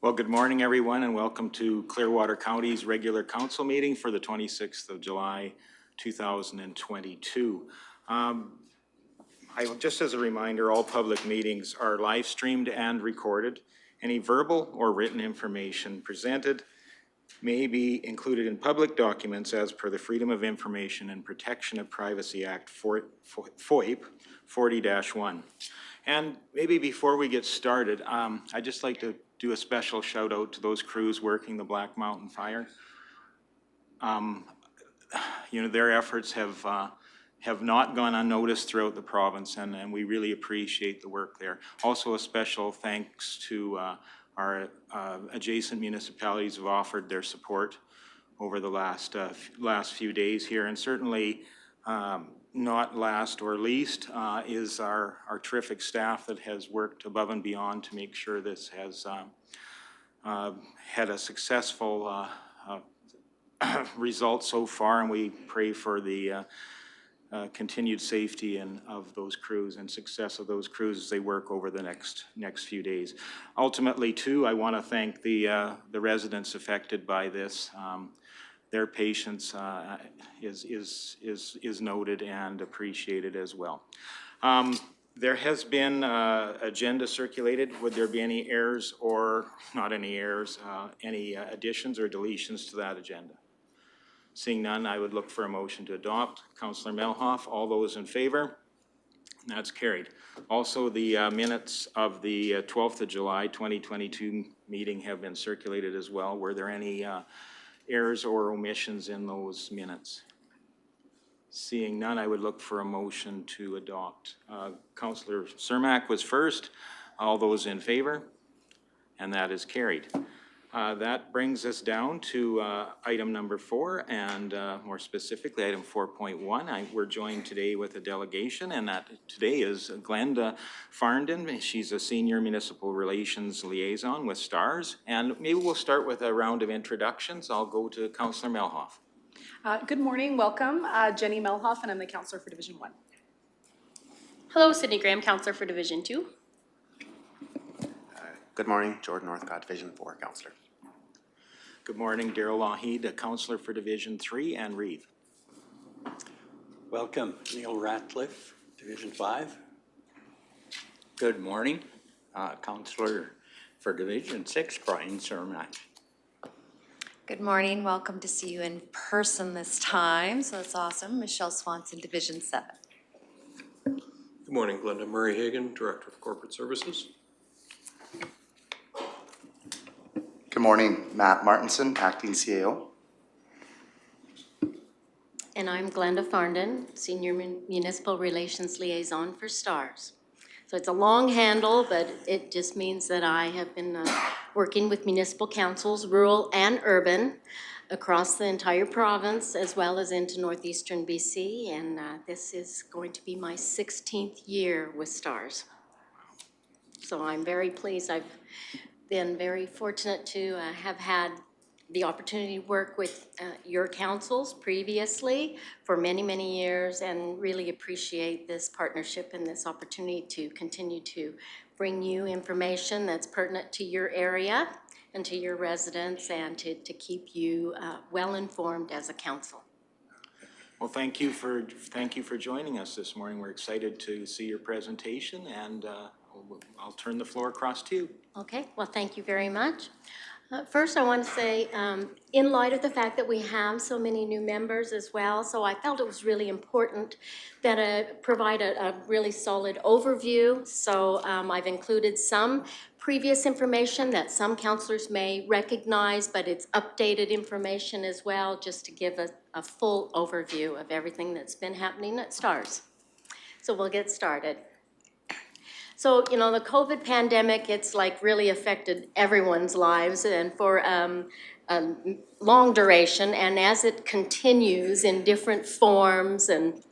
Well, good morning, everyone, and welcome to Clearwater County's regular council meeting for the 26th of July, 2022. Just as a reminder, all public meetings are live streamed and recorded. Any verbal or written information presented may be included in public documents as per the Freedom of Information and Protection of Privacy Act, FOIP 40-1. And maybe before we get started, I'd just like to do a special shout out to those crews working the Black Mountain Fire. You know, their efforts have not gone unnoticed throughout the province, and we really appreciate the work there. Also, a special thanks to our adjacent municipalities who have offered their support over the last few days here, and certainly not last or least is our terrific staff that has worked above and beyond to make sure this has had a successful result so far, and we pray for the continued safety of those crews and success of those crews as they work over the next few days. Ultimately, too, I want to thank the residents affected by this. Their patience is noted and appreciated as well. There has been agenda circulated. Would there be any errors or not any errors, any additions or deletions to that agenda? Seeing none, I would look for a motion to adopt. Councillor Melhoff, all those in favor? That's carried. Also, the minutes of the 12th of July 2022 meeting have been circulated as well. Were there any errors or omissions in those minutes? Seeing none, I would look for a motion to adopt. Councillor Cermak was first. All those in favor? And that is carried. That brings us down to item number 4, and more specifically item 4.1. We're joined today with a delegation, and that today is Glenda Farnden. She's a senior municipal relations liaison with STARS, and maybe we'll start with a round of introductions. I'll go to Councillor Melhoff. Good morning, welcome. Jenny Melhoff, and I'm the Councillor for Division 1. Hello, Sydney Graham, Councillor for Division 2. Good morning, Jordan Northcott, Division 4, Councillor. Good morning, Daryl Lougheed, a Councillor for Division 3, and Reeve. Welcome, Neil Ratcliffe, Division 5. Good morning, Councillor for Division 6, Brian Cermak. Good morning, welcome to see you in person this time, so it's awesome. Michelle Swanson, Division 7. Good morning, Glenda Murray-Hagan, Director of Corporate Services. Good morning, Matt Martinson, Acting CAO. And I'm Glenda Farnden, Senior Municipal Relations Liaison for STARS. So it's a long handle, but it just means that I have been working with municipal councils, rural and urban, across the entire province, as well as into northeastern BC, and this is going to be my 16th year with STARS. So I'm very pleased. I've been very fortunate to have had the opportunity to work with your councils previously for many, many years, and really appreciate this partnership and this opportunity to continue to bring you information that's pertinent to your area and to your residents, and to keep you well informed as a council. Well, thank you for joining us this morning. We're excited to see your presentation, and I'll turn the floor across to you. Okay, well, thank you very much. First, I want to say, in light of the fact that we have so many new members as well, so I felt it was really important that I provide a really solid overview. So I've included some previous information that some councillors may recognize, but it's updated information as well, just to give a full overview of everything that's been happening at STARS. So we'll get started. So, you know, the COVID pandemic, it's like really affected everyone's lives, and for a long duration, and as it continues in different forms, and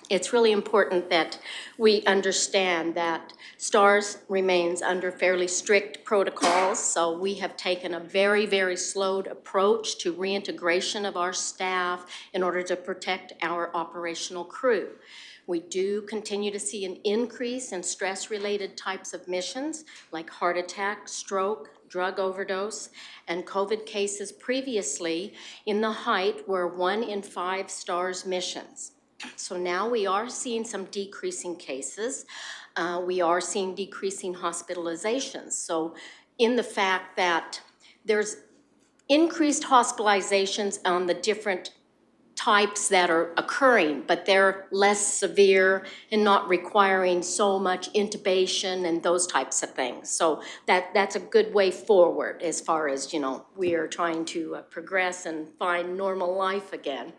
it's really important that we understand that STARS remains under fairly strict protocols. So we have taken a very, very slowed approach to reintegration of our staff in order to protect our operational crew. We do continue to see an increase in stress-related types of missions like heart attack, stroke, drug overdose, and COVID cases previously in the height were 1 in 5 STARS missions. So now we are seeing some decreasing cases. We are seeing decreasing hospitalizations. So in the fact that there's increased hospitalizations on the different types that are occurring, but they're less severe and not requiring so much intubation and those types of things. So that's a good way forward as far as, you know, we are trying to progress and find normal life again.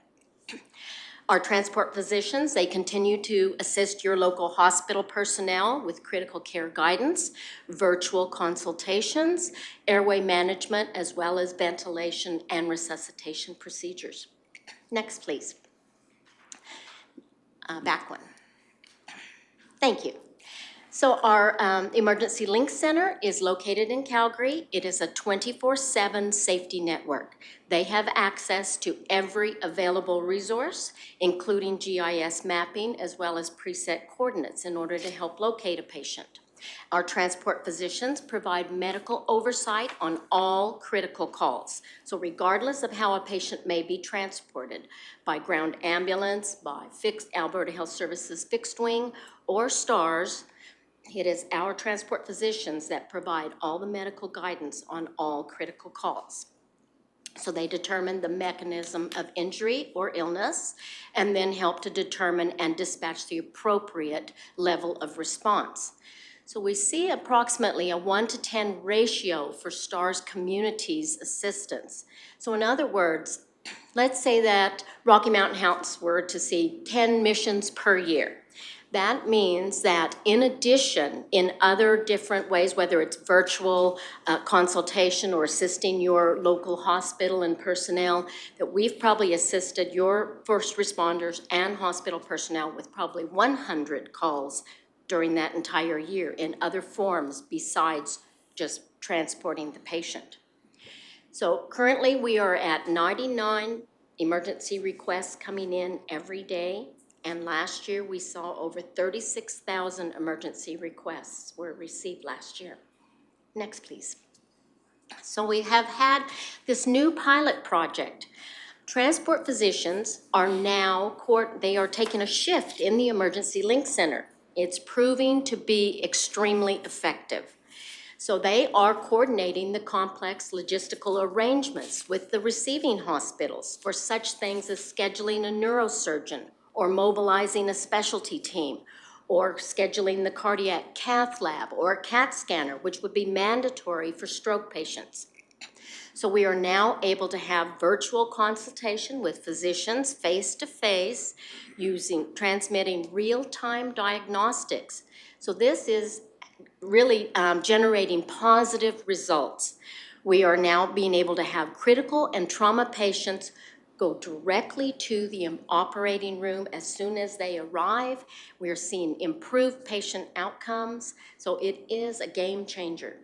Our transport physicians, they continue to assist your local hospital personnel with critical care guidance, virtual consultations, airway management, as well as ventilation and resuscitation procedures. Next, please. Back one. Thank you. So our Emergency Link Center is located in Calgary. It is a 24/7 safety network. They have access to every available resource, including GIS mapping, as well as preset coordinates in order to help locate a patient. Our transport physicians provide medical oversight on all critical calls. So regardless of how a patient may be transported, by ground ambulance, by fixed Alberta Health Services fixed wing, or STARS, it is our transport physicians that provide all the medical guidance on all critical calls. So they determine the mechanism of injury or illness and then help to determine and dispatch the appropriate level of response. So we see approximately a 1-to-10 ratio for STARS communities assistance. So in other words, let's say that Rocky Mountain House were to see 10 missions per year. That means that in addition, in other different ways, whether it's virtual consultation or assisting your local hospital and personnel, that we've probably assisted your first responders and hospital personnel with probably 100 calls during that entire year in other forms besides just transporting the patient. So currently we are at 99 emergency requests coming in every day. And last year, we saw over 36,000 emergency requests were received last year. Next, please. So we have had this new pilot project. Transport physicians are now, they are taking a shift in the Emergency Link Center. It's proving to be extremely effective. So they are coordinating the complex logistical arrangements with the receiving hospitals for such things as scheduling a neurosurgeon, or mobilizing a specialty team, or scheduling the cardiac cath lab or a CAT scanner, which would be mandatory for stroke patients. So we are now able to have virtual consultation with physicians face-to-face transmitting real-time diagnostics. So this is really generating positive results. We are now being able to have critical and trauma patients go directly to the operating room as soon as they arrive. We're seeing improved patient outcomes, so it is a game changer.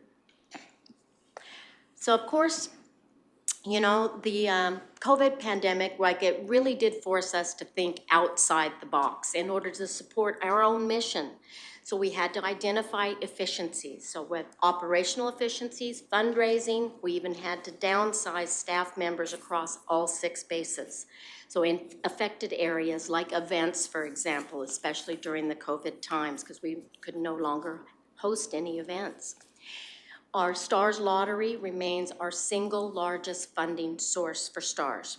So of course, you know, the COVID pandemic, like, it really did force us to think outside the box in order to support our own mission. So we had to identify efficiencies. So with operational efficiencies, fundraising, we even had to downsize staff members across all 6 bases. So in affected areas like events, for example, especially during the COVID times, because we could no longer host any events. Our STARS lottery remains our single largest funding source for STARS.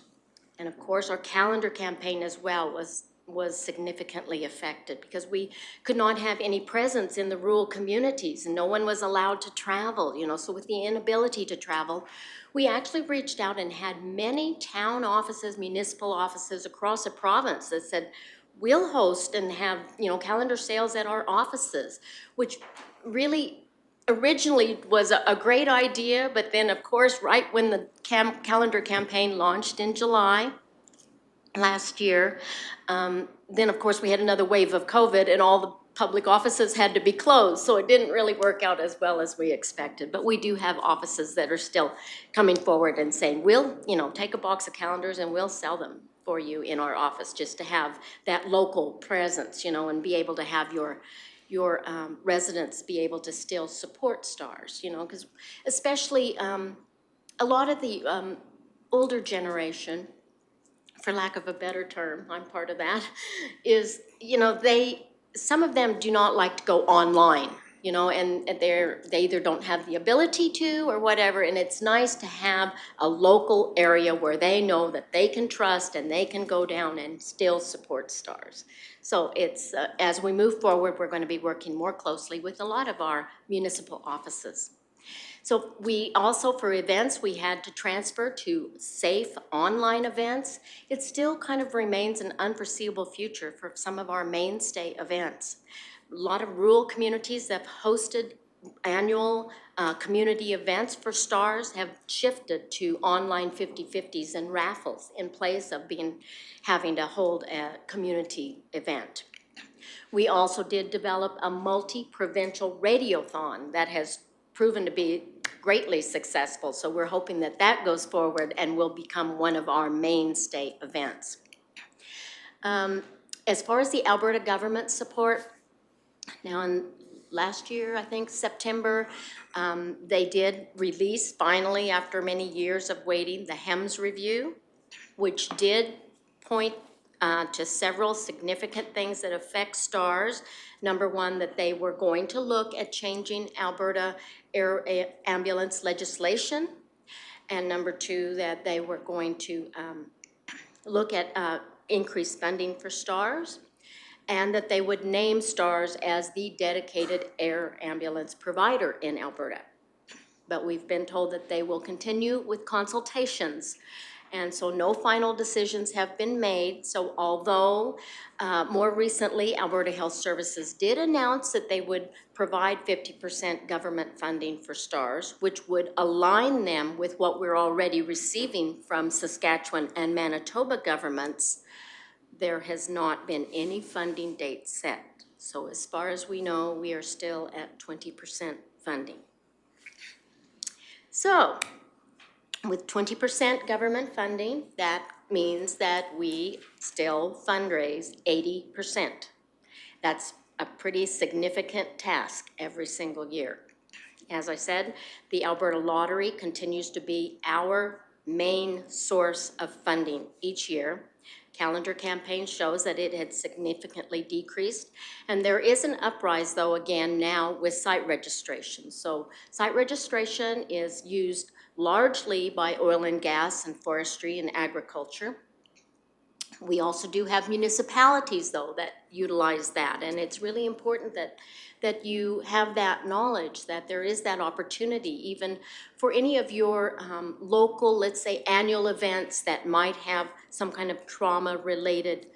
And of course, our calendar campaign as well was significantly affected because we could not have any presence in the rural communities and no one was allowed to travel, you know. So with the inability to travel, we actually reached out and had many town offices, municipal offices across the province that said, we'll host and have, you know, calendar sales at our offices, which really originally was a great idea, but then of course, right when the calendar campaign launched in July last year, then of course we had another wave of COVID and all the public offices had to be closed, so it didn't really work out as well as we expected. But we do have offices that are still coming forward and saying, we'll, you know, take a box of calendars and we'll sell them. for you in our office, just to have that local presence, you know, and be able to have your residents be able to still support STARS, you know, because especially a lot of the older generation, for lack of a better term, I'm part of that, is, you know, some of them do not like to go online, you know, and they either don't have the ability to or whatever, and it's nice to have a local area where they know that they can trust and they can go down and still support STARS. So it's, as we move forward, we're going to be working more closely with a lot of our municipal offices. So we also, for events, we had to transfer to safe online events. It still kind of remains an unforeseeable future for some of our mainstay events. A lot of rural communities that have hosted annual community events for STARS have shifted to online 50/50s and raffles in place of having to hold a community event. We also did develop a multi-provincial radiothon that has proven to be greatly successful. So we're hoping that that goes forward and will become one of our mainstay events. As far as the Alberta government support, now in last year, I think September, they did release finally, after many years of waiting, the HEMS review, which did point to several significant things that affect STARS. Number one, that they were going to look at changing Alberta air ambulance legislation. And number two, that they were going to look at increased funding for STARS, and that they would name STARS as the dedicated air ambulance provider in Alberta. But we've been told that they will continue with consultations. And so no final decisions have been made. So although more recently Alberta Health Services did announce that they would provide 50% government funding for STARS, which would align them with what we're already receiving from Saskatchewan and Manitoba governments, there has not been any funding date set. So as far as we know, we are still at 20% funding. So, with 20% government funding, that means that we still fundraise 80%. That's a pretty significant task every single year. As I said, the Alberta Lottery continues to be our main source of funding each year. Calendar campaign shows that it had significantly decreased. And there is an uprise, though, again now with site registration. So site registration is used largely by oil and gas and forestry and agriculture. We also do have municipalities, though, that utilize that, and it's really important that you have that knowledge, that there is that opportunity, even for any of your local, let's say, annual events that might have some kind of trauma-related,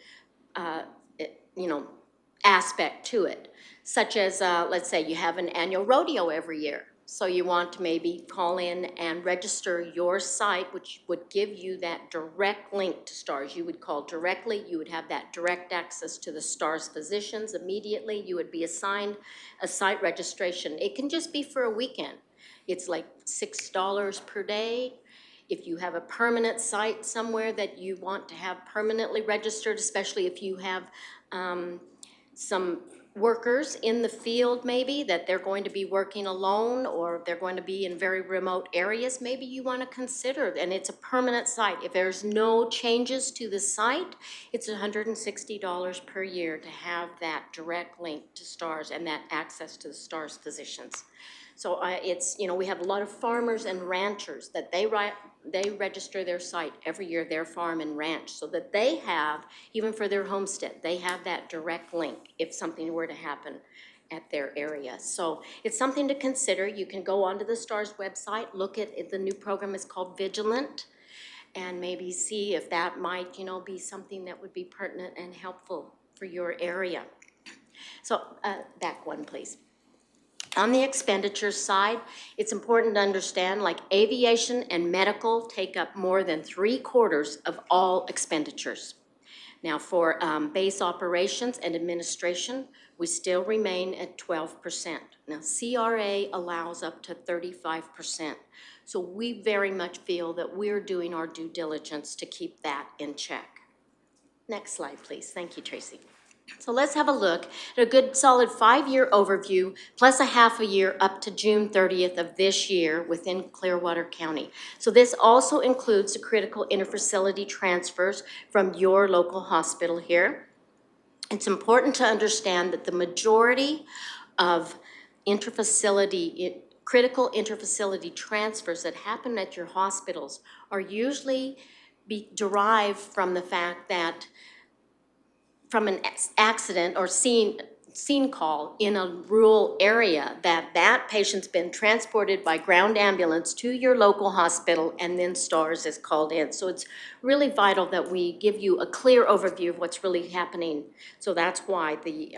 aspect to it, such as, let's say, you have an annual rodeo every year. So you want to maybe call in and register your site, which would give you that direct link to STARS. You would call directly, you would have that direct access to the STARS physicians immediately. You would be assigned a site registration. It can just be for a weekend. It's like $6 per day. If you have a permanent site somewhere that you want to have permanently registered, especially if you have some workers in the field maybe that they're going to be working alone, or they're going to be in very remote areas, maybe you want to consider, and it's a permanent site. If there's no changes to the site, it's $160 per year to have that direct link to STARS and that access to the STARS physicians. So it's, we have a lot of farmers and ranchers that they register their site every year, their farm and ranch, so that they have, even for their homestead, they have that direct link if something were to happen at their area. So it's something to consider. You can go onto the STARS website, look at the new program is called Vigilant, and maybe see if that might, be something that would be pertinent and helpful for your area. So back one, please. On the expenditure side, it's important to understand, like aviation and medical take up more than 3/4 of all expenditures. Now for base operations and administration, we still remain at 12%. Now CRA allows up to 35%. So we very much feel that we're doing our due diligence to keep that in check. Next slide, please. Thank you, Tracy. So let's have a look at a good solid 5-year overview, plus a half a year up to June 30th of this year within Clearwater County. So this also includes the critical interfacility transfers from your local hospital here. It's important to understand that the majority of critical interfacility transfers that happen at your hospitals are usually derived from the fact that from an accident or scene call in a rural area, that patient's been transported by ground ambulance to your local hospital and then STARS is called in. So it's really vital that we give you a clear overview of what's really happening. So that's why the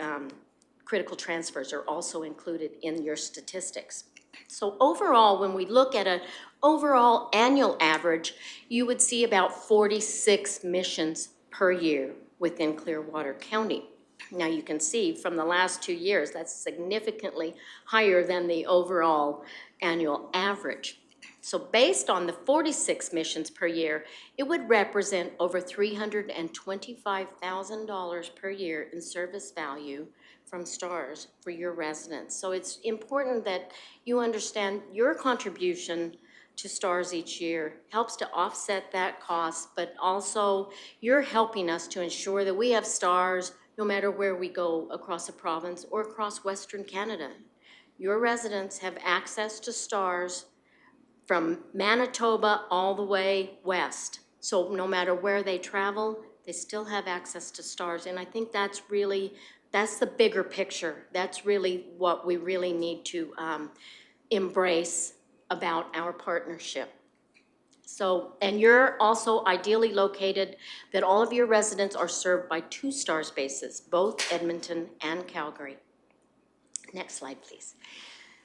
critical transfers are also included in your statistics. So overall, when we look at an overall annual average, you would see about 46 missions per year within Clearwater County. Now you can see from the last 2 years, that's significantly higher than the overall annual average. So based on the 46 missions per year, it would represent over $325,000 per year in service value from STARS for your residents. So it's important that you understand your contribution to STARS each year helps to offset that cost, but also you're helping us to ensure that we have STARS no matter where we go across the province or across Western Canada. Your residents have access to STARS from Manitoba all the way west. So no matter where they travel, they still have access to STARS. And I think that's the bigger picture. That's really what we really need to embrace about our partnership. So, and you're also ideally located that all of your residents are served by 2 STARS bases, both Edmonton and Calgary. Next slide, please.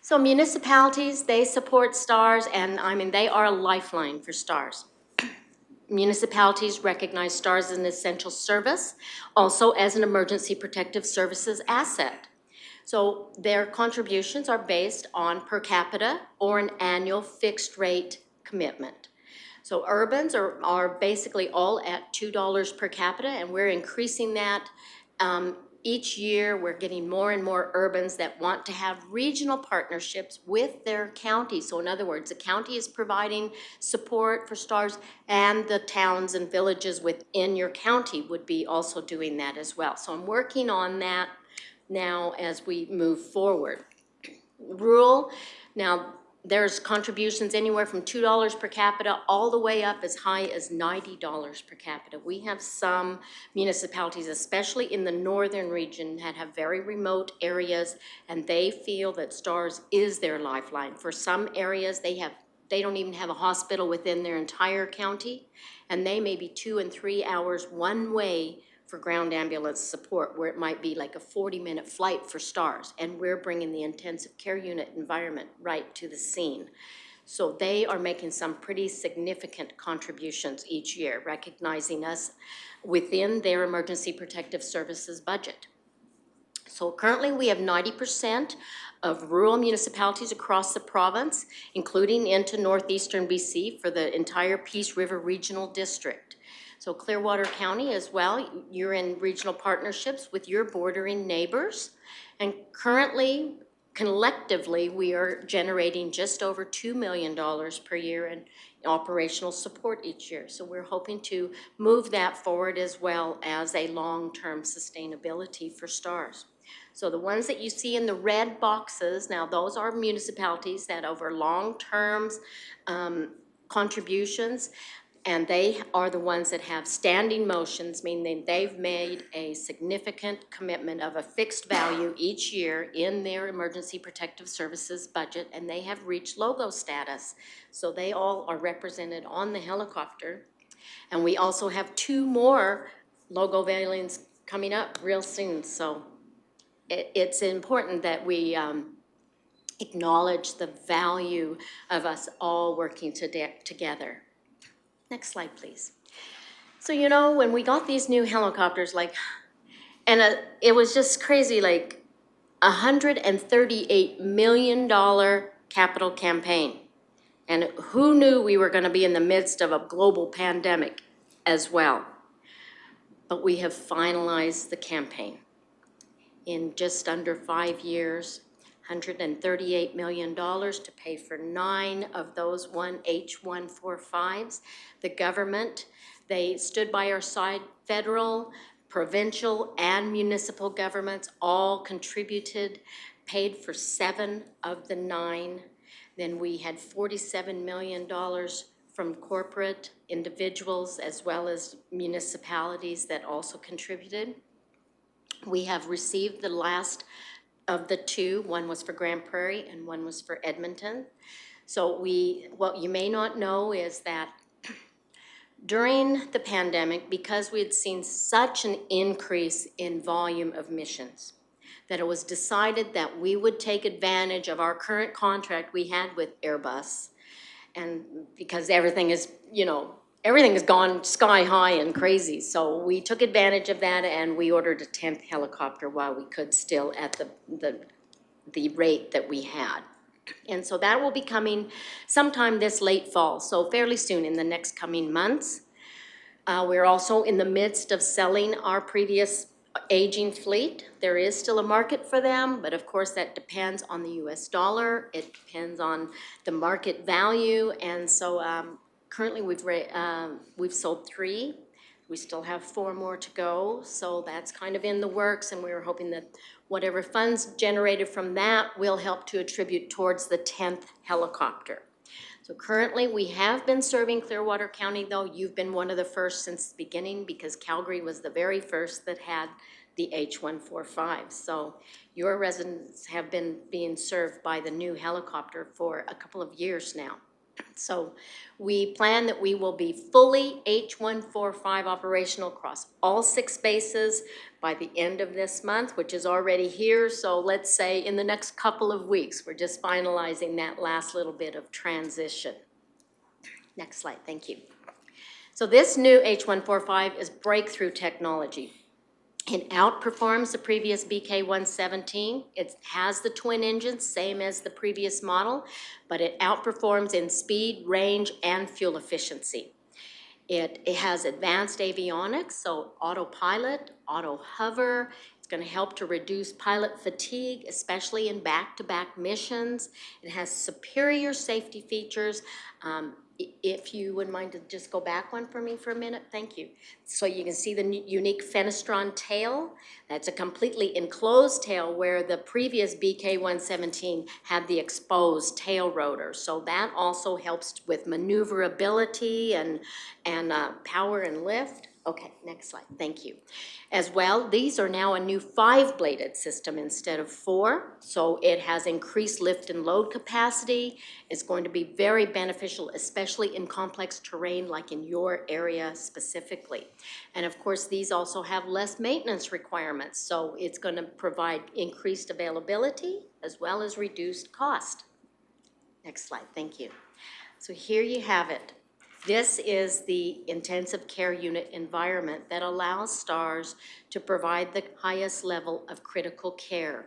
So municipalities, they support STARS, and they are a lifeline for STARS. Municipalities recognize STARS as an essential service, also as an emergency protective services asset. So their contributions are based on per capita or an annual fixed rate commitment. So urbans are basically all at $2 per capita, and we're increasing that. Each year, we're getting more and more urbans that want to have regional partnerships with their county. So in other words, the county is providing support for STARS, and the towns and villages within your county would be also doing that as well. So I'm working on that now as we move forward. Rural, now there's contributions anywhere from $2 per capita all the way up as high as $90 per capita. We have some municipalities, especially in the northern region, that have very remote areas, and they feel that STARS is their lifeline. For some areas, they don't even have a hospital within their entire county, and they may be 2 and 3 hours one way for ground ambulance support, where it might be like a 40-minute flight for STARS, and we're bringing the intensive care unit environment right to the scene. So they are making some pretty significant contributions each year, recognizing us within their emergency protective services budget. So currently we have 90% of rural municipalities across the province, including into northeastern BC for the entire Peace River Regional District. So Clearwater County as well, you're in regional partnerships with your bordering neighbors. And currently, collectively, we are generating just over $2 million per year in operational support each year. So we're hoping to move that forward as well as a long-term sustainability for STARS. So the ones that you see in the red boxes, now those are municipalities that over long-term contributions, and they are the ones that have standing motions, meaning they've made a significant commitment of a fixed value each year in their emergency protective services budget, and they have reached logo status. So they all are represented on the helicopter. And we also have 2 more logo variants coming up real soon. So it's important that we acknowledge the value of us all working together. Next slide, please. So, you know, when we got these new helicopters, it was just crazy, like $138 million capital campaign. And who knew we were going to be in the midst of a global pandemic as well? but we have finalized the campaign. In just under 5 years, $138 million to pay for 9 of those H145s. The government, they stood by our side. Federal, provincial, and municipal governments all contributed, paid for 7 of the 9. Then we had $47 million from corporate individuals as well as municipalities that also contributed. We have received the last of the 2. One was for Grand Prairie and one was for Edmonton. So what you may not know is that during the pandemic, because we had seen such an increase in volume of missions, that it was decided that we would take advantage of our current contract we had with Airbus. And because everything is, everything has gone sky high and crazy. So we took advantage of that and we ordered a 10th helicopter while we could still at the rate that we had. And so that will be coming sometime this late fall, so fairly soon in the next coming months. We're also in the midst of selling our previous aging fleet. There is still a market for them, but of course that depends on the US dollar. It depends on the market value. And so currently we've sold 3. We still have 4 more to go. So that's kind of in the works, and we were hoping that whatever funds generated from that will help to attribute towards the 10th helicopter. So currently we have been serving Clearwater County, though. You've been one of the first since the beginning because Calgary was the very first that had the H145. So your residents have been being served by the new helicopter for a couple of years now. So we plan that we will be fully H145 operational across all 6 bases by the end of this month, which is already here. So let's say in the next couple of weeks, we're just finalizing that last little bit of transition. Next slide, thank you. So this new H145 is breakthrough technology. It outperforms the previous BK-117. It has the twin engines, same as the previous model, but it outperforms in speed, range, and fuel efficiency. It has advanced avionics, so autopilot, auto hover. It's going to help to reduce pilot fatigue, especially in back-to-back missions. It has superior safety features. If you wouldn't mind to just go back one for me for a minute, thank you. So you can see the unique fenestron tail. That's a completely enclosed tail where the previous BK-117 had the exposed tail rotor. So that also helps with maneuverability and power and lift. Okay, next slide, thank you. As well, these are now a new 5-bladed system instead of 4, so it has increased lift and load capacity. It's going to be very beneficial, especially in complex terrain like in your area specifically. And of course, these also have less maintenance requirements, so it's going to provide increased availability as well as reduced cost. Next slide, thank you. So here you have it. This is the intensive care unit environment that allows STARS to provide the highest level of critical care.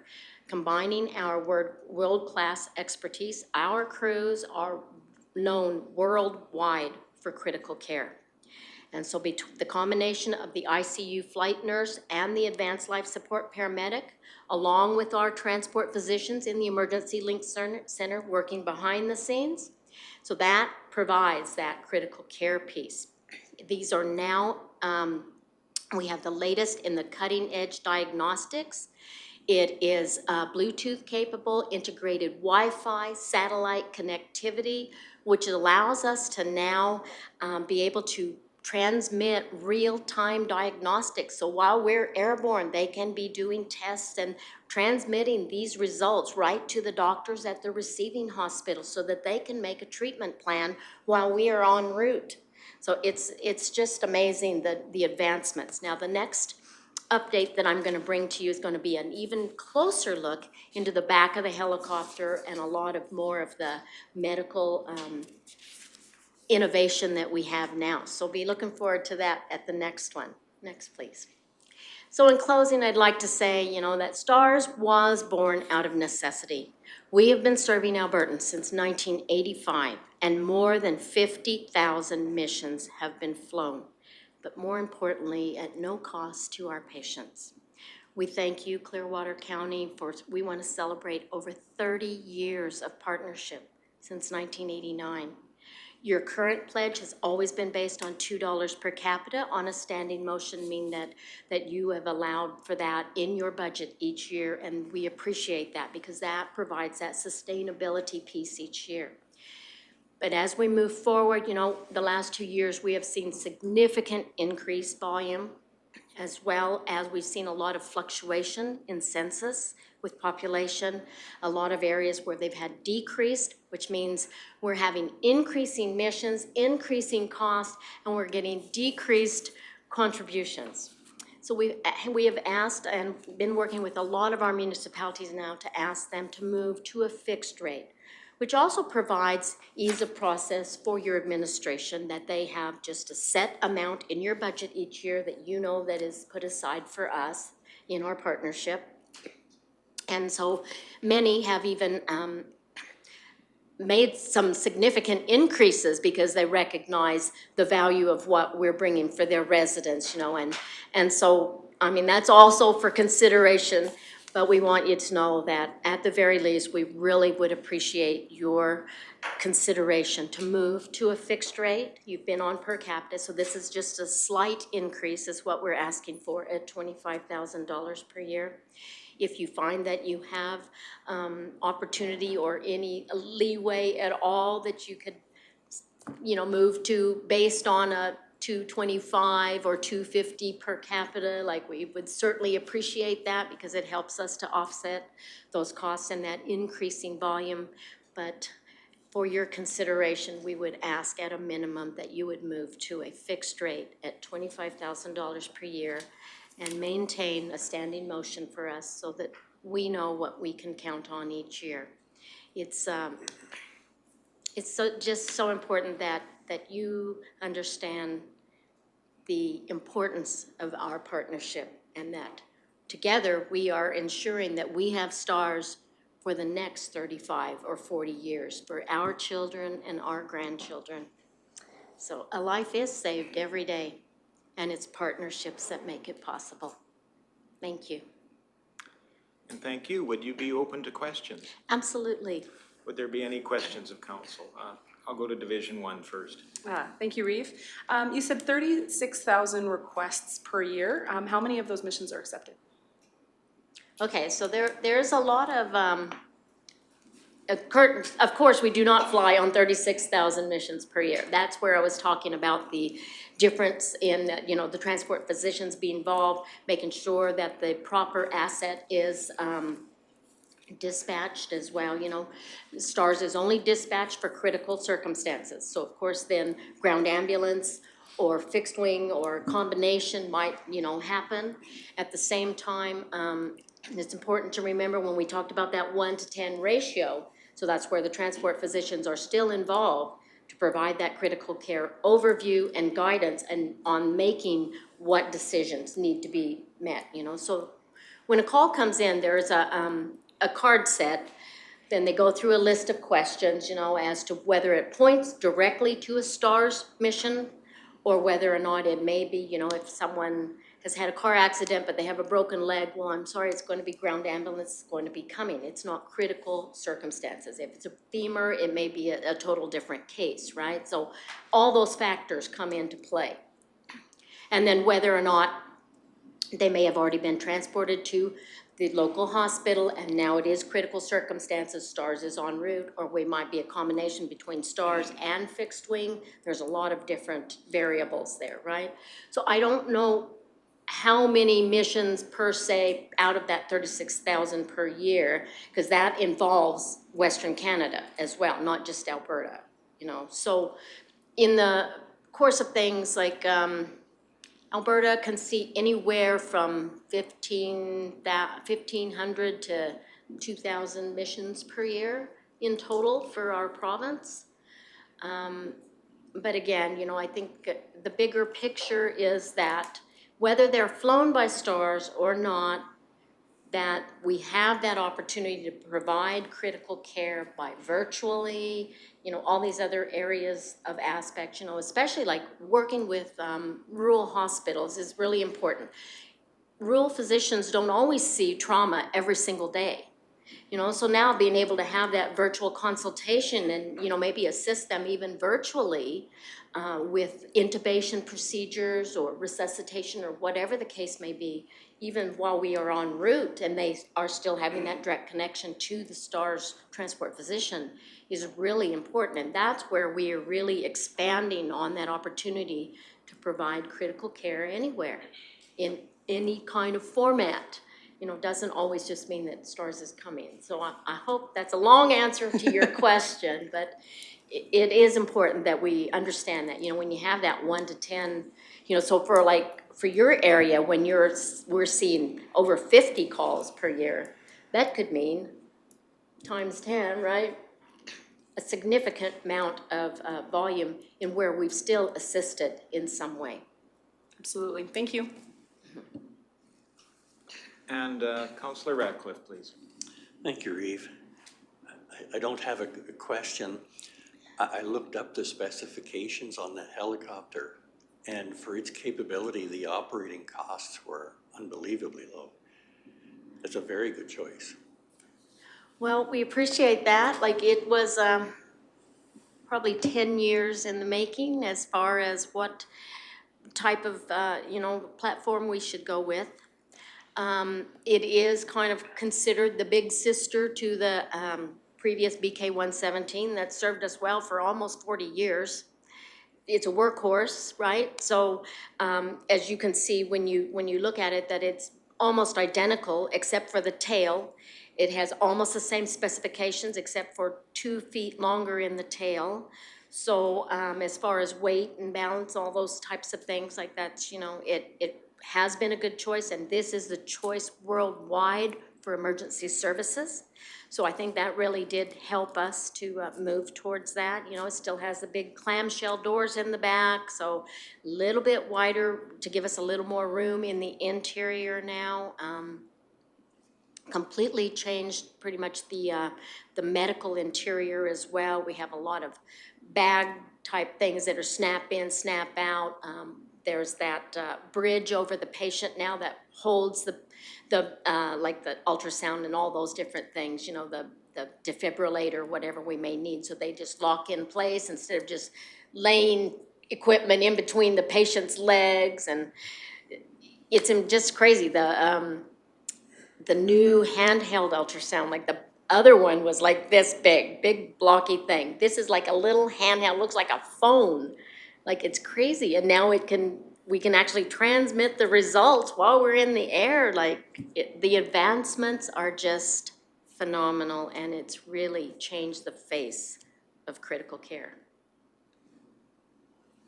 Combining our world-class expertise, our crews are known worldwide for critical care. And so the combination of the ICU flight nurse and the advanced life support paramedic, along with our transport physicians in the Emergency Link Center working behind the scenes, so that provides that critical care piece. These are now, we have the latest in the cutting edge diagnostics. It is Bluetooth capable, integrated Wi-Fi, satellite connectivity, which allows us to now be able to transmit real-time diagnostics. So while we're airborne, they can be doing tests and transmitting these results right to the doctors at the receiving hospital so that they can make a treatment plan while we are en route. So it's just amazing the advancements. Now the next update that I'm going to bring to you is going to be an even closer look into the back of the helicopter and a lot of more of the medical innovation that we have now. So be looking forward to that at the next one. Next, please. So in closing, I'd like to say, that STARS was born out of necessity. We have been serving Albertans since 1985, and more than 50,000 missions have been flown. but more importantly, at no cost to our patients. We thank you, Clearwater County, we want to celebrate over 30 years of partnership since 1989. Your current pledge has always been based on $2 per capita on a standing motion, meaning that you have allowed for that in your budget each year, and we appreciate that because that provides that sustainability piece each year. But as we move forward, the last 2 years, we have seen significant increased volume, as well as we've seen a lot of fluctuation in census with population, a lot of areas where they've had decreased, which means we're having increasing missions, increasing costs, and we're getting decreased contributions. So we have asked and been working with a lot of our municipalities now to ask them to move to a fixed rate, which also provides ease of process for your administration, that they have just a set amount in your budget each year that that is put aside for us in our partnership. And so many have even made some significant increases because they recognize the value of what we're bringing for their residents, and so, that's also for consideration. But we want you to know that at the very least, we really would appreciate your consideration to move to a fixed rate. You've been on per capita, so this is just a slight increase is what we're asking for at $25,000 per year. If you find that you have opportunity or any leeway at all that you could, move to based on a $225 or $250 per capita, we would certainly appreciate that because it helps us to offset those costs and that increasing volume. But for your consideration, we would ask at a minimum that you would move to a fixed rate at $25,000 per year and maintain a standing motion for us so that we know what we can count on each year. It's just so important that you understand the importance of our partnership, and that together we are ensuring that we have stars for the next 35 or 40 years for our children and our grandchildren. So a life is saved every day, and it's partnerships that make it possible. Thank you. And thank you. Would you be open to questions? Absolutely. Would there be any questions of council? I'll go to Division 1 first. Thank you, Reeve. You said 36,000 requests per year. How many of those missions are accepted? Okay, so there's a lot of, of course, we do not fly on 36,000 missions per year. That's where I was talking about the difference in, the transport physicians being involved, making sure that the proper asset is dispatched as well. STARS is only dispatched for critical circumstances. So of course then ground ambulance or fixed wing or combination might, happen. At the same time, it's important to remember when we talked about that 1-to-10 ratio, so that's where the transport physicians are still involved to provide that critical care overview and guidance and on making what decisions need to be met, So when a call comes in, there's a card set, then they go through a list of questions, as to whether it points directly to a STARS mission or whether or not it may be, if someone has had a car accident but they have a broken leg, well, I'm sorry, it's going to be ground ambulance going to be coming. It's not critical circumstances. If it's a femur, it may be a total different case, right? So all those factors come into play. And then whether or not they may have already been transported to the local hospital, and now it is critical circumstances, STARS is en route, or we might be a combination between STARS and fixed wing. There's a lot of different variables there, right? So I don't know how many missions per se out of that 36,000 per year, because that involves Western Canada as well, not just Alberta, So in the course of things, Alberta can see anywhere from 1,500 to 2,000 missions per year in total for our province. But again, I think the bigger picture is that whether they're flown by STARS or not, that we have that opportunity to provide critical care by virtually, all these other areas of aspects, especially like working with rural hospitals is really important. Rural physicians don't always see trauma every single day. So now being able to have that virtual consultation and, maybe assist them even virtually with intubation procedures or resuscitation or whatever the case may be, even while we are en route and they are still having that direct connection to the STARS transport physician is really important. And that's where we are really expanding on that opportunity to provide critical care anywhere in any kind of format. Doesn't always just mean that STARS is coming. So I hope that's a long answer to your question, but it is important that we understand that, when you have that 1 to 10, so for your area, when we're seeing over 50 calls per year, that could mean times 10, right? A significant amount of volume in where we've still assisted in some way. Absolutely, thank you. And Councillor Ratcliffe, please. Thank you, Reeve. I don't have a question. I looked up the specifications on the helicopter, and for its capability, the operating costs were unbelievably low. It's a very good choice. Well, we appreciate that. Like, it was probably 10 years in the making as far as what type of, platform we should go with. It is kind of considered the big sister to the previous BK-117 that served us well for almost 40 years. It's a workhorse, right? So as you can see when you look at it, that it's almost identical except for the tail. It has almost the same specifications except for 2 feet longer in the tail. So as far as weight and balance, all those types of things like that, it has been a good choice, and this is the choice worldwide for emergency services. So I think that really did help us to move towards that. It still has the big clamshell doors in the back, so a little bit wider to give us a little more room in the interior now. Completely changed pretty much the medical interior as well. We have a lot of bag type things that are snap in, snap out. There's that bridge over the patient now that holds the like the ultrasound and all those different things, the defibrillator, whatever we may need. So they just lock in place instead of just laying equipment in between the patient's legs. And it's just crazy. The new handheld ultrasound, like the other one was like this big blocky thing. This is like a little handheld, looks like a phone. Like, it's crazy, and now we can actually transmit the results while we're in the air. Like, the advancements are just phenomenal, and it's really changed the face of critical care.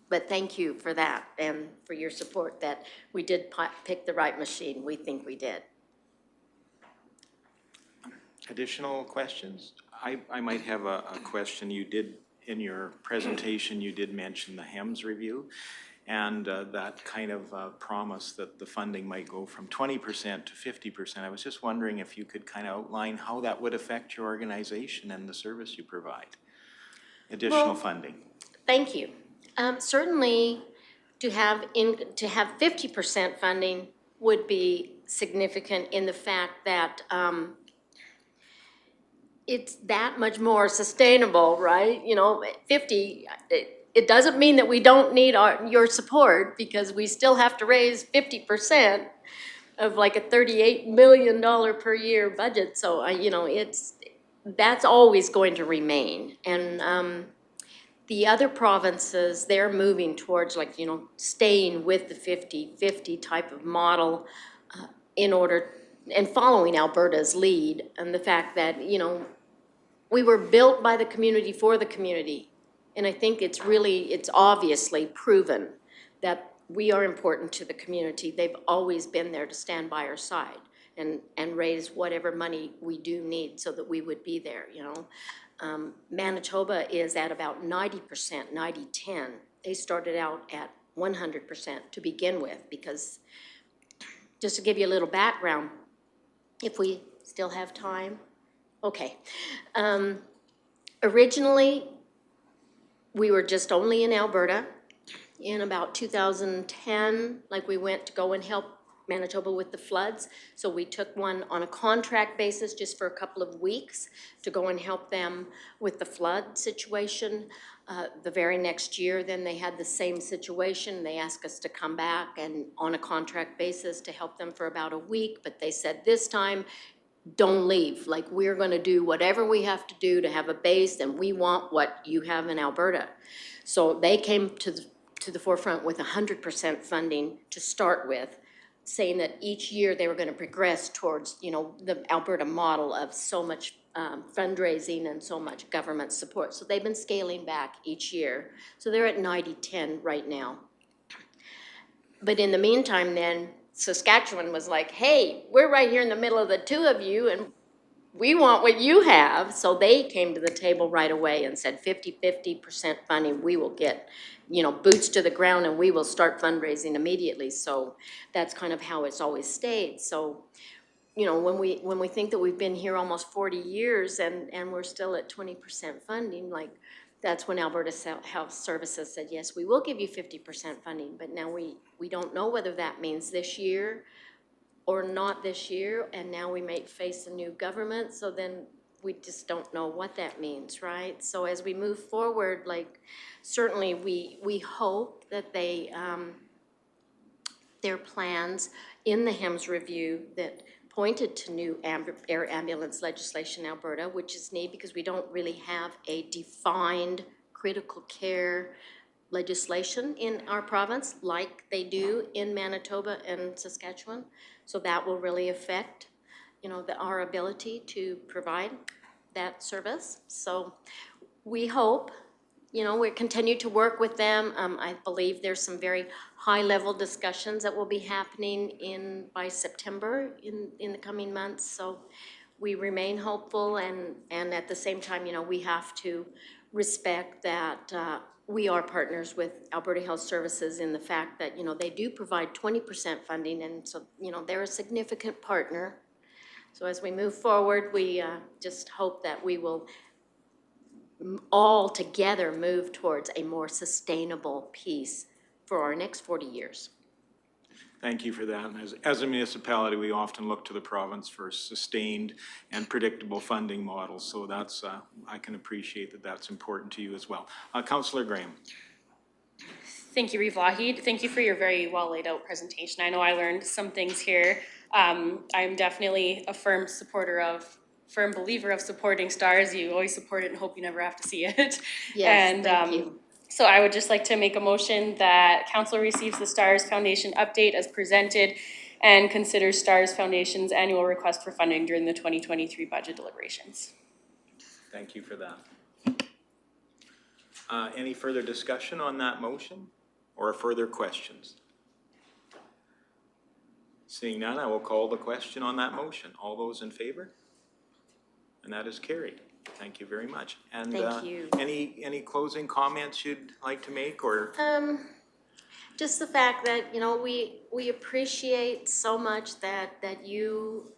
But thank you for that and for your support that we did pick the right machine. We think we did. Additional questions? I might have a question. You did, in your presentation, you did mention the HEMS review and that kind of promise that the funding might go from 20% to 50%. I was just wondering if you could kind of outline how that would affect your organization and the service you provide. Additional funding. Thank you. Certainly, to have 50% funding would be significant in the fact that it's that much more sustainable, right? 50, it doesn't mean that we don't need your support, because we still have to raise 50% of like a $38 million per year budget. So, that's always going to remain. And the other provinces, they're moving towards staying with the 50-50 type of model in order, and following Alberta's lead, and the fact that, we were built by the community for the community. And I think it's obviously proven that we are important to the community. They've always been there to stand by our side and raise whatever money we do need so that we would be there, Manitoba is at about 90%, 90-10. They started out at 100% to begin with, because just to give you a little background, if we still have time. Okay. Originally, we were just only in Alberta. In about 2010, like we went to go and help Manitoba with the floods. So we took one on a contract basis just for a couple of weeks to go and help them with the flood situation. The very next year, then they had the same situation. They asked us to come back and on a contract basis to help them for about a week, but they said this time, don't leave. Like, we're gonna do whatever we have to do to have a base, and we want what you have in Alberta. So they came to the forefront with 100% funding to start with, saying that each year they were gonna progress towards, you know, the Alberta model of so much fundraising and so much government support. So they've been scaling back each year. So they're at 90-10 right now. But in the meantime then, Saskatchewan was like, hey, we're right here in the middle of the two of you and we want what you have. So they came to the table right away and said 50% funding, we will get, you know, boots to the ground and we will start fundraising immediately. So that's kind of how it's always stayed. So, you know, when we think that we've been here almost 40 years and we're still at 20% funding, like, that's when Alberta Health Services said, yes, we will give you 50% funding, but now we don't know whether that means this year or not this year, and now we may face a new government, so then we just don't know what that means, right? So as we move forward, like, certainly we hope that they, their plans in the HEMS review that pointed to new air ambulance legislation in Alberta, which is neat because we don't really have a defined critical care legislation in our province like they do in Manitoba and Saskatchewan. So that will really affect, you know, our ability to provide that service. So we hope, you know, we continue to work with them. I believe there's some very high-level discussions that will be happening by September in the coming months. So we remain hopeful, and at the same time, you know, we have to respect that we are partners with Alberta Health Services in the fact that, you know, they do provide 20% funding, and so, you know, they're a significant partner. So as we move forward, we just hope that we will all together move towards a more sustainable peace for our next 40 years. Thank you for that. And as a municipality, we often look to the province for sustained and predictable funding models. So that's, I can appreciate that that's important to you as well. Councillor Graham. Thank you, Reeve Lougheed. Thank you for your very well laid out presentation. I know I learned some things here. I'm definitely a firm believer of supporting STARS. You always support it and hope you never have to see it. Yes, and, thank you. So I would just like to make a motion that Council receives the STARS Foundation update as presented and considers STARS Foundation's annual request for funding during the 2023 budget deliberations. Thank you for that. Any further discussion on that motion or further questions? Seeing none, I will call the question on that motion. All those in favor? And that is carried. Thank you very much. And Thank you. Any closing comments you'd like to make, or? Just the fact that, you know, we appreciate so much that you,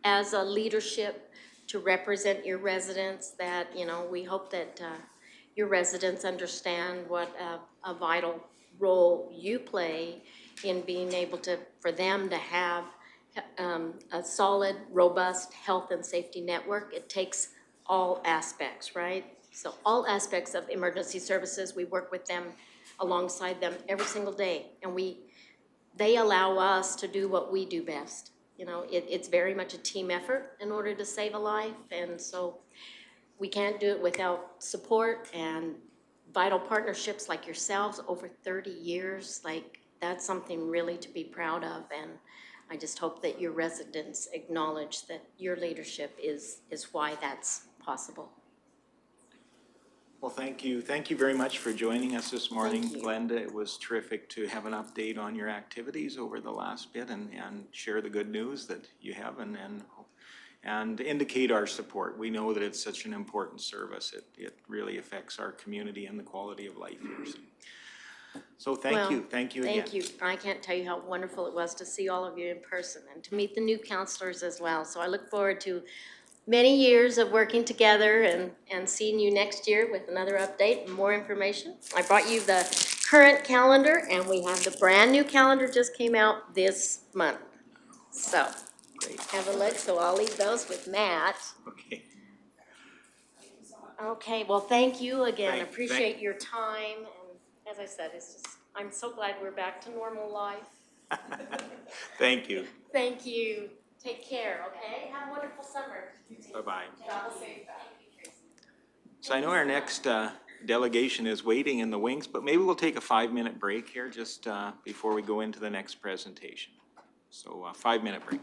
as a leadership, to represent your residents, that, you know, we hope that your residents understand what a vital role you play in being able for them to have a solid, robust health and safety network. It takes all aspects, right? So all aspects of emergency services, we work with them, alongside them every single day. And they allow us to do what we do best. You know, it's very much a team effort in order to save a life. And so we can't do it without support and vital partnerships like yourselves over 30 years. Like, that's something really to be proud of. And I just hope that your residents acknowledge that your leadership is why that's possible. Well, thank you. Thank you very much for joining us this morning, Thank you. Glenda. It was terrific to have an update on your activities over the last bit and share the good news that you have and indicate our support. We know that it's such an important service. It really affects our community and the quality of life here. So. So thank you again. Thank you. I can't tell you how wonderful it was to see all of you in person and to meet the new counselors as well. So I look forward to many years of working together and seeing you next year with another update and more information. I brought you the current calendar, and we have the brand-new calendar just came out this month. So, have a look, so I'll leave those with Matt. Okay. Okay, well, thank you again. Thank- Appreciate your time, and as I said, it's just, I'm so glad we're back to normal life. Thank you. Thank you. Take care, okay? Have a wonderful summer. Bye-bye. Travel safe. So I know our next delegation is waiting in the wings, but maybe we'll take a 5-minute break here just before we go into the next presentation. So 5-minute break.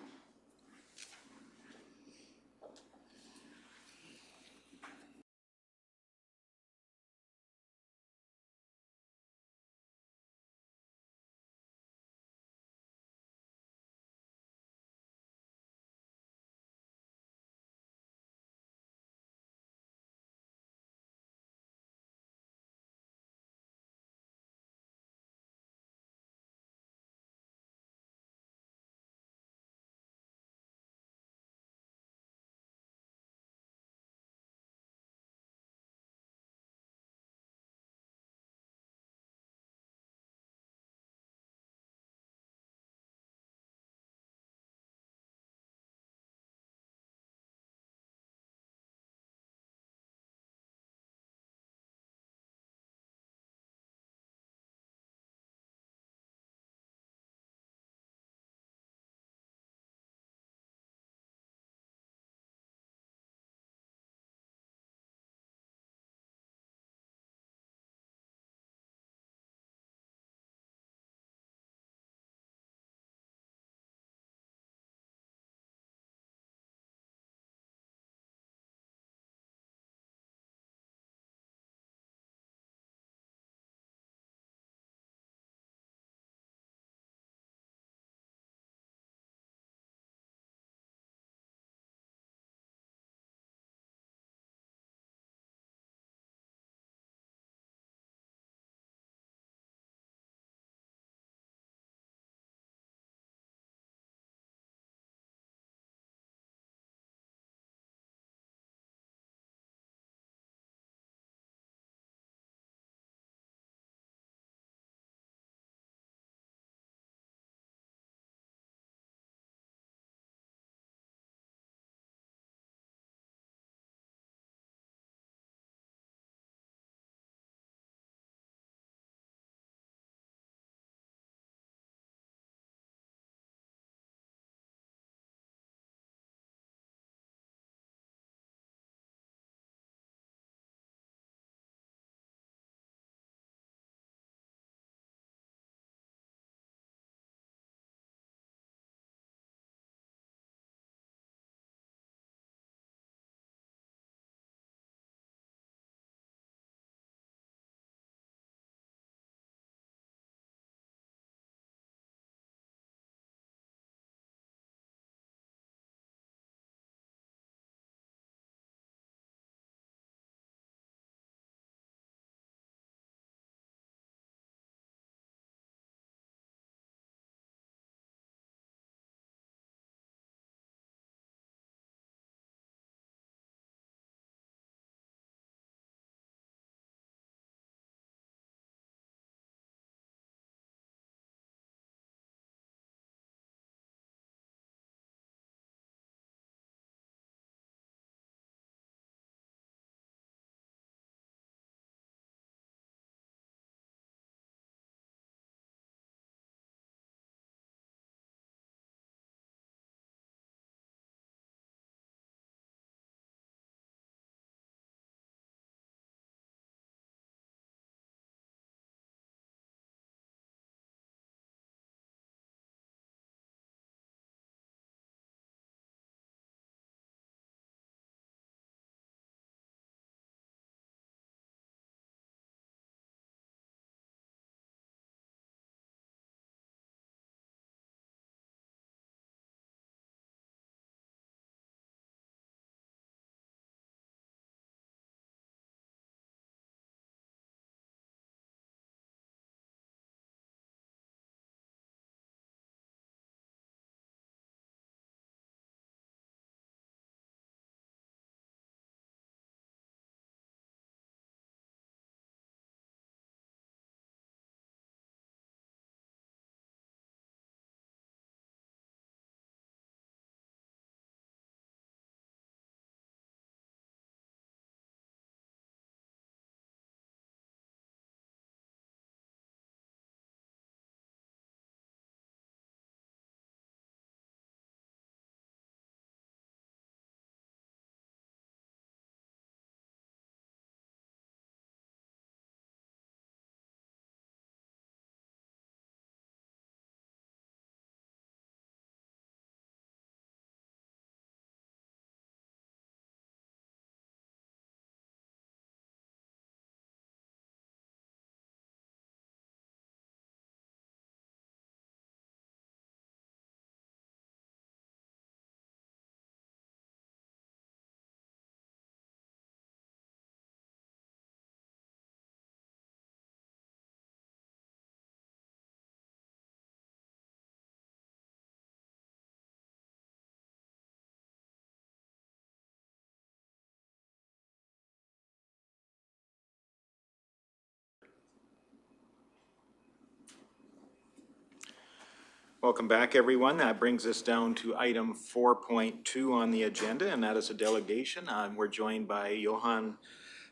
Welcome back, everyone. That brings us down to item 4.2 on the agenda, and that is a delegation. We're joined by Johan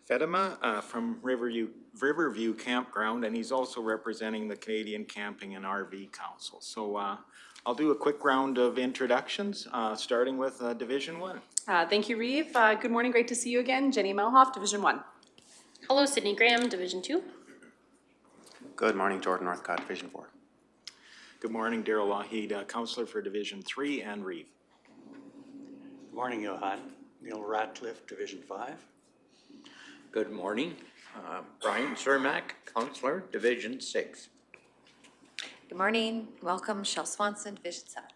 Feddema from Riverview Campground, and he's also representing the Canadian Camping and RV Council. So I'll do a quick round of introductions, starting with Division 1. Thank you, Reeve. Good morning, great to see you again. Jenny Melhoff, Division 1. Hello, Sydney Graham, Division 2. Good morning, Jordan Northcott, Division 4. Good morning, Daryl Lougheed, Councillor for Division 3, and Reeve. Good morning, Johan. Neil Ratcliffe, Division 5. Good morning, Brian Cermak, Councillor, Division 6. Good morning, welcome Michelle Swanson, Division 7.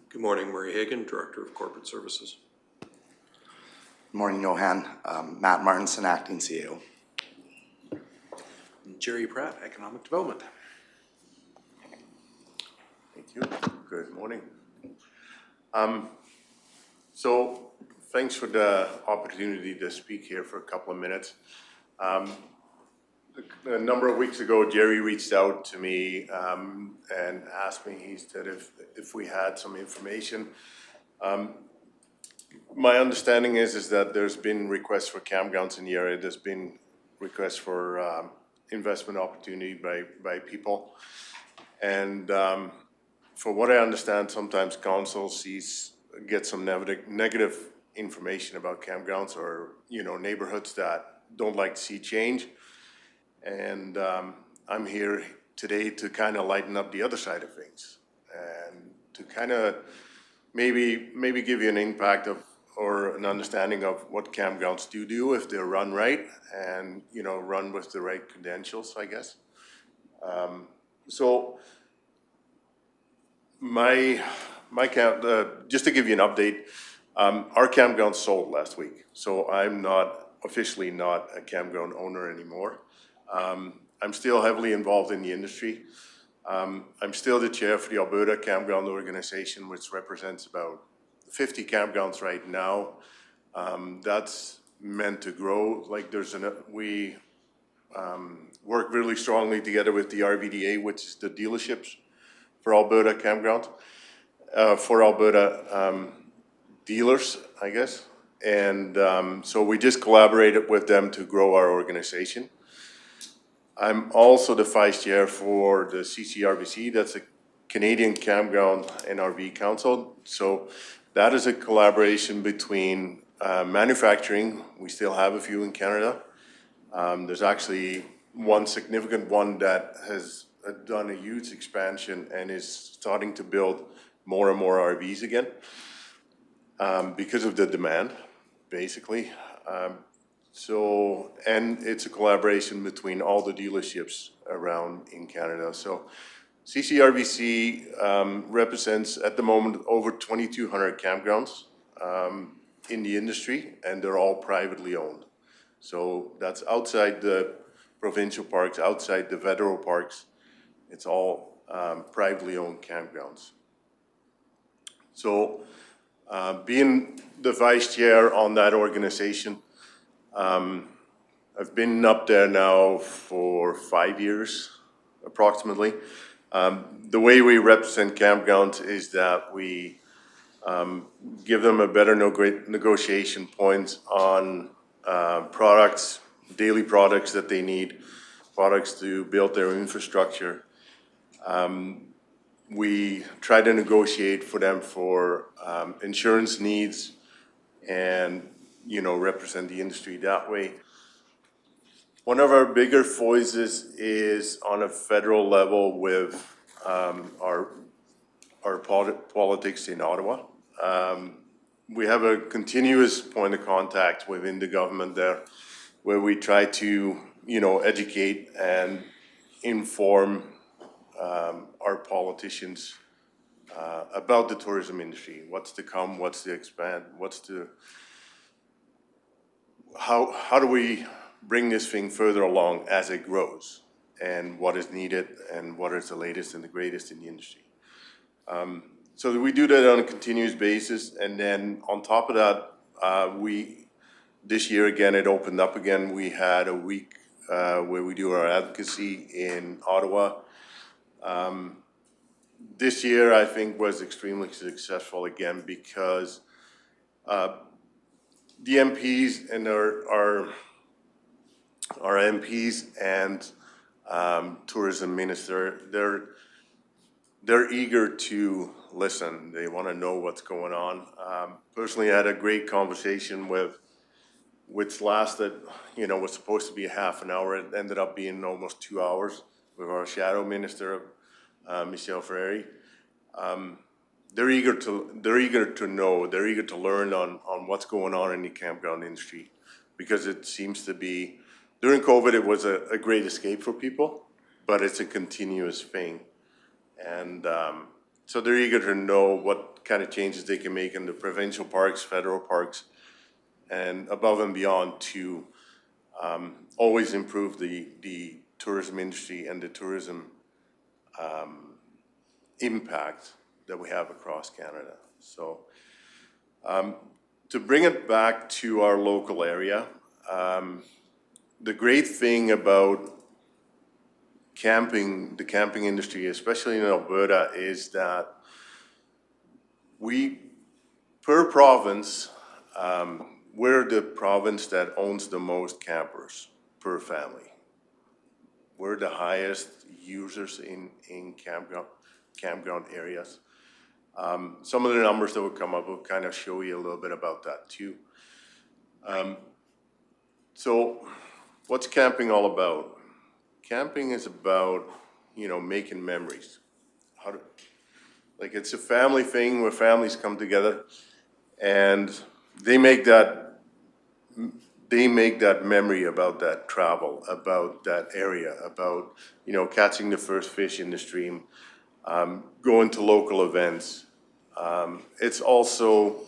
Good morning, Murray Hagan, Director of Corporate Services. Good morning, Johan. Matt Martinson, Acting CEO. Jerry Pratt, Economic Development. Thank you. Good morning. So thanks for the opportunity to speak here for a couple of minutes. A number of weeks ago, Jerry reached out to me and asked me, he said if we had some information. My understanding is that there's been requests for campgrounds in the area. There's been requests for investment opportunity by people. And for what I understand, sometimes Council gets some negative information about campgrounds or, neighborhoods that don't like to see change. And I'm here today to kind of lighten up the other side of things and to kind of maybe give you an impact of or an understanding of what campgrounds do if they're run right and, run with the right credentials, I guess. So my camp, just to give you an update, our campground sold last week. So I'm officially not a campground owner anymore. I'm still heavily involved in the industry. I'm still the chair for the Alberta Campground Organization, which represents about 50 campgrounds right now. That's meant to grow. Like we work really strongly together with the RVDA, which is the dealerships for Alberta campground, for Alberta dealers, I guess. And so we just collaborated with them to grow our organization. I'm also the vice chair for the CCRBC, that's a Canadian Campground and RV Council. So that is a collaboration between manufacturing, we still have a few in Canada. There's actually one significant one that has done a huge expansion and is starting to build more and more RVs again because of the demand, basically. And it's a collaboration between all the dealerships around in Canada. So CCRVC represents at the moment over 2,200 campgrounds in the industry, and they're all privately owned. So that's outside the provincial parks, outside the federal parks. It's all privately owned campgrounds. So being the vice chair on that organization, I've been up there now for 5 years, approximately. The way we represent campgrounds is that we give them a better negotiation points on products, daily products that they need, products to build their infrastructure. We try to negotiate for them for insurance needs and represent the industry that way. One of our bigger voices is on a federal level with our politics in Ottawa. We have a continuous point of contact within the government there where we try to, educate and inform our politicians about the tourism industry, what's to come, what's to expand, how do we bring this thing further along as it grows, and what is needed, and what is the latest and the greatest in the industry. So we do that on a continuous basis, and then on top of that, this year again, it opened up again. We had a week where we do our advocacy in Ottawa. this year, I think, was extremely successful again because the MPs and our MPs and tourism minister, they're eager to listen. They want to know what's going on. Personally, I had a great conversation which lasted, was supposed to be half an hour. It ended up being almost 2 hours with our shadow minister, Michelle Ferreri. They're eager to know, they're eager to learn on what's going on in the campground industry, because it seems to be, during COVID, it was a great escape for people, but it's a continuous thing. And so they're eager to know what kind of changes they can make in the provincial parks, federal parks, and above and beyond to always improve the tourism industry and the tourism impact that we have across Canada. So to bring it back to our local area, the great thing about the camping industry, especially in Alberta, is that per province, we're the province that owns the most campers per family. We're the highest users in campground areas. Some of the numbers that will come up will kind of show you a little bit about that too. So what's camping all about? Camping is about, making memories. It's a family thing where families come together and they make that memory about that travel, about that area, about, catching the first fish in the stream, going to local events. It's also,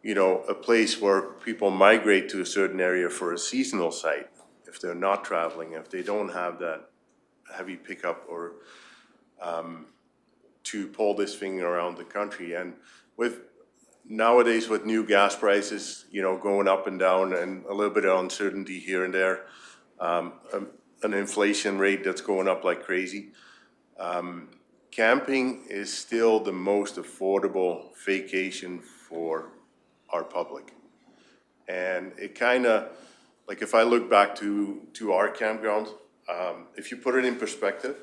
a place where people migrate to a certain area for a seasonal site. If they're not traveling, if they don't have that heavy pickup or to pull this thing around the country. And nowadays with new gas prices, going up and down and a little bit of uncertainty here and there, an inflation rate that's going up like crazy, camping is still the most affordable vacation for our public. And it kind of, if I look back to our campground, if you put it in perspective,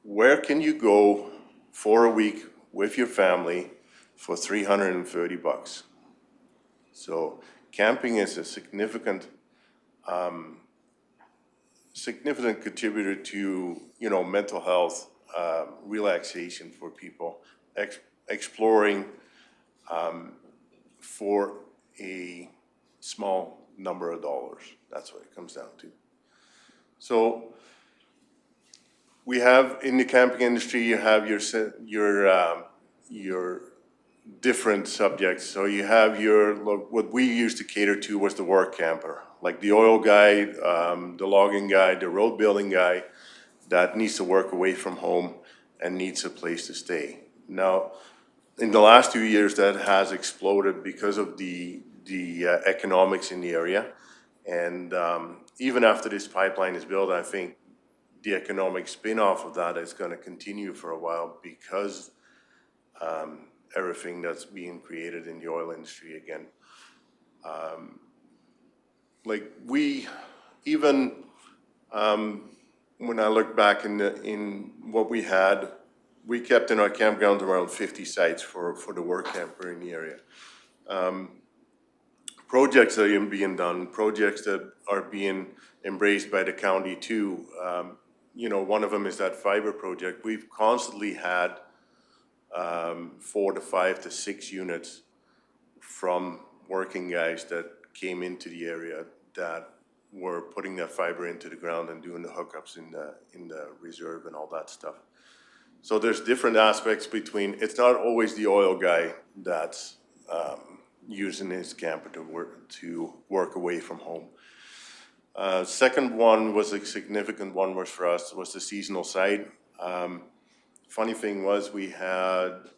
where can you go for a week with your family for $330? So camping is a significant contributor to, mental health, relaxation for people, exploring for a small number of dollars. That's what it comes down to. So we have in the camping industry, you have your different subjects. So you have what we used to cater to was the work camper, like the oil guy, the logging guy, the road building guy that needs to work away from home and needs a place to stay. Now, in the last 2 years, that has exploded because of the economics in the area. And even after this pipeline is built, I think the economic spin-off of that is going to continue for a while because everything that's being created in the oil industry again. When I look back in what we had, we kept in our campgrounds around 50 sites for the work camper in the area. Projects that are being done, projects that are being embraced by the county too. One of them is that fiber project. We've constantly had 4 to 5 to 6 units from working guys that came into the area that were putting that fiber into the ground and doing the hookups in the reserve and all that stuff. So there's different aspects between, it's not always the oil guy that's using his camper to work away from home. Second one was a significant one for us was the seasonal site. Funny thing was we had,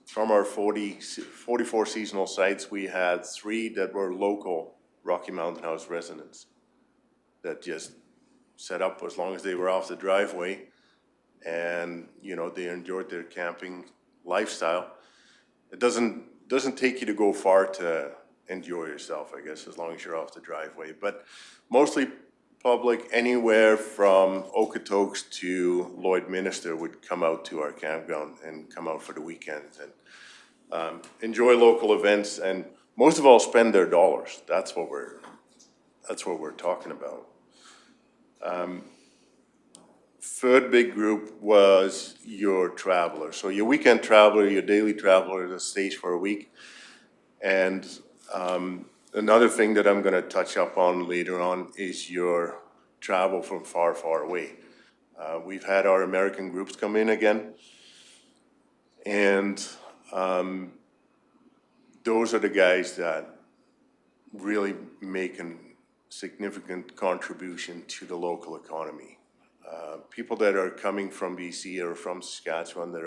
from our 44 seasonal sites, we had 3 that were local Rocky Mountain House residents that just set up as long as they were off the driveway and, you know, they enjoyed their camping lifestyle. It doesn't take you to go far to enjoy yourself, I guess, as long as you're off the driveway. But mostly public, anywhere from Okotoks to Lloydminster would come out to our campground and come out for the weekends and enjoy local events, and most of all spend their dollars. That's what we're talking about. Third big group was your traveler. So your weekend traveler, your daily traveler that stays for a week. And another thing that I'm gonna touch up on later on is your travel from far, far away. We've had our American groups come in again. And those are the guys that really make a significant contribution to the local economy. People that are coming from BC or from Saskatchewan that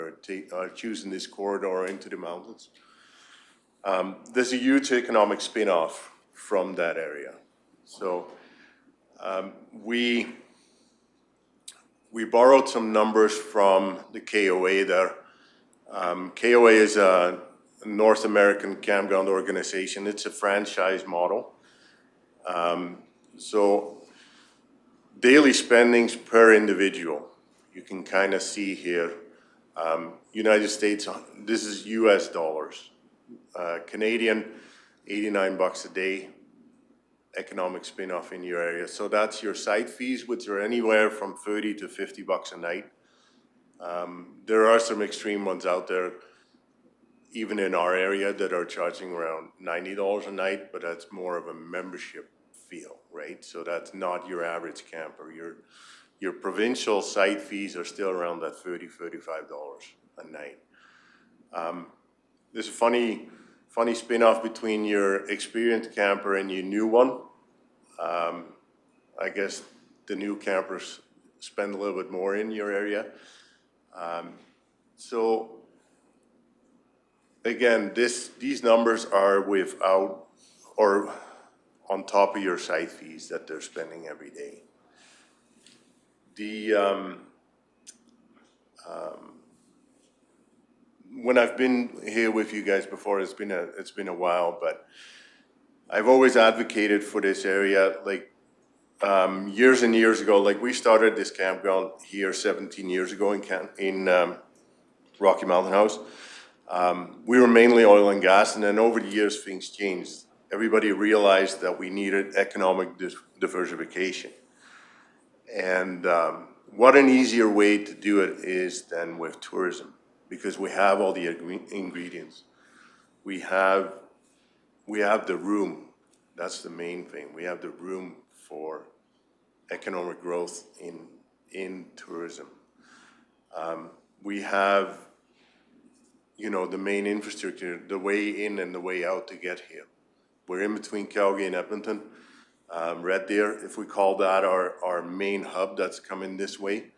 are choosing this corridor into the mountains. There's a huge economic spin-off from that area. So we borrowed some numbers from the KOA there. KOA is a North American campground organization. It's a franchise model. So daily spendings per individual, you can kind of see here. United States, this is US dollars. Canadian, 89 bucks a day, economic spin-off in your area. So that's your site fees, which are anywhere from 30 to 50 bucks a night. There are some extreme ones out there, even in our area, that are charging around $90 a night, but that's more of a membership feel, right? So that's not your average camper. Your provincial site fees are still around that $30, $35 a night. There's a funny spin-off between your experienced camper and your new one. I guess the new campers spend a little bit more in your area. So again, these numbers are without or on top of your site fees that they're spending every day. When I've been here with you guys before, it's been a while, but I've always advocated for this area. Like years and years ago, like we started this campground here 17 years ago in Rocky Mountain House. We were mainly oil and gas, and then over the years things changed. Everybody realized that we needed economic diversification. And what an easier way to do it is than with tourism, because we have all the ingredients. We have the room. That's the main thing. We have the room for economic growth in tourism. We have, you know, the main infrastructure, the way in and the way out to get here. We're in between Calgary and Edmonton. Red Deer, if we call that our main hub that's coming this way,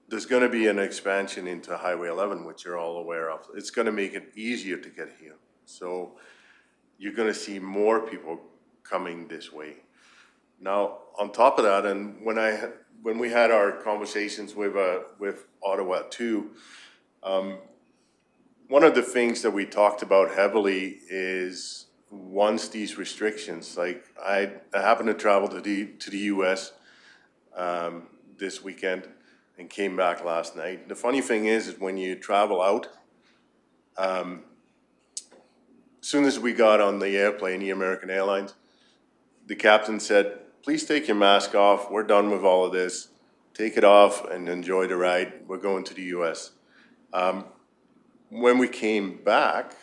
there's going to be an expansion into Highway 11, which you're all aware of. It's going to make it easier to get here. So you're going to see more people coming this way. Now, on top of that, and when we had our conversations with Ottawa too, one of the things that we talked about heavily is once these restrictions, like I happened to travel to the US this weekend and came back last night. The funny thing is when you travel out, as soon as we got on the airplane, the American Airlines, the captain said, please take your mask off. We're done with all of this. Take it off and enjoy the ride. We're going to the US. When we came back,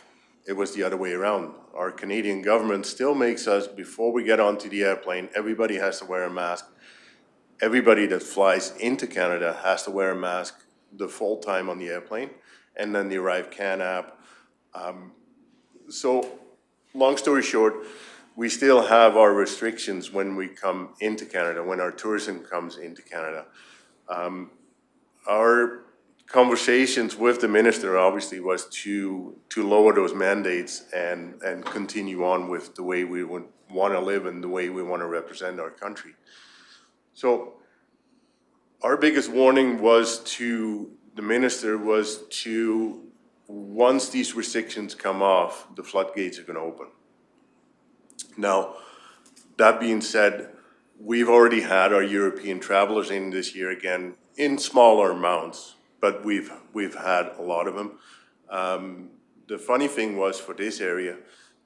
it was the other way around. Our Canadian government still makes us, before we get onto the airplane, everybody has to wear a mask. Everybody that flies into Canada has to wear a mask the full time on the airplane, and then the Arrive Can app. So, long story short, we still have our restrictions when we come into Canada, when our tourism comes into Canada. Our conversations with the minister obviously was to lower those mandates and continue on with the way we would want to live and the way we want to represent our country. So Our biggest warning was to the minister was to, once these restrictions come off, the floodgates are gonna open. Now, that being said, we've already had our European travelers in this year again, in smaller amounts, but we've had a lot of them. The funny thing was for this area,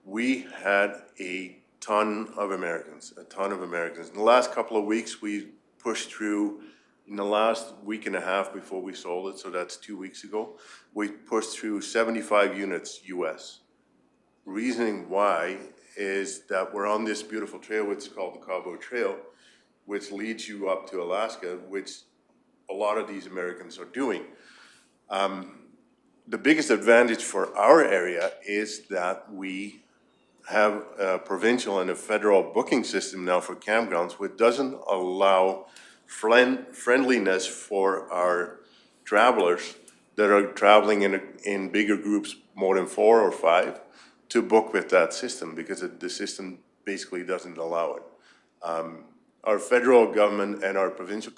we had a ton of Americans. In the last couple of weeks, we pushed through, in the last week and a half before we sold it, so that's 2 weeks ago, we pushed through 75 units US. Reasoning why is that we're on this beautiful trail, which is called the Cabo Trail, which leads you up to Alaska, which a lot of these Americans are doing. The biggest advantage for our area is that we have a provincial and a federal booking system now for campgrounds, which doesn't allow friendliness for our travelers that are traveling in bigger groups, more than 4 or 5, to book with that system, because the system basically doesn't allow it. Our federal government and our provincial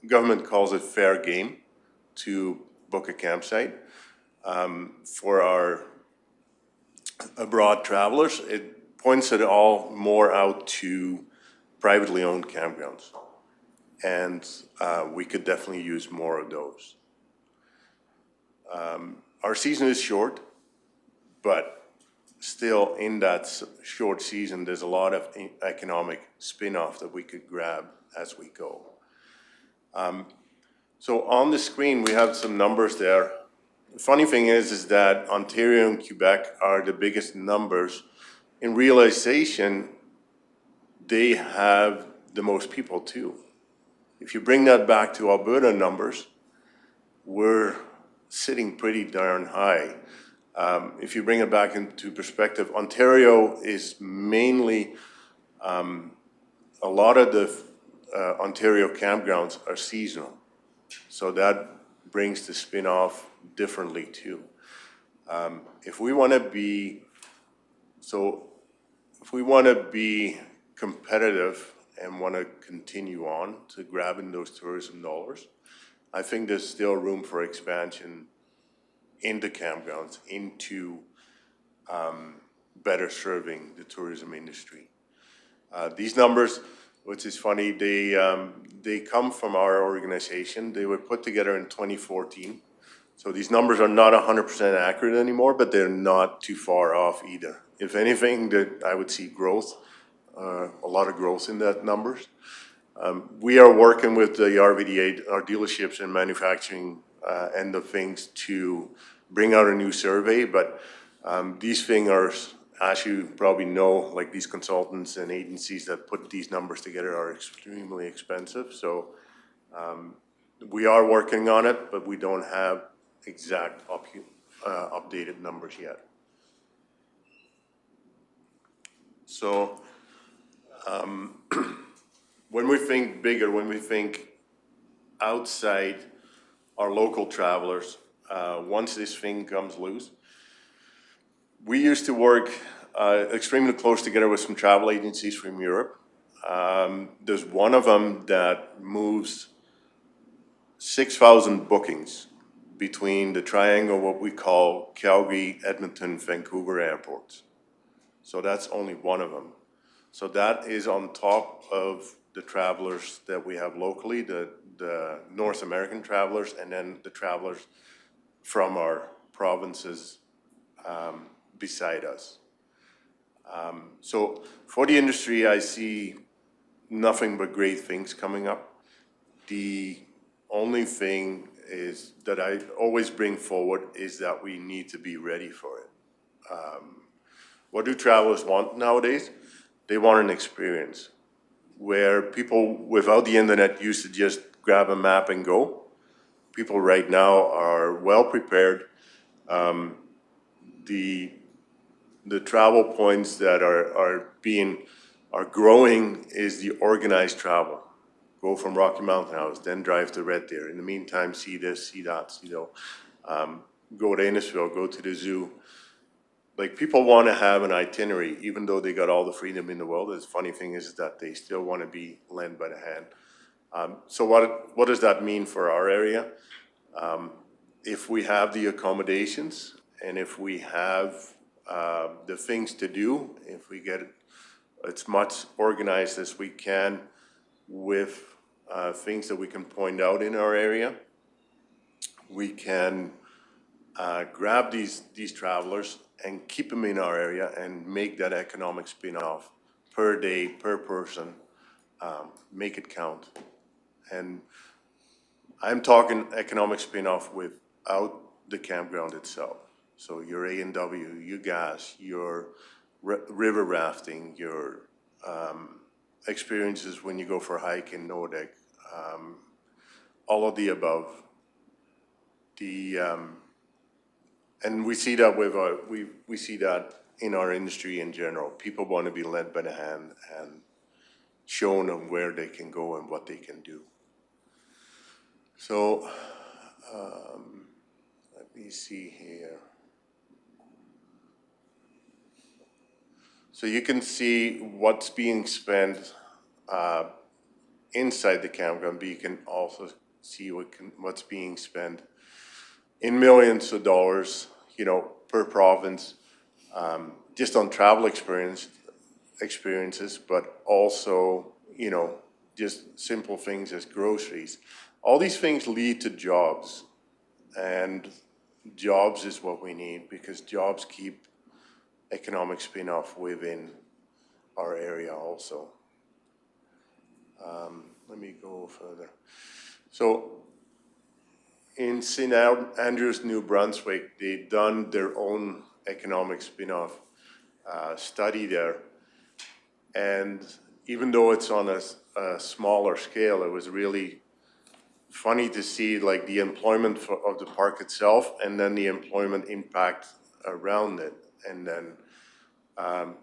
government calls it fair game to book a campsite. For our abroad travelers, it points it all more out to privately owned campgrounds. And we could definitely use more of those. Our season is short, but still in that short season, there's a lot of economic spin-off that we could grab as we go. So on the screen, we have some numbers there. The funny thing is that Ontario and Quebec are the biggest numbers. In realization, they have the most people too. If you bring that back to Alberta numbers, we're sitting pretty darn high. If you bring it back into perspective, Ontario is mainly, a lot of the Ontario campgrounds are seasonal. So that brings the spin-off differently too. If we want to be competitive and want to continue on to grabbing those tourism dollars, I think there's still room for expansion into campgrounds, into better serving the tourism industry. These numbers, which is funny, they come from our organization. They were put together in 2014. So these numbers are not 100% accurate anymore, but they're not too far off either. If anything, I would see growth, a lot of growth in that numbers. We are working with the RVDA, our dealerships and manufacturing end of things, to bring out a new survey, but these things are, as you probably know, like these consultants and agencies that put these numbers together are extremely expensive. So we are working on it, but we don't have exact updated numbers yet. So when we think bigger, when we think outside our local travelers, once this thing comes loose, we used to work extremely close together with some travel agencies from Europe. There's one of them that moves 6,000 bookings between the triangle, what we call Calgary, Edmonton, Vancouver airports. So that's only one of them. So that is on top of the travelers that we have locally, the North American travelers, and then the travelers from our provinces beside us. So for the industry, I see nothing but great things coming up. The only thing is that I always bring forward is that we need to be ready for it. What do travelers want nowadays? They want an experience where people without the internet used to just grab a map and go. People right now are well prepared. The travel points that are growing is the organized travel. Go from Rocky Mountain House, then drive to Red Deer. In the meantime, see this, see that, see that. Go to Innisfil, go to the zoo. Like, people want to have an itinerary, even though they got all the freedom in the world. The funny thing is that they still want to be led by the hand. So what does that mean for our area? If we have the accommodations and if we have the things to do, if we get as much organized as we can with things that we can point out in our area, we can grab these travelers and keep them in our area and make that economic spin-off per day, per person, make it count. And I'm talking economic spin-off without the campground itself. So your A&W, your gas, your river rafting, your experiences when you go for a hike in Nordic, all of the above. And we see that we see that in our industry in general. People want to be led by the hand and shown of where they can go and what they can do. So let me see here. So you can see what's being spent inside the campground, but you can also see what's being spent in millions of dollars, you know, per province, just on travel experiences, but also, you know, just simple things as groceries. All these things lead to jobs, and jobs is what we need because jobs keep economic spin-off within our area also. Let me go further. So in St. Andrews, New Brunswick, they've done their own economic spin-off study there. And even though it's on a smaller scale, it was really funny to see like the employment of the park itself and then the employment impact around it. And then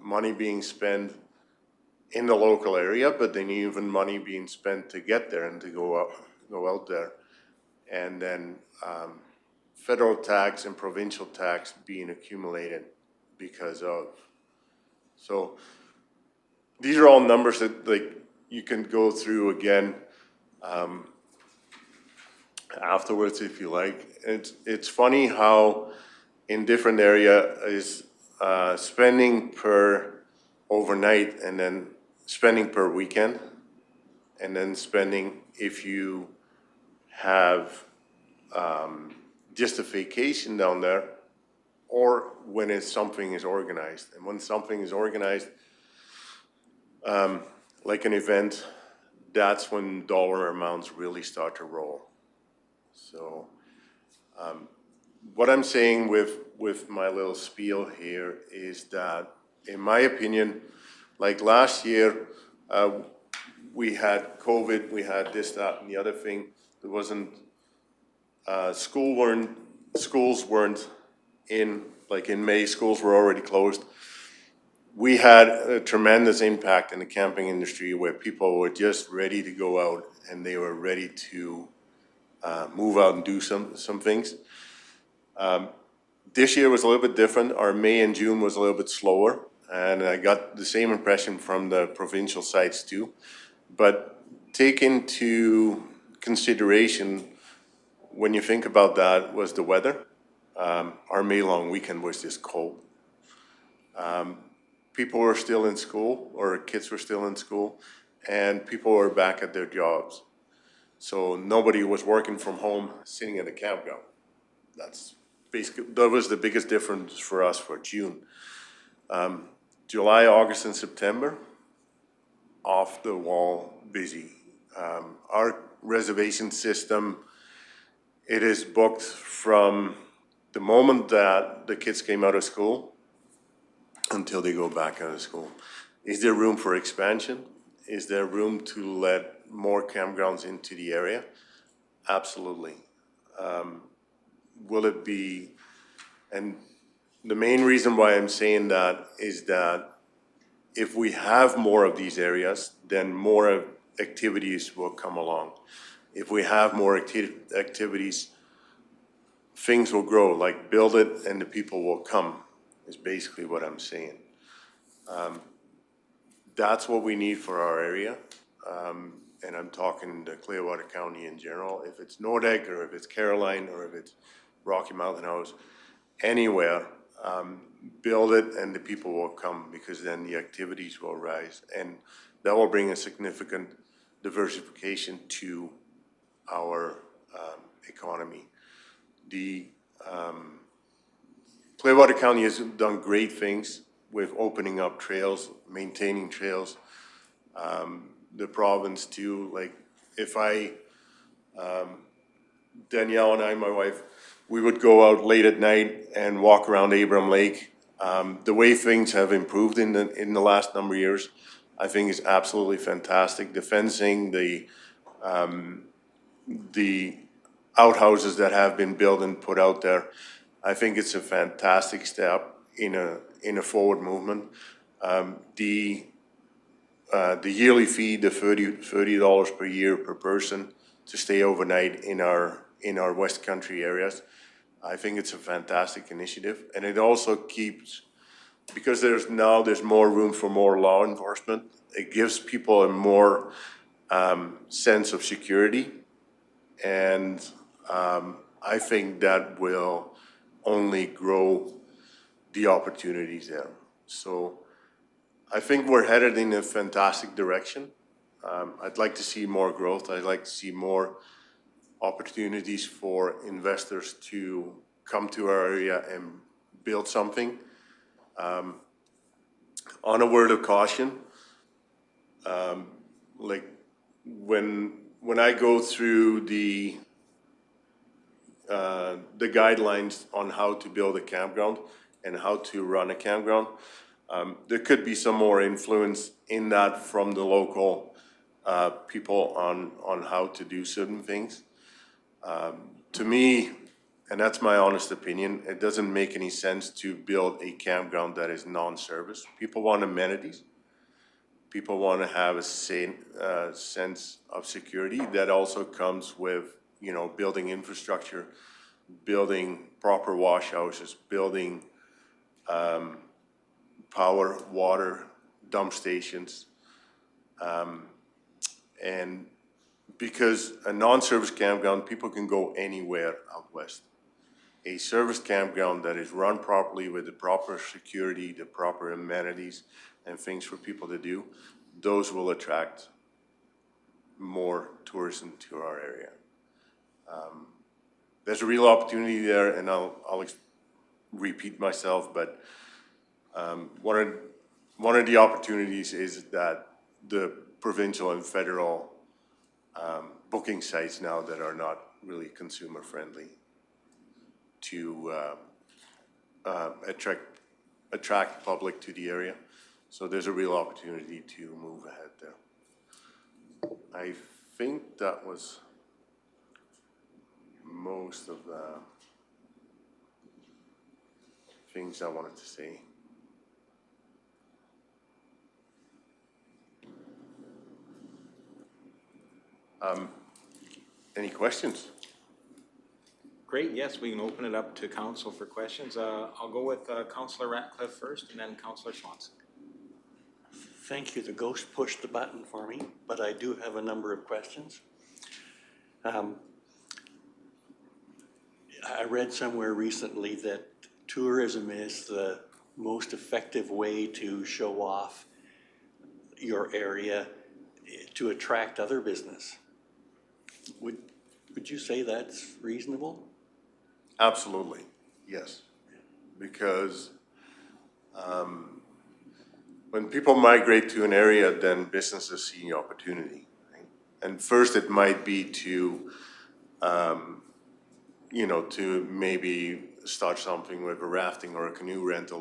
money being spent in the local area, but then even money being spent to get there and to go out there. And then federal tax and provincial tax being accumulated because of. So these are all numbers that like you can go through again afterwards if you like. It's funny how in different area is spending per overnight and then spending per weekend and then spending if you have just a vacation down there or when something is organized. And when something is organized, like an event, that's when dollar amounts really start to roll. So what I'm saying with my little spiel here is that, in my opinion, like last year, we had COVID, we had this, that, and the other thing. There wasn't, schools weren't in, like in May, schools were already closed. We had a tremendous impact in the camping industry where people were just ready to go out and they were ready to move out and do some things. This year was a little bit different. Our May and June was a little bit slower, and I got the same impression from the provincial sites too. But take into consideration, when you think about that, was the weather. Our May long weekend was just cold. People were still in school, or kids were still in school, and people were back at their jobs. So nobody was working from home, sitting at a campground. That was the biggest difference for us for June. July, August, and September, off the wall busy. Our reservation system, it is booked from the moment that the kids came out of school until they go back out of school. Is there room for expansion? Is there room to let more campgrounds into the area? Absolutely. Will it be, and the main reason why I'm saying that is that if we have more of these areas, then more activities will come along. If we have more activities, things will grow, like build it and the people will come, is basically what I'm saying. That's what we need for our area. and I'm talking the Clearwater County in general, if it's Nordic or if it's Caroline or if it's Rocky Mountain House, anywhere, build it and the people will come, because then the activities will rise, and that will bring a significant diversification to our economy. The Clearwater County has done great things with opening up trails, maintaining trails. The province too, like if Danielle and I, my wife, we would go out late at night and walk around Abram Lake. The way things have improved in the last number of years, I think is absolutely fantastic. The fencing, the outhouses that have been built and put out there, I think it's a fantastic step in a forward movement. The yearly fee, the $30 per year per person to stay overnight in our West Country areas, I think it's a fantastic initiative, and it also keeps, because there's more room for more law enforcement. It gives people a more sense of security, and I think that will only grow the opportunities there. So I think we're headed in a fantastic direction. I'd like to see more growth. I'd like to see more opportunities for investors to come to our area and build something. On a word of caution, like when I go through the guidelines on how to build a campground and how to run a campground, there could be some more influence in that from the local people on how to do certain things. To me, and that's my honest opinion, it doesn't make any sense to build a campground that is non-service. People want amenities. People want to have a sense of security. That also comes with, building infrastructure, building proper wash houses, building power, water, dump stations. And because a non-service campground, people can go anywhere out west. A service campground that is run properly with the proper security, the proper amenities, and things for people to do, those will attract more tourism to our area. There's a real opportunity there, and I'll repeat myself, but one of the opportunities is that the provincial and federal booking sites now that are not really consumer friendly to attract public to the area. So there's a real opportunity to move ahead there. I think that was most of the things I wanted to say. Any questions? Great, yes, we can open it up to council for questions. I'll go with Councillor Ratcliffe first and then Councillor Swanson. Thank you. The ghost pushed the button for me, but I do have a number of questions. I read somewhere recently that tourism is the most effective way to show off your area to attract other business. Would you say that's reasonable? Absolutely, yes. Because when people migrate to an area, then businesses see an opportunity. Right? And first it might be to, to maybe start something with a rafting or a canoe rental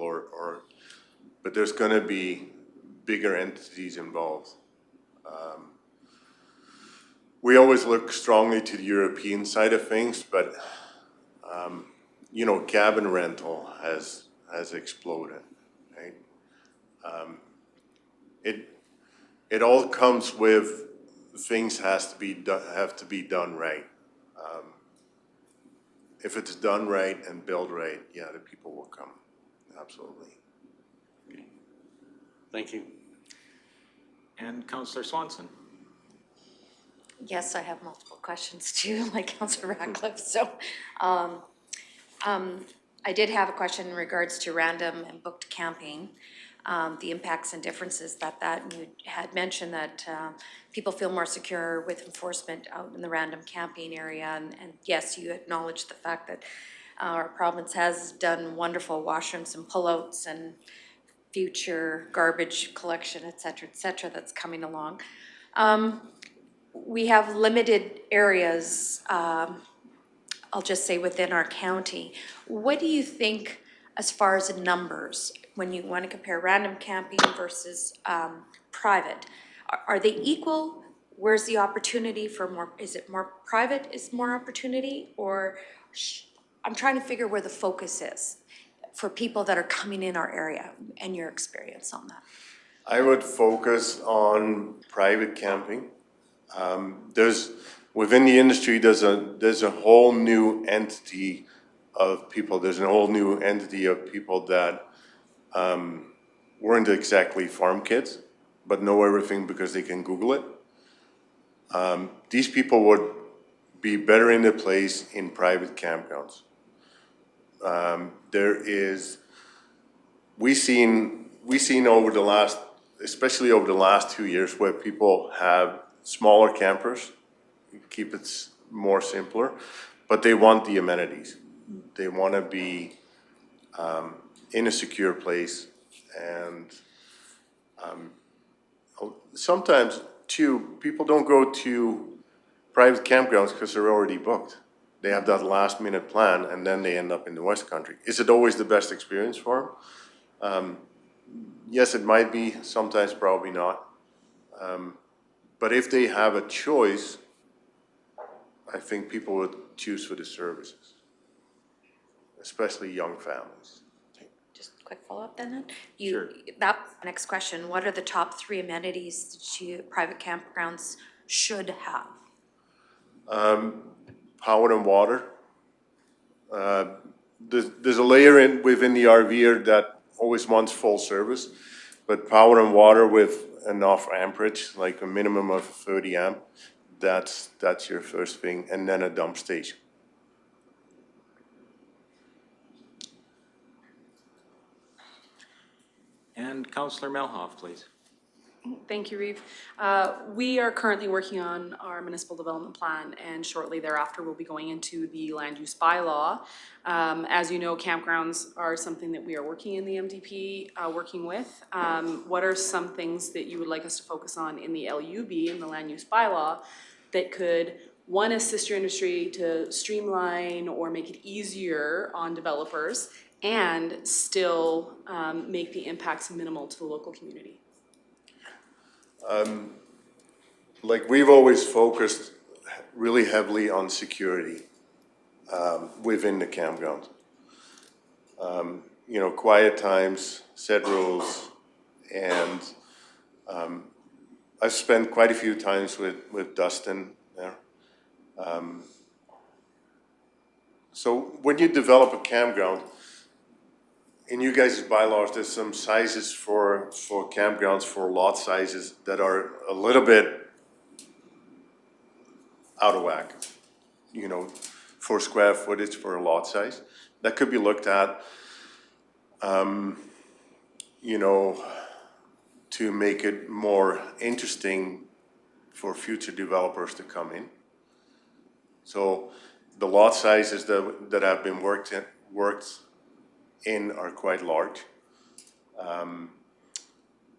but there's gonna be bigger entities involved. We always look strongly to the European side of things, but cabin rental has exploded, right? It all comes with things have to be done right. If it's done right and built right, yeah, the people will come, absolutely. Okay. Thank you. And Councillor Swanson. Yes, I have multiple questions too, like Councillor Ratcliffe, so. um, I did have a question in regards to random and booked camping, the impacts and differences and you had mentioned that people feel more secure with enforcement out in the random camping area, and yes, you acknowledged the fact that our province has done wonderful washrooms and pullouts and future garbage collection, et cetera, that's coming along. We have limited areas, I'll just say within our county. What do you think as far as numbers, when you want to compare random camping versus private? Are they equal? Where's the opportunity for more, is it more private is more opportunity? Or I'm trying to figure where the focus is for people that are coming in our area and your experience on that. I would focus on private camping. Within the industry, there's a whole new entity of people. There's a whole new entity of people that weren't exactly farm kids, but know everything because they can Google it. These people would be better in their place in private campgrounds. We've seen over the last, especially over the last 2 years, where people have smaller campers, keep it more simpler, but they want the amenities. They want to be in a secure place, and sometimes too, people don't go to private campgrounds because they're already booked. They have that last minute plan and then they end up in the West Country. Is it always the best experience for them? Yes, it might be, sometimes probably not. But if they have a choice, I think people would choose for the services, especially young families. Just a quick follow-up then. Sure. That next question, what are the top 3 amenities that private campgrounds should have? Power and water. There's a layer within the RVer that always wants full service, but power and water with enough amperage, like a minimum of 30 amp, that's your first thing, and then a dump station. And Councillor Melhoff, please. Thank you, Reeve. We are currently working on our municipal development plan, and shortly thereafter we'll be going into the land use bylaw. As you know, campgrounds are something that we are working in the MDP, working with. What are some things that you would like us to focus on in the LUB, in the land use bylaw, that could, one, assist your industry to streamline or make it easier on developers, and still make the impacts minimal to the local community? Like, we've always focused really heavily on security within the campground. You know, quiet times, set rules, and I've spent quite a few times with Dustin there. So when you develop a campground, in you guys' bylaws, there's some sizes for campgrounds, for lot sizes that are a little bit out of whack, you know, for square footage for a lot size. That could be looked at, you know, to make it more interesting for future developers to come in. So the lot sizes that have been worked in are quite large.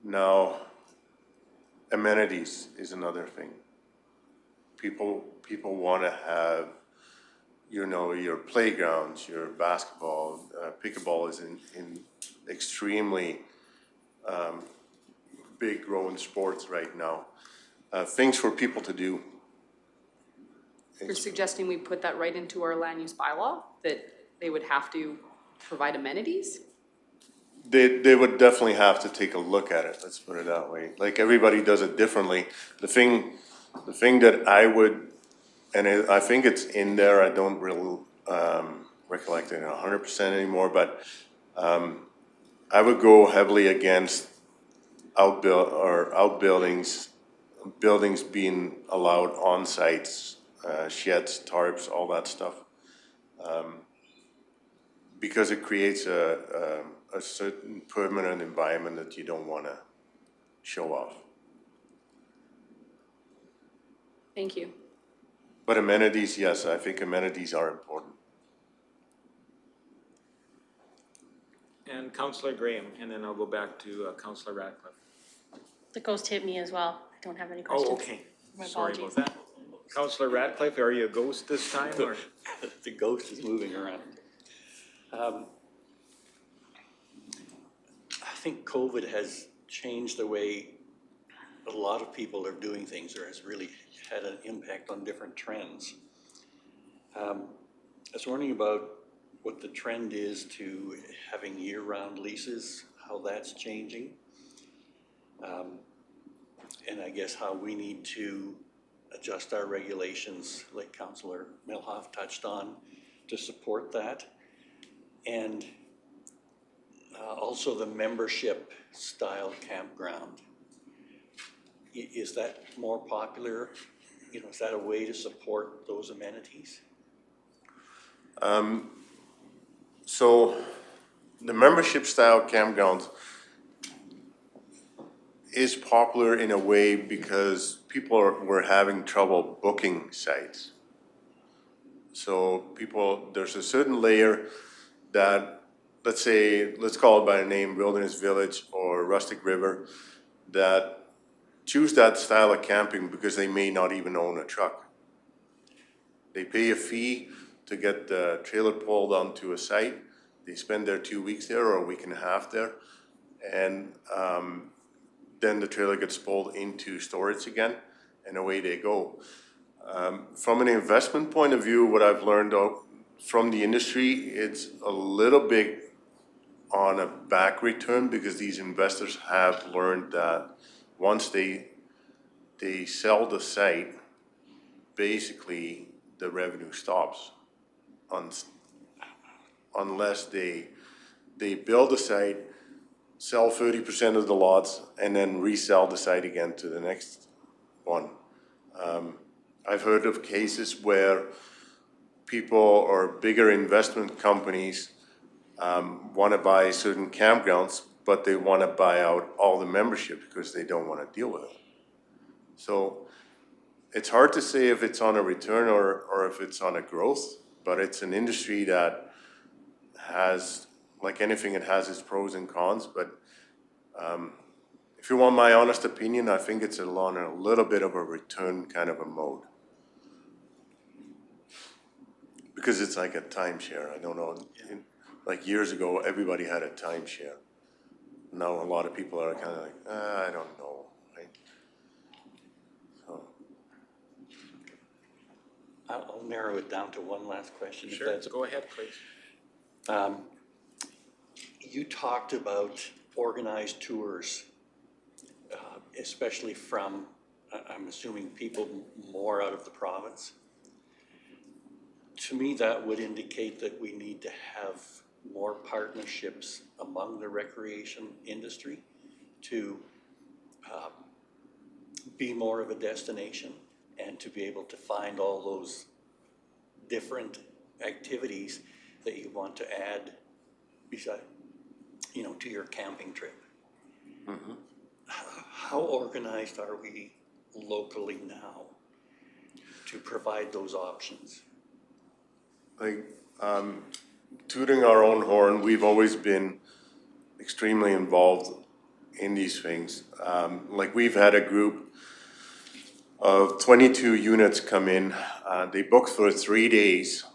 Now, amenities is another thing. People want to have, you know, your playgrounds, your basketball, pickleball is in extremely big growing sports right now. Things for people to do. You're suggesting we put that right into our land use bylaw, that they would have to provide amenities? They would definitely have to take a look at it, let's put it that way. Like, everybody does it differently. The thing that I would, and I think it's in there, I don't really recollect it 100% anymore, but I would go heavily against outbuildings buildings being allowed on sites, sheds, tarps, all that stuff. Because it creates a certain permanent environment that you don't want to show off. Thank you. But amenities, yes, I think amenities are important. And Councillor Graham, and then I'll go back to Councillor Radcliffe. The ghost hit me as well. I don't have any questions. Oh, okay. My Sorry about apologies. that. Councillor Radcliffe, are you a ghost this time, or? The ghost is moving around. I think COVID has changed the way a lot of people are doing things, or has really had an impact on different trends. I was wondering about what the trend is to having year-round leases, how that's changing. And I guess how we need to adjust our regulations, like Councillor Milhoff touched on, to support that. And also the membership style campground. Is that more popular? You know, is that a way to support those amenities? So the membership style campgrounds is popular in a way because people were having trouble booking sites. So there's a certain layer that, let's call it by a name, Wilderness Village or Rustic River, that choose that style of camping because they may not even own a truck. They pay a fee to get the trailer pulled onto a site. They spend their 2 weeks there or a week and a half there. And then the trailer gets pulled into storage again, and away they go. From an investment point of view, what I've learned from the industry, it's a little bit on a back return because these investors have learned that once they sell the site, basically the revenue stops unless they build a site, sell 30% of the lots, and then resell the site again to the next one. I've heard of cases where people or bigger investment companies want to buy certain campgrounds, but they want to buy out all the membership because they don't want to deal with it. So it's hard to say if it's on a return or if it's on a growth, but it's an industry that has, like anything, it has its pros and cons. But if you want my honest opinion, I think it's on a little bit of a return kind of a mode. Because it's like a timeshare. I don't know, like years ago, everybody had a timeshare. Now a lot of people are kind of like, I don't know, right? So. I'll narrow it down to one last question. Sure, go ahead, please. You talked about organized tours, especially from, I'm assuming, people more out of the province. To me, that would indicate that we need to have more partnerships among the recreation industry to be more of a destination and to be able to find all those different activities that you want to add beside, to your camping trip. Mm-hmm. How organized are we locally now to provide those options? Like, tooting our own horn, we've always been extremely involved in these things. Like we've had a group of 22 units come in. They booked for 3 days.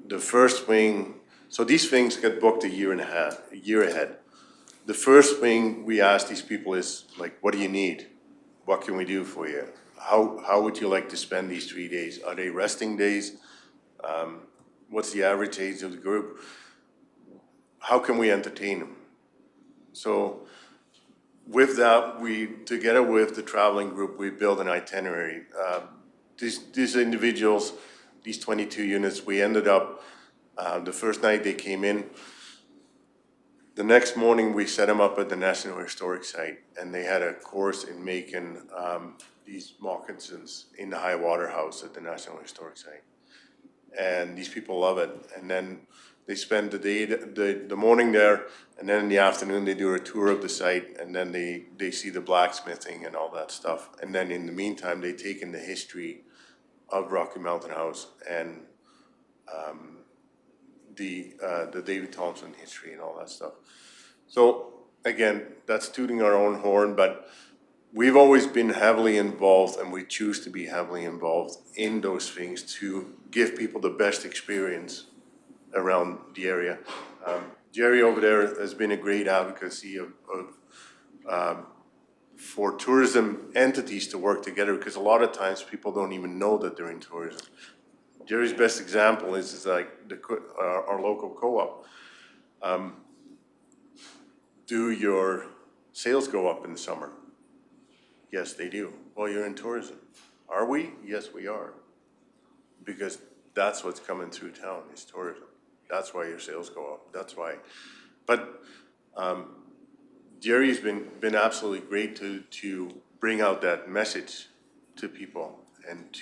The first wing, so these things get booked a year ahead. The first thing we ask these people is like, what do you need? What can we do for you? How would you like to spend these 3 days? Are they resting days? What's the average age of the group? How can we entertain them? So with that, together with the traveling group, we build an itinerary. These individuals, these 22 units, we ended up, the first night they came in, the next morning we set them up at the National Historic Site, and they had a course in making these moccasins in the high water house at the National Historic Site. And these people love it. And then they spend the day, the morning there, and then in the afternoon they do a tour of the site, and then they see the blacksmithing and all that stuff. And then in the meantime, they take in the history of Rocky Mountain House and the David Thompson history and all that stuff. So again, that's tooting our own horn, but we've always been heavily involved, and we choose to be heavily involved in those things to give people the best experience around the area. Jerry over there has been a great advocacy for tourism entities to work together, because a lot of times people don't even know that they're in tourism. Jerry's best example is like our local co-op. Do your sales go up in the summer? Yes, they do. Well, you're in tourism. Are we? Yes, we are. Because that's what's coming through town is tourism. That's why your sales go up. That's why. But Jerry's been absolutely great to bring out that message to people and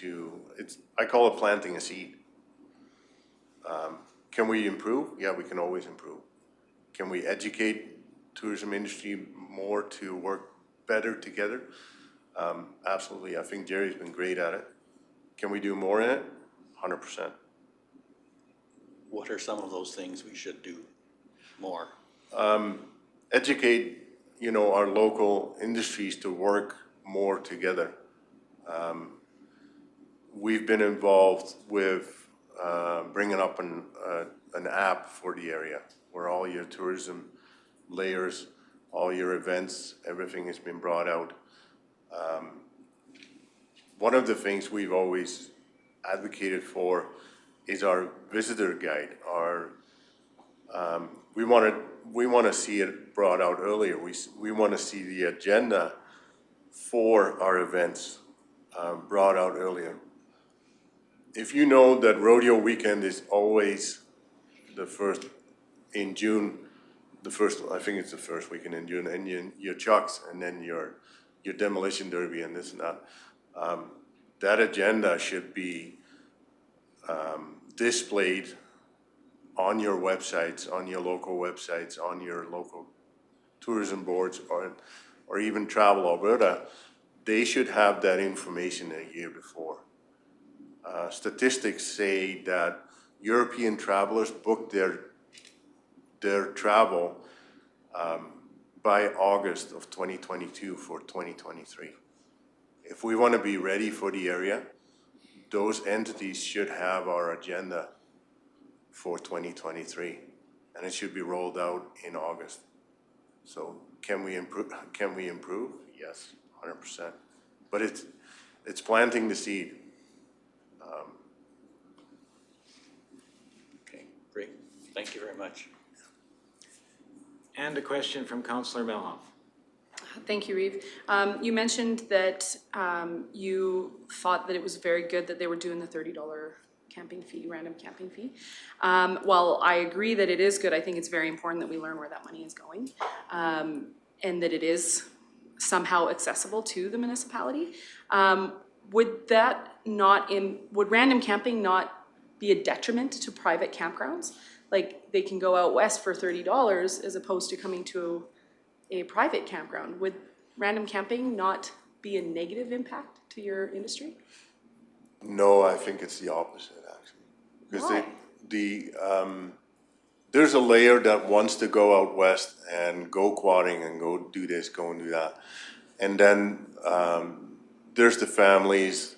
I call it planting a seed. Can we improve? Yeah, we can always improve. Can we educate tourism industry more to work better together? Absolutely. I think Jerry's been great at it. Can we do more in it? 100%. What are some of those things we should do more? Educate, our local industries to work more together. We've been involved with bringing up an app for the area where all your tourism layers, all your events, everything has been brought out. One of the things we've always advocated for is our visitor guide. We want to see it brought out earlier. We want to see the agenda for our events brought out earlier. If you know that rodeo weekend is always the first in June, I think it's the first weekend in June, and your chucks, and then your demolition derby and this and that, that agenda should be displayed on your websites, on your local websites, on your local tourism boards, or even Travel Alberta. They should have that information a year before. Statistics say that European travelers book their travel by August of 2022 for 2023. If we want to be ready for the area, those entities should have our agenda for 2023, and it should be rolled out in August. So can we improve? Can we improve? Yes, 100%. But it's planting the seed. Okay, great. Thank you very much. And a question from Councillor Melhoff. Thank you, Reeve. You mentioned that you thought that it was very good that they were doing the $30 camping fee, random camping fee. While I agree that it is good, I think it's very important that we learn where that money is going, and that it is somehow accessible to the municipality. Would random camping not be a detriment to private campgrounds? Like, they can go out west for $30 as opposed to coming to a private campground. Would random camping not be a negative impact to your industry? No, I think it's the opposite, actually. Because there's a layer that wants to go out west and go quadding and go do this, go and do that. And then there's the families,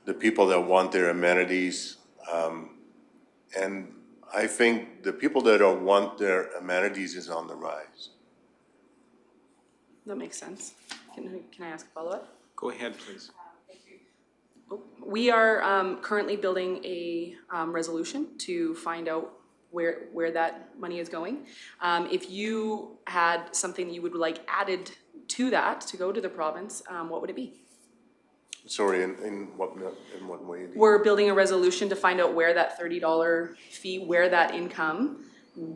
the people that want their amenities. And I think the people that don't want their amenities is on the rise. That makes sense. Can I ask a follow-up? Go ahead, please. We are currently building a resolution to find out where that money is going. If you had something that you would like added to that to go to the province, what would it be? Sorry, in what way? We're building a resolution to find out where that $30 fee, where that income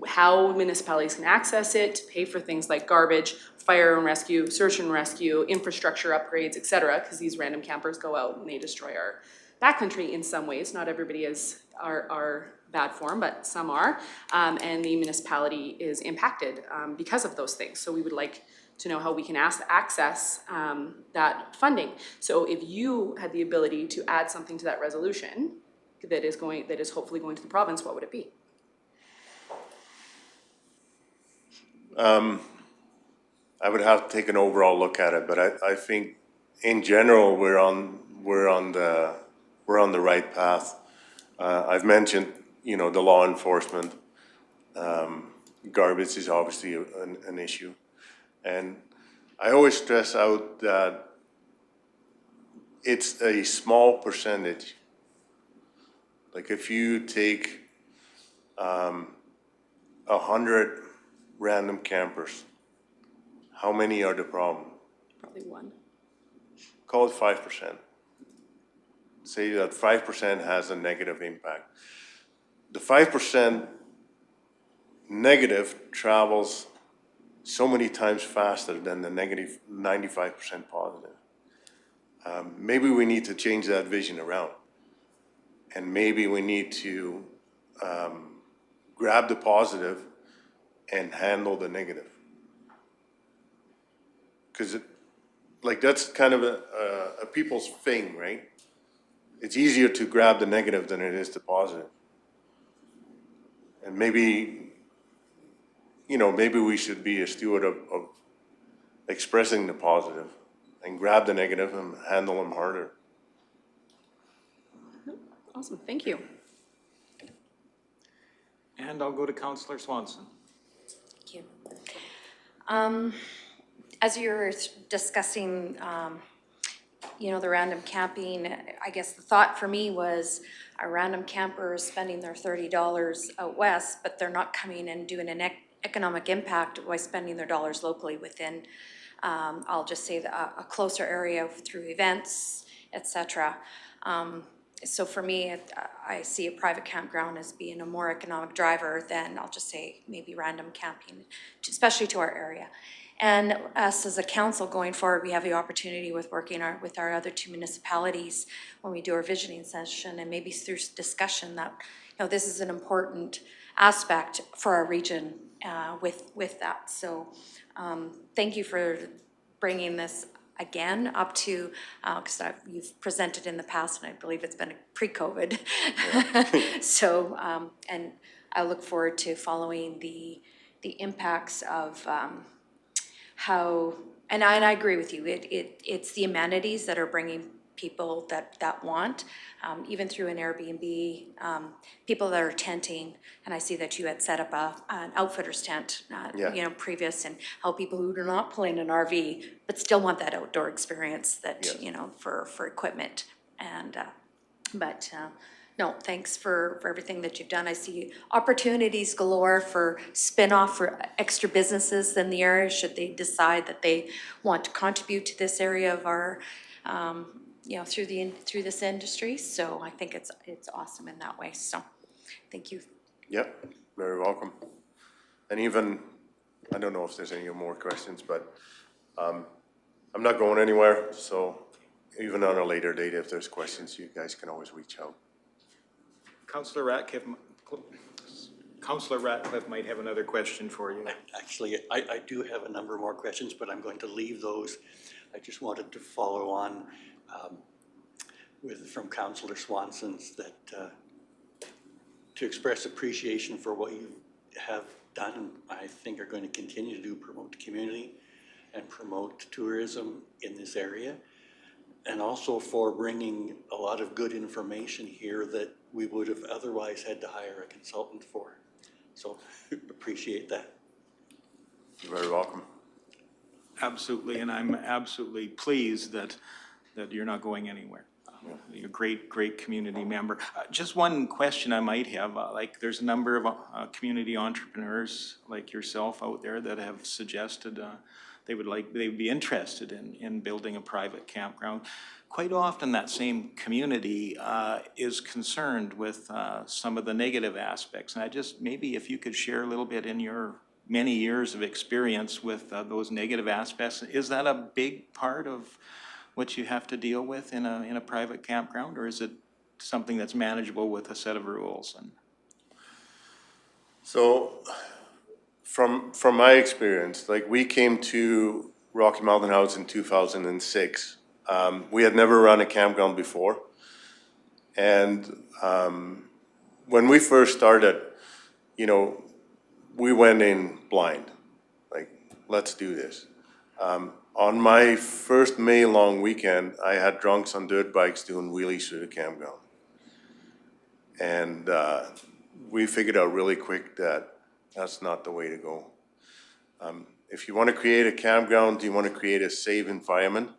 how municipalities can access it, to pay for things like garbage, fire and rescue, search and rescue, infrastructure upgrades, et cetera, because these random campers go out and they destroy our backcountry in some ways. Not everybody is our bad form, but some are. And the municipality is impacted because of those things. So we would like to know how we can access that funding. So if you had the ability to add something to that resolution that is hopefully going to the province, what would it be? I would have to take an overall look at it, but I think in general, we're on the right path. I've mentioned, you know, the law enforcement. Garbage is obviously an issue. And I always stress out that it's a small percentage. Like if you take 100 random campers, how many are the problem? Probably one. Call it 5%. Say that 5% has a negative impact. The 5% negative travels so many times faster than the negative 95% positive. Maybe we need to change that vision around. And maybe we need to grab the positive and handle the negative. Because like that's kind of a people's thing, right? It's easier to grab the negative than it is the positive. And maybe, you know, maybe we should be a steward of expressing the positive and grab the negative and handle them harder. Awesome, thank you. And I'll go to Councillor Swanson. Thank you. As you were discussing, you know, the random camping, I guess the thought for me was a random camper is spending their $30 out west, but they're not coming and doing an economic impact by spending their dollars locally within, I'll just say, a closer area through events, etc. So for me, I see a private campground as being a more economic driver than, I'll just say, maybe random camping, especially to our area. And us as a council going forward, we have the opportunity with working with our other two municipalities when we do our visioning session, and maybe through discussion that, you know, this is an important aspect for our region with that. So thank you for bringing this again up to, because you've presented in the past, and I believe it's been pre-COVID. Yeah. So, and I look forward to following the impacts of how, and I agree with you, it's the amenities that are bringing people that want, even through an Airbnb, people that are tenting, and I see that you had set up an outfitter's tent, you know, previous, and how people who are not pulling an RV, but still want that outdoor experience that, yes, you know, for equipment, and, no, thanks for everything that you've done. I see opportunities galore for spin-off for extra businesses in the area should they decide that they want to contribute to this area of our, you know, through this industry. So I think it's awesome in that way. So thank you. Yep, very welcome. And even, I don't know if there's any more questions, but I'm not going anywhere. So even on a later date, if there's questions, you guys can always reach out. Councillor Ratcliffe might have another question for you. Actually, I do have a number more questions, but I'm going to leave those. I just wanted to follow on from Councillor Swanson's that to express appreciation for what you have done, and I think are going to continue to do, promote the community and promote tourism in this area, and also for bringing a lot of good information here that we would have otherwise had to hire a consultant for. So appreciate that. You're very welcome. Absolutely, and I'm absolutely pleased that you're not going anywhere. You're a great community member. Just one question I might have, like there's a number of community entrepreneurs like yourself out there that have suggested they'd be interested in building a private campground. Quite often, that same community is concerned with some of the negative aspects. And maybe if you could share a little bit in your many years of experience with those negative aspects, is that a big part of what you have to deal with in a private campground, or is it something that's manageable with a set of rules? And So, from my experience, like we came to Rocky Mountain House in 2006. We had never run a campground before. And when we first started, you know, we went in blind, like, let's do this. On my first May long weekend, I had drunks on dirt bikes doing wheelies through the campground. And we figured out really quick that that's not the way to go. If you want to create a campground, you want to create a safe environment.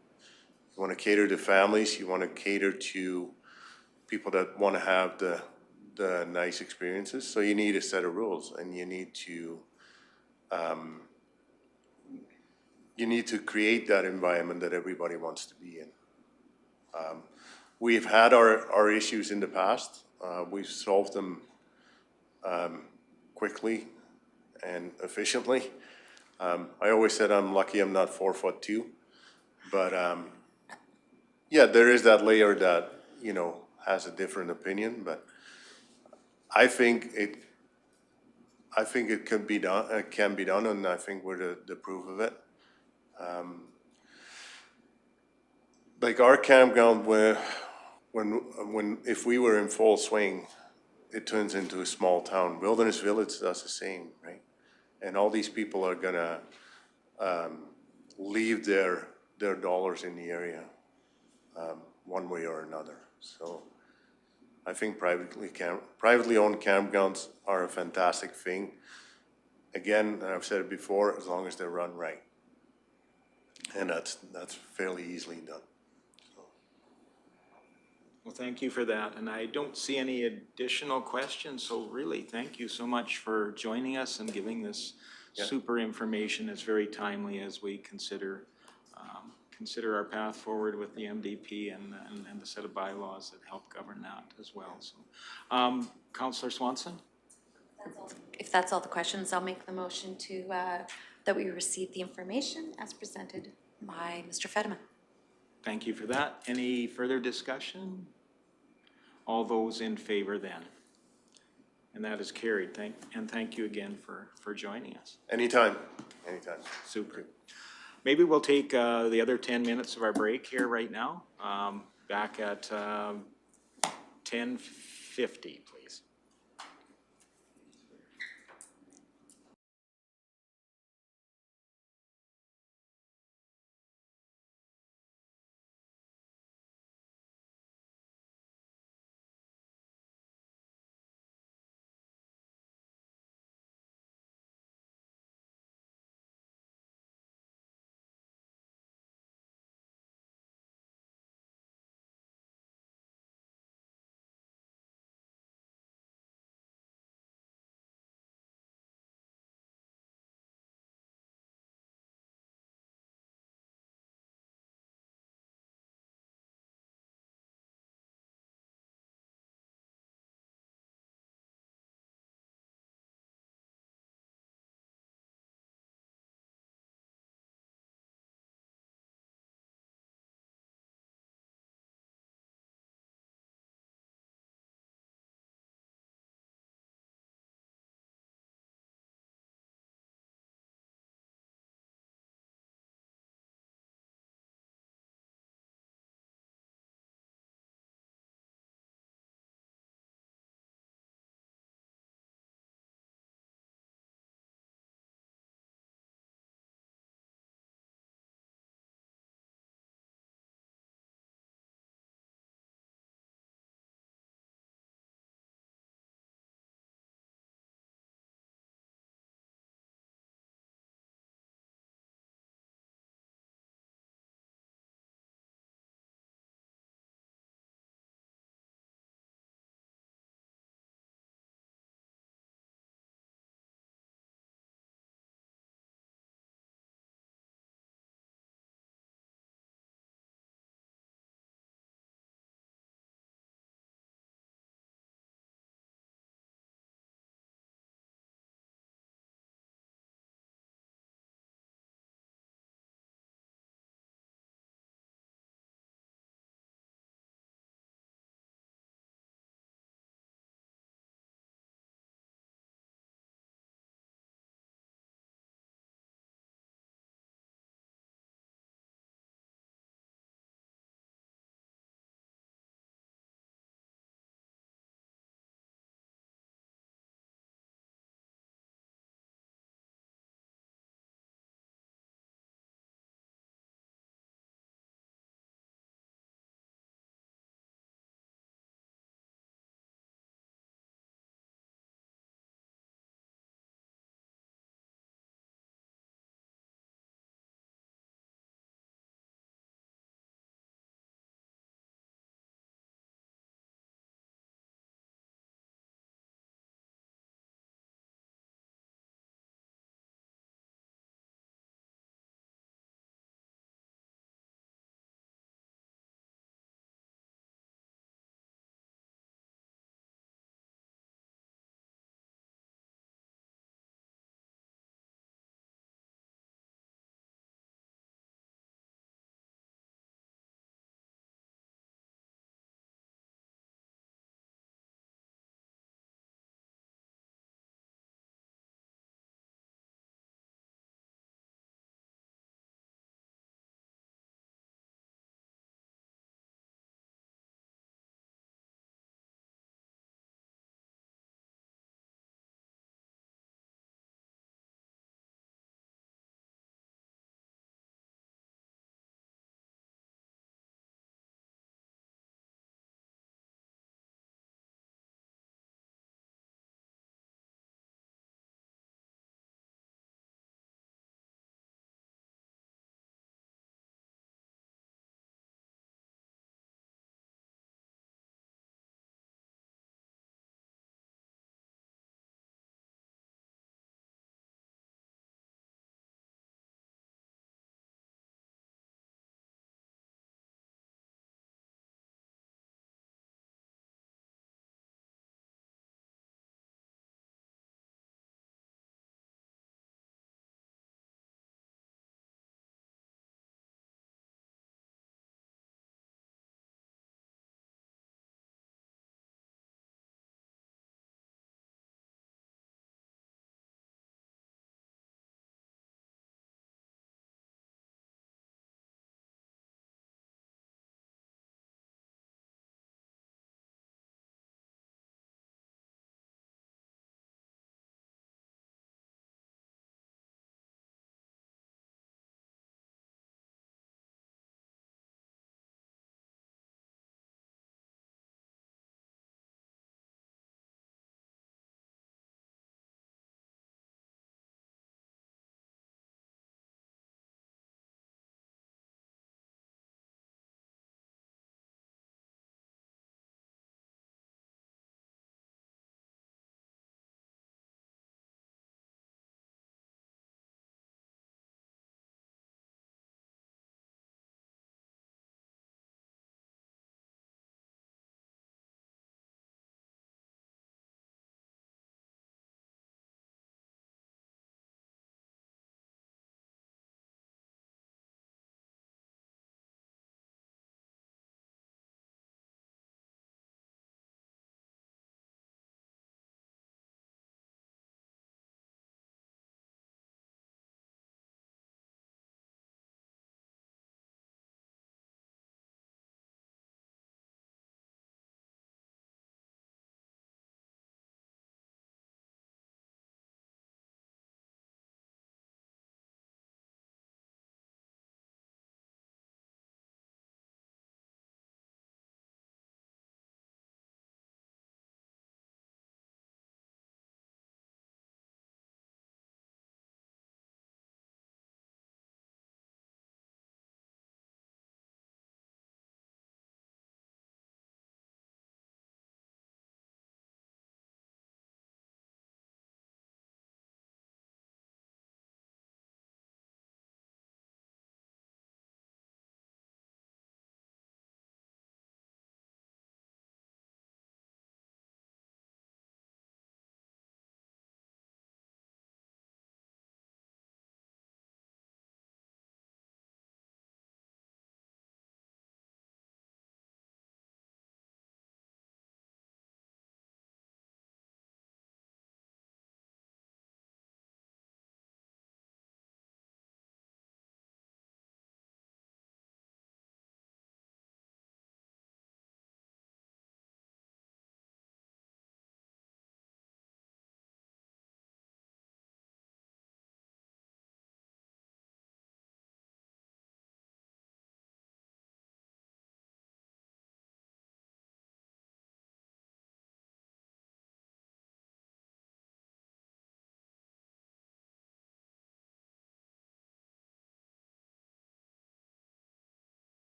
You want to cater to families. You want to cater to people that want to have the nice experiences. So you need a set of rules, and you need to create that environment that everybody wants to be in. We've had our issues in the past. We've solved them quickly and efficiently. I always said I'm lucky I'm not 4'2", but yeah, there is that layer that, you know, has a different opinion, but I think it can be done, and I think we're the proof of it. Like our campground, if we were in full swing, it turns into a small town. Wilderness Village does the same, right? And all these people are gonna leave their dollars in the area one way or another. So I think privately owned campgrounds are a fantastic thing. Again, and I've said it before, as long as they're run right. And that's fairly easily done. well, thank you for that. And I don't see any additional questions. So really, thank you so much for joining us and giving this super information. It's very timely as we consider our path forward with the MDP and the set of bylaws that help govern that as well. So, Councillor Swanson? If that's all the questions, I'll make the motion to, that we receive the information as presented by Mr. Feddema. Thank you for that. Any further discussion? All those in favor then? And that is carried. Thank you again for joining us. Anytime. Super. Maybe we'll take the other 10 minutes of our break here right now. Back at 10:50.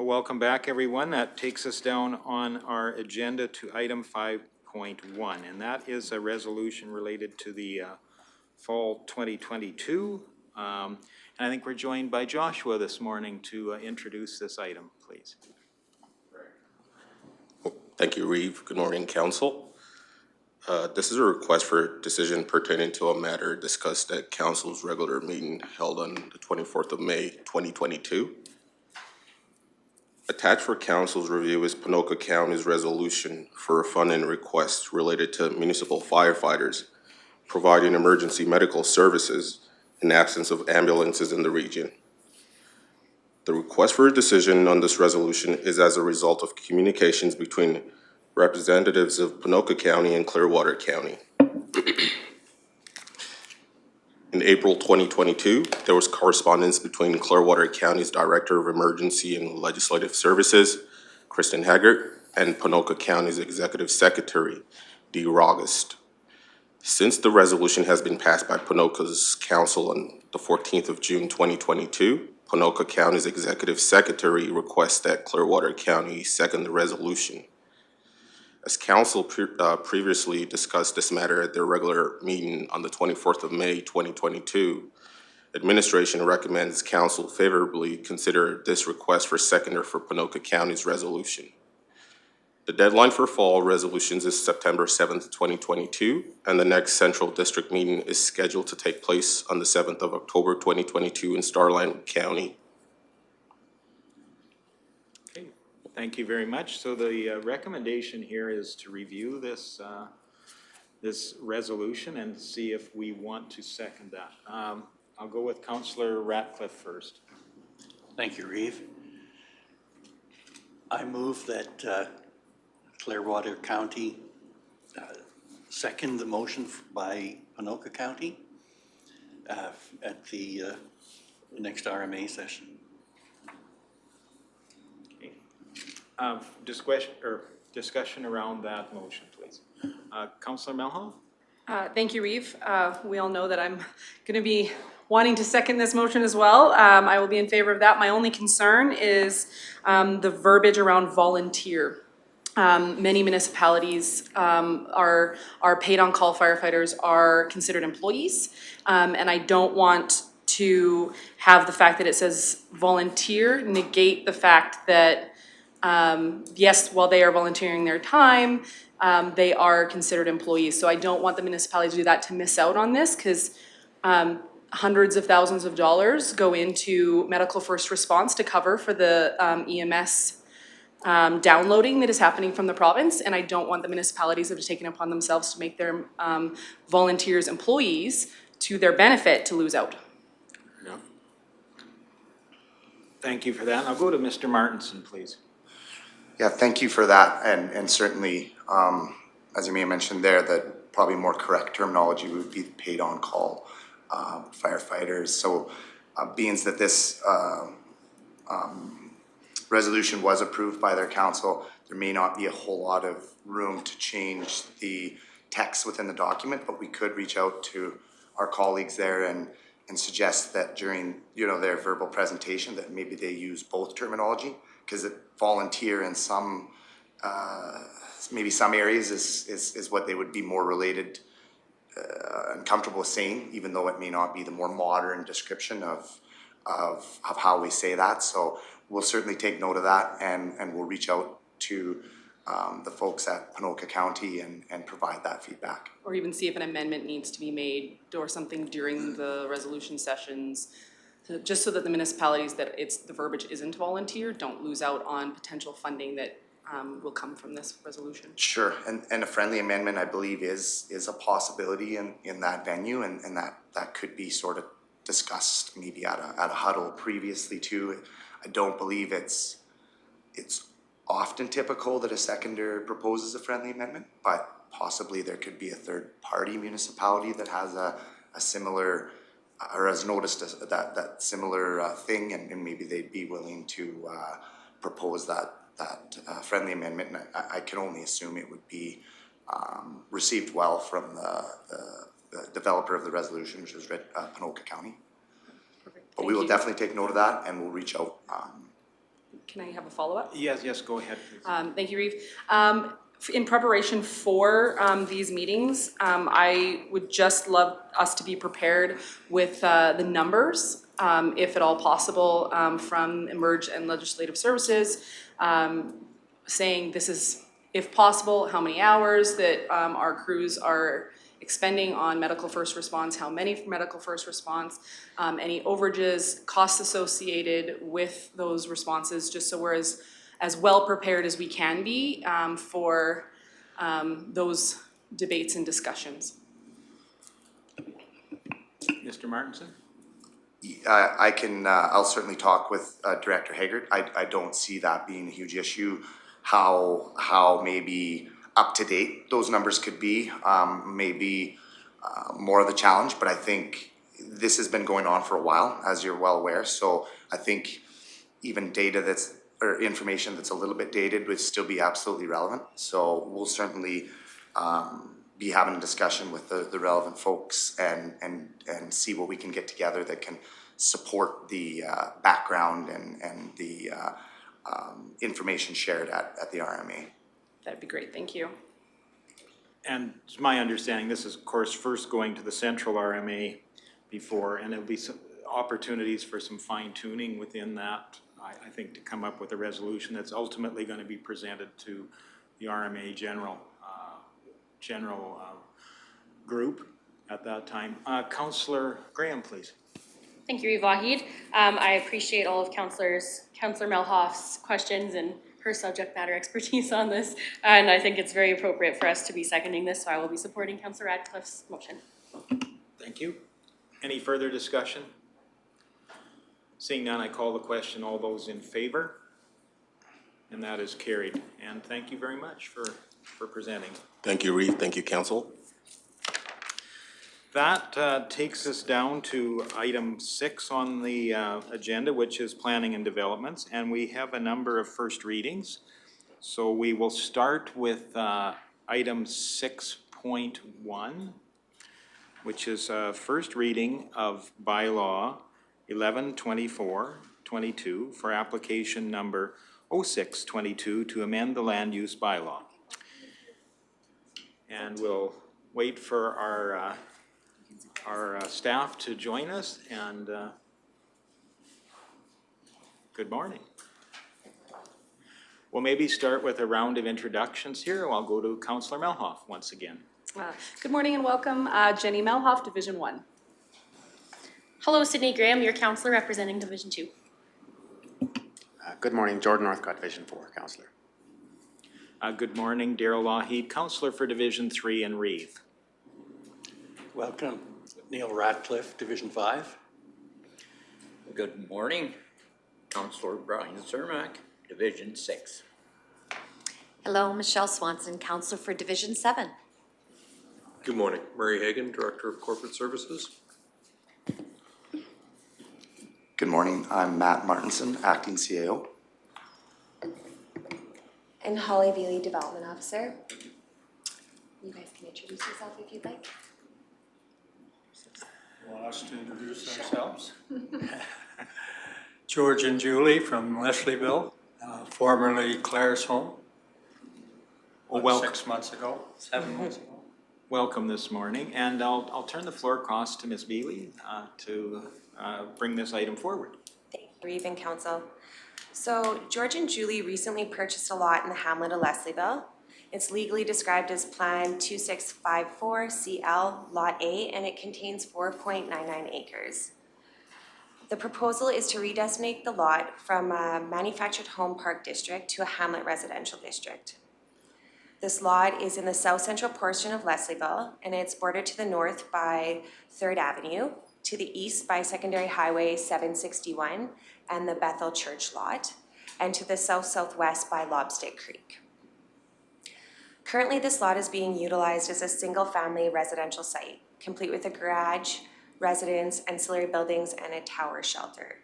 Well, welcome back, everyone. That takes us down on our agenda to item 5.1, and that is a resolution related to the fall 2022. And I think we're joined by Joshua this morning to introduce this item, please. Thank you, Reeve. Good morning, Council. This is a request for decision pertaining to a matter discussed at Council's regular meeting held on the 24th of May, 2022. Attached for Council's review is Ponoka County's resolution for a funding request related to municipal firefighters providing emergency medical services in absence of ambulances in the region. The request for a decision on this resolution is as a result of communications between representatives of Ponoka County and Clearwater County. In April 2022, there was correspondence between Clearwater County's Director of Emergency and Legislative Services, Kristen Haggart, and Ponoka County's Executive Secretary, Dee August. Since the resolution has been passed by Ponoka's Council on the 14th of June 2022, Ponoka County's Executive Secretary requests that Clearwater County second the resolution. As Council previously discussed this matter at their regular meeting on the 24th of May 2022, Administration recommends Council favorably consider this request for seconder for Ponoka County's resolution. The deadline for fall resolutions is September 7th, 2022, and the next Central District meeting is scheduled to take place on the 7th of October 2022 in Starland County. Okay, thank you very much. So the recommendation here is to review this this resolution and see if we want to second that. I'll go with Councillor Ratcliffe first. Thank you, Reeve. I move that Clearwater County second the motion by Ponoka County at the next RMA session. Okay. Discussion around that motion, please. Councillor Melhoff? Thank you, Reeve. We all know that I'm going to be wanting to second this motion as well. I will be in favor of that. My only concern is the verbiage around volunteer. Many municipalities are paid-on-call firefighters are considered employees, and I don't want to have the fact that it says volunteer negate the fact that yes, while they are volunteering their time, they are considered employees. So I don't want the municipality to do that, to miss out on this, because hundreds of thousands of dollars go into medical first response to cover for the EMS downloading that is happening from the province, and I don't want the municipalities that have taken upon themselves to make their volunteers employees to their benefit to lose out. Yeah. Thank you for that. I'll go to Mr. Martinson, please. Yeah, thank you for that, and certainly, as you may have mentioned there, that probably more correct terminology would be paid on call firefighters. So being that this resolution was approved by their council, there may not be a whole lot of room to change the text within the document, but we could reach out to our colleagues there and suggest that during their verbal presentation that maybe they use both terminology, because volunteer in some maybe some areas is what they would be more related and comfortable saying, even though it may not be the more modern description of how we say that. So we'll certainly take note of that, and we'll reach out to the folks at Ponoka County and provide that feedback. Or even see if an amendment needs to be made or something during the resolution sessions, just so that the municipalities that the verbiage isn't volunteer don't lose out on potential funding that will come from this resolution. Sure, and a friendly amendment, I believe, is a possibility in that venue, and that could be sort of discussed maybe at a huddle previously too. I don't believe it's often typical that a seconder proposes a friendly amendment, but possibly there could be a third-party municipality that has a similar, or has noticed that similar thing, and maybe they'd be willing to propose that friendly amendment. And I can only assume it would be received well from the developer of the resolution, which is Ponoka County. But we will definitely take note of that, and we'll reach out can I have a follow-up? Yes, go ahead, please. Thank you, Reeve. In preparation for these meetings, I would just love us to be prepared with the numbers, if at all possible, from Emerge and Legislative Services, saying this is, if possible, how many hours that our crews are expending on medical first response, how many medical first response, any overages, costs associated with those responses, just so we're as well prepared as we can be for those debates and discussions. Mr. Martinson? I can, I'll certainly talk with Director Haggard. I don't see that being a huge issue. How maybe up to date those numbers could be, maybe more of the challenge, but I think this has been going on for a while, as you're well aware. So I think even data or information that's a little bit dated would still be absolutely relevant. So we'll certainly be having a discussion with the relevant folks and see what we can get together that can support the background and the information shared at the RMA. That'd be great, thank you. And it's my understanding, this is of course first going to the central RMA before, and there'll be some opportunities for some fine tuning within that, I think, to come up with a resolution that's ultimately going to be presented to the RMA general group at that time. Councillor Graham, please. Thank you, Reeve Wahid. I appreciate all of Councillor Melhoff's questions and her subject matter expertise on this, and I think it's very appropriate for us to be seconding this, so I will be supporting Councillor Radcliffe's motion. Thank you. Any further discussion? Seeing none, I call the question. All those in favor? And that is carried. And thank you very much for presenting. Thank you, Reeve. Thank you, Council. That takes us down to item 6 on the agenda, which is planning and developments, and we have a number of first readings. So we will start with item 6.1, which is first reading of Bylaw 1124-22 for application number 0622 to amend the land use bylaw. And we'll wait for our staff to join us, and good morning. We'll maybe start with a round of introductions here. I'll go to Councillor Melhoff once again. Good morning and welcome, Jenny Melhoff, Division 1. Hello, Sydney Graham, your councillor representing Division 2. Good morning, Jordan Northcott, Division 4, Councillor. Good morning, Darrell Lougheed, Councillor for Division 3 and Reeve. Welcome, Neil Radcliffe, Division 5. Good morning, Councillor Brian Cermak, Division 6. Hello, Michelle Swanson, Counsel for Division 7. Good morning, Murray Hagan, Director of Corporate Services. Good morning, I'm Matt Martinson, Acting CAO. And Holly Bailey, Development Officer. You guys can introduce yourself if you'd like. Want us to introduce ourselves? George and Julie from Leslieville, formerly Claire's home. Well, 6 months ago, 7 months ago. Welcome this morning, and I'll turn the floor across to Ms. Bealey to bring this item forward. Thank you, Reeve and Council. So George and Julie recently purchased a lot in the hamlet of Leslieville. It's legally described as Plan 2654CL Lot A, and it contains 4.99 acres. The proposal is to redesignate the lot from a manufactured home park district to a hamlet residential district. This lot is in the south central portion of Leslieville, and it's bordered to the north by 3rd Avenue, to the east by Secondary Highway 761 and the Bethel Church lot, and to the south-southwest by Lobstick Creek. Currently, this lot is being utilized as a single-family residential site, complete with a garage, residence, ancillary buildings, and a tower shelter.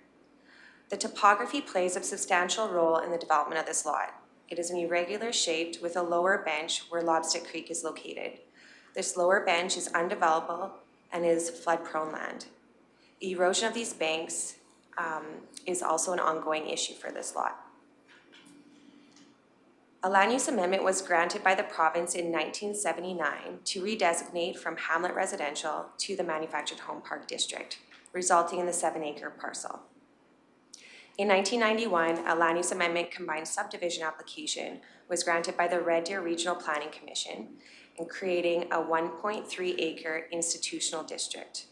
The topography plays a substantial role in the development of this lot. It is an irregular shaped with a lower bench where Lobstick Creek is located. This lower bench is undevelopable and is flood-prone land. Erosion of these banks is also an ongoing issue for this lot. A land use amendment was granted by the province in 1979 to redesignate from hamlet residential to the manufactured home park district, resulting in the 7-acre parcel. In 1991, a land use amendment combined subdivision application was granted by the Red Deer Regional Planning Commission in creating a 1.3-acre institutional district.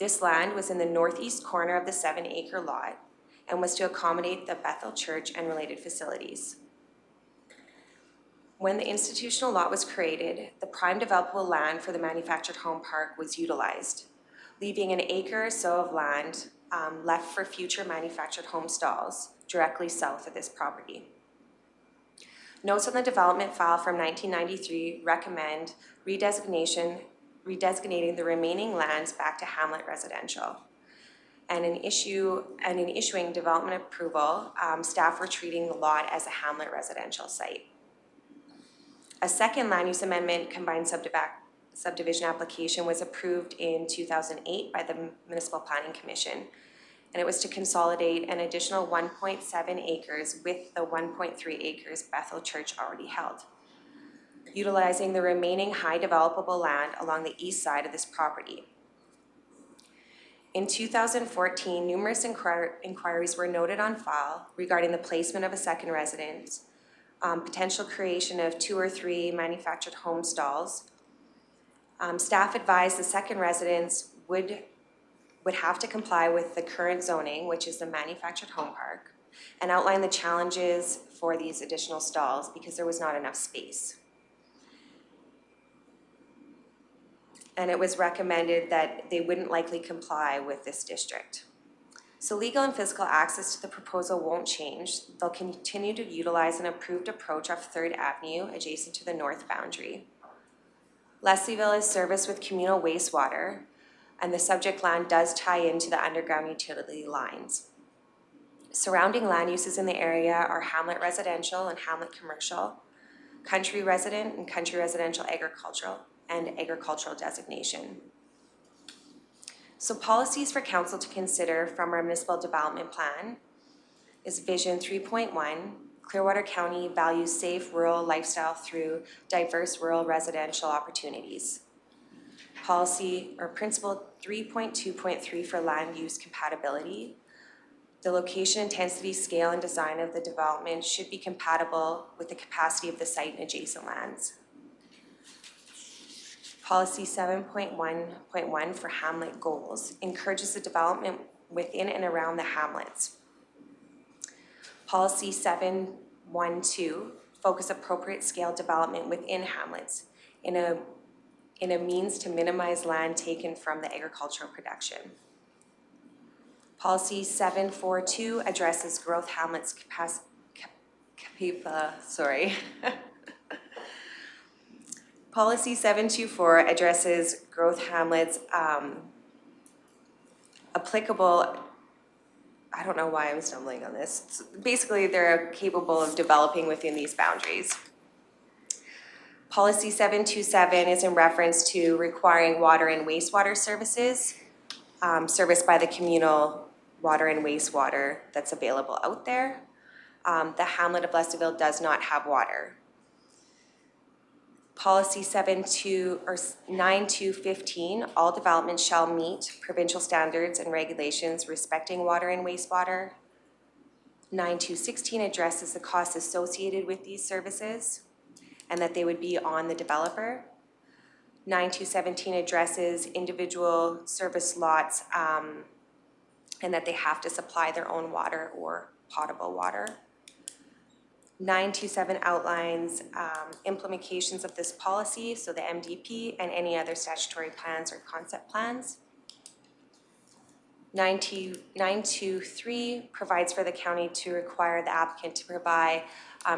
This land was in the northeast corner of the 7-acre lot and was to accommodate the Bethel Church and related facilities. When the institutional lot was created, the prime developable land for the manufactured home park was utilized, leaving an acre or so of land left for future manufactured home stalls directly south of this property. Notes on the development file from 1993 recommend redesignating the remaining lands back to hamlet residential. And in issuing development approval, staff were treating the lot as a hamlet residential site. A second land use amendment combined subdivision application was approved in 2008 by the Municipal Planning Commission, and it was to consolidate an additional 1.7 acres with the 1.3 acres Bethel Church already held, utilizing the remaining high developable land along the east side of this property. In 2014, numerous inquiries were noted on file regarding the placement of a second residence, potential creation of 2 or 3 manufactured home stalls. Staff advised the second residence would have to comply with the current zoning, which is the manufactured home park, and outline the challenges for these additional stalls because there was not enough space. And it was recommended that they wouldn't likely comply with this district. So legal and physical access to the proposal won't change. They'll continue to utilize an approved approach off 3rd Avenue adjacent to the north boundary. Leslieville is serviced with communal wastewater, and the subject land does tie into the underground utility lines. Surrounding land uses in the area are hamlet residential and hamlet commercial, country resident and country residential agricultural, and agricultural designation. So policies for council to consider from our municipal development plan is Vision 3.1, Clearwater County values safe rural lifestyle through diverse rural residential opportunities. Policy or Principle 3.2.3 for land use compatibility. The location, intensity, scale, and design of the development should be compatible with the capacity of the site and adjacent lands. Policy 7.1.1 for hamlet goals encourages the development within and around the hamlets. Policy 7.1.2 focus appropriate scale development within hamlets in a means to minimize land taken from the agricultural production. Policy 7.4.2 addresses growth hamlets Policy 7.2.4 addresses growth hamlets applicable. I don't know why I'm stumbling on this. Basically, they're capable of developing within these boundaries. Policy 7.2.7 is in reference to requiring water and wastewater services serviced by the communal water and wastewater that's available out there. The hamlet of Leslieville does not have water. Policy 9.2.15, all developments shall meet provincial standards and regulations respecting water and wastewater. 9.2.16 addresses the costs associated with these services and that they would be on the developer. 9.2.17 addresses individual service lots and that they have to supply their own water or potable water. 9.2.7 outlines implementations of this policy, so the MDP and any other statutory plans or concept plans. 9.2.3 provides for the county to require the applicant to provide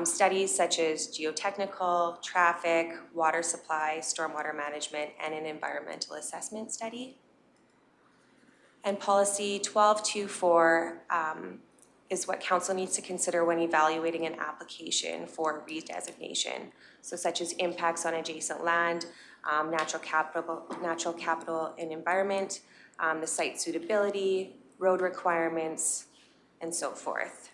studies such as geotechnical, traffic, water supply, stormwater management, and an environmental assessment study. And policy 12.2.4 is what council needs to consider when evaluating an application for redesignation. So such as impacts on adjacent land, natural capital and environment, the site suitability, road requirements, and so forth.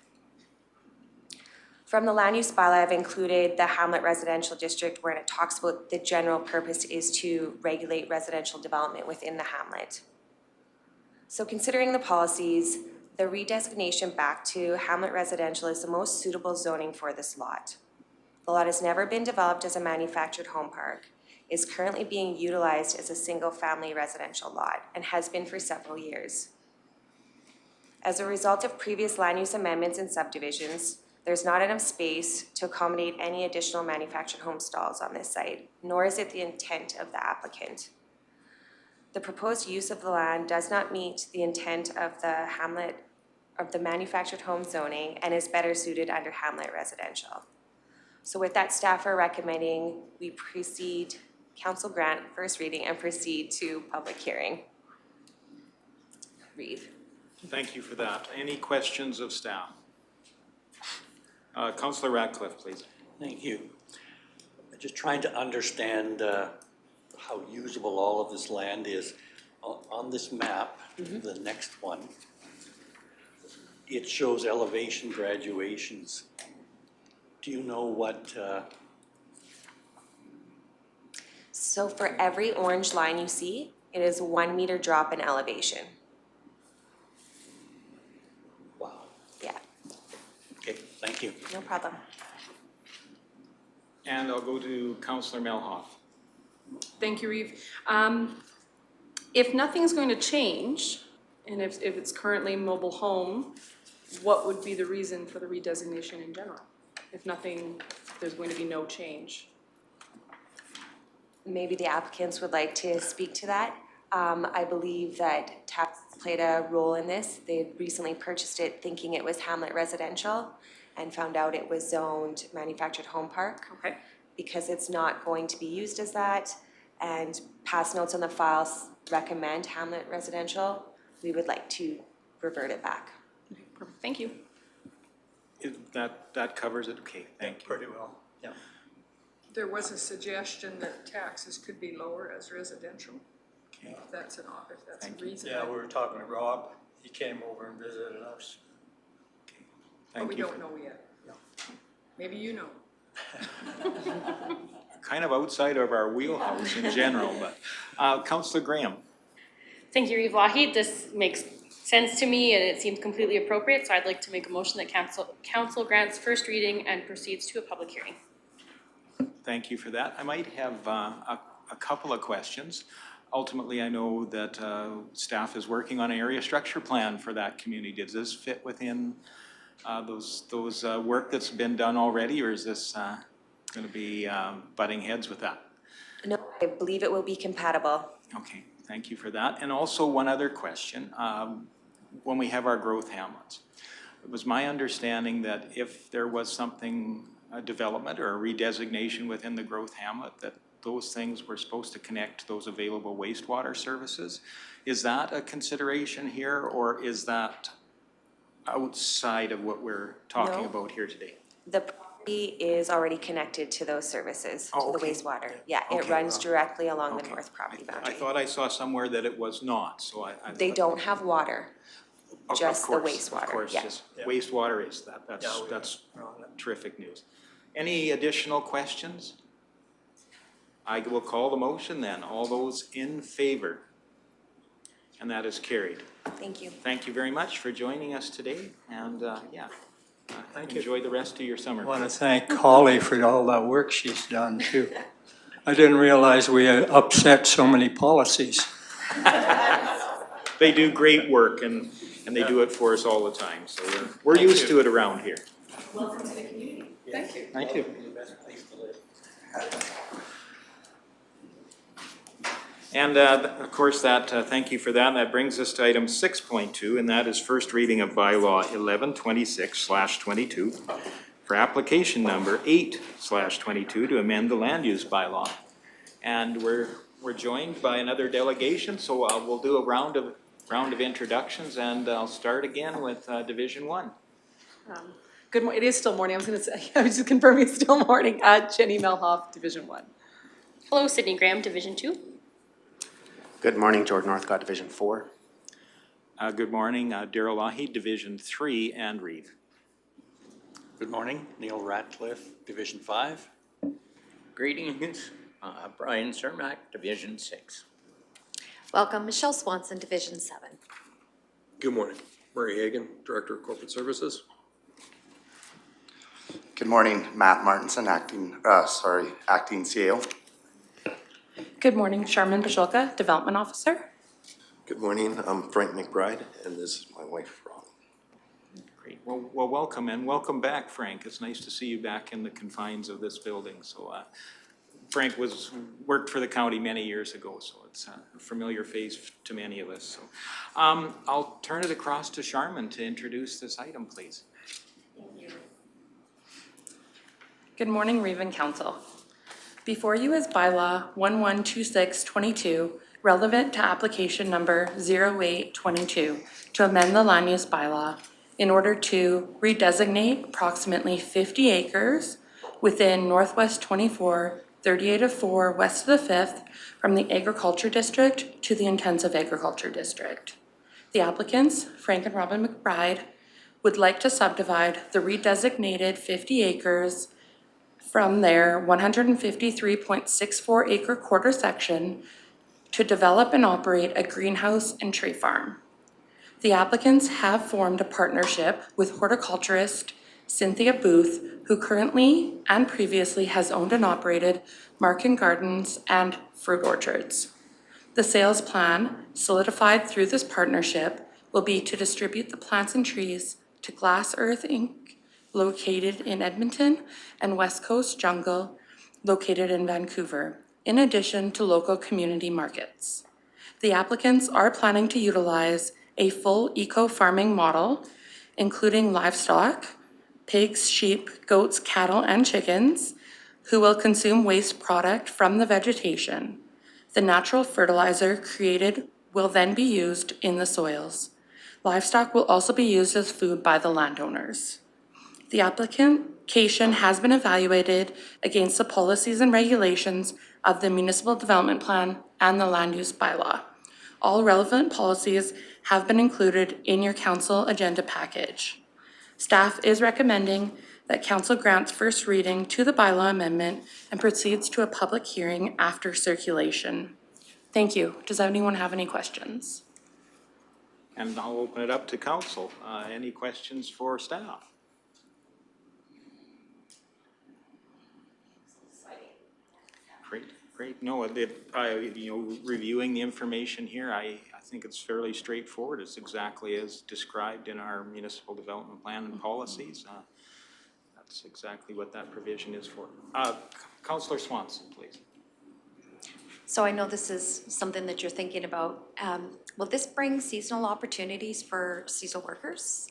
From the land use bylaw, I've included the Hamlet Residential District where it talks about the general purpose is to regulate residential development within the hamlet. So considering the policies, the redesignation back to Hamlet Residential is the most suitable zoning for this lot. The lot has never been developed as a manufactured home park, is currently being utilized as a single-family residential lot, and has been for several years. As a result of previous land use amendments and subdivisions, there's not enough space to accommodate any additional manufactured home stalls on this site, nor is it the intent of the applicant. The proposed use of the land does not meet the intent of the hamlet, of the manufactured home zoning, and is better suited under Hamlet Residential. So with that, staff are recommending we proceed, council grant first reading and proceed to public hearing. Reeve. Thank you for that. Any questions of staff? Councillor Ratcliffe, please. Thank you. I'm just trying to understand how usable all of this land is. On this map, the next one, it shows elevation graduations. Do you know what? So for every orange line you see, it is 1 meter drop in elevation. Wow. Yeah, Okay, thank you. no problem. And I'll go to Councillor Melhoff. Thank you, Reeve. If nothing's going to change, and if it's currently a mobile home, what would be the reason for the redesignation in general? If nothing, there's going to be no change. Maybe the applicants would like to speak to that. I believe that tax played a role in this. They had recently purchased it thinking it was Hamlet Residential and found out it was zoned manufactured home park. Okay. Because it's not going to be used as that, and past notes on the files recommend Hamlet Residential, we would like to revert it back. Okay, perfect. Thank you. That covers it? Okay, thank you. Pretty well, yeah. There was a suggestion that taxes could be lower as residential. Okay. If that's Thank a you. reason. Yeah, we were talking to Rob. He came over and visited us. But Thank we you. don't know yet. Maybe you know. Kind of outside of our wheelhouse in general, but Councillor Graham. Thank you, Reeve Lougheed. This makes sense to me and it seems completely appropriate, so I'd like to make a motion that council grants first reading and proceeds to a public hearing. Thank you for that. I might have a couple of questions. Ultimately, I know that staff is working on an area structure plan for that community. Does this fit within those work that's been done already, or is this going to be butting heads with that? No, I believe it will be compatible. Okay, thank you for that. And also one other question. When we have our growth hamlets, it was my understanding that if there was something, a development or a redesignation within the growth hamlet, that those things were supposed to connect to those available wastewater services. Is that a consideration here, or is that outside of what we're talking about here today? The property is already connected to those services, to the wastewater. Yeah, it runs directly along the north property boundary. I thought I saw somewhere that it was not, so I They don't have water, just the wastewater. Of course, yeah. just wastewater is that. That's terrific news. Any additional questions? I will call the motion then. All those in favor? And that is carried. Thank you. Thank you very much for joining us today, and enjoy the rest of your summer. I want to thank Holly for all that work she's done too. I didn't realize we had upset so many policies. They do great work, and they do it for us all the time, so we're used to it around here. Welcome to the community. Thank you. Thank you. And of course, thank you for that. That brings us to item 6.2, and that is first reading of bylaw 1126/22 for application number 8/22 to amend the land use bylaw. And we're joined by another delegation, so we'll do a round of introductions, and I'll start again with Division 1. Good morning. It is still morning. I was going to say, I was just confirming it's still morning. Jenny Melhoff, Division 1. Hello, Sydney Graham, Division 2. Good morning, Jordan Northcott, Division 4. Good morning, Daryl Lougheed, Division 3, and Reeve. Good morning, Neil Ratcliffe, Division 5. Greetings, Brian Cermak, Division 6. Welcome, Michelle Swanson, Division 7. Good morning. Murray Hagan, Director of Corporate Services. Good morning, Matt Martinson, acting CAO. Good morning, Charmin Bajolka, Development Officer. Good morning, I'm Frank McBride, and this is my wife, Rob. Great. Well, welcome, and welcome back, Frank. It's nice to see you back in the confines of this building. So Frank worked for the county many years ago, so it's a familiar face to many of us. So I'll turn it across to Charmin to introduce this item, please. Good morning, Riverview Council. Before you is Bylaw 112622, relevant to application number 0822, to amend the land use bylaw in order to redesignate approximately 50 acres within Northwest 24, 38-4 west of the 5th from the Agriculture District to the Intensive Agriculture District. The applicants, Frank and Robin McBride, would like to subdivide the redesignated 50 acres from their 153.64 acre quarter section to develop and operate a greenhouse and tree farm. The applicants have formed a partnership with horticulturist Cynthia Booth, who currently and previously has owned and operated Markin Gardens and fruit orchards. The sales plan, solidified through this partnership, will be to distribute the plants and trees to Glass Earth Inc., located in Edmonton, and West Coast Jungle, located in Vancouver, in addition to local community markets. The applicants are planning to utilize a full eco-farming model, including livestock, pigs, sheep, goats, cattle, and chickens, who will consume waste product from the vegetation. The natural fertilizer created will then be used in the soils. Livestock will also be used as food by the landowners. The application has been evaluated against the policies and regulations of the Municipal Development Plan and the Land Use Bylaw. All relevant policies have been included in your council agenda package. Staff is recommending that council grants first reading to the bylaw amendment and proceeds to a public hearing after circulation. Thank you. Does anyone have any questions? And I'll open it up to council. Any questions for staff? Great. No, reviewing the information here, I think it's fairly straightforward. It's exactly as described in our municipal development plan and policies. That's exactly what that provision is for. Councillor Swanson, please. So I know this is something that you're thinking about. Will this bring seasonal opportunities for seasonal workers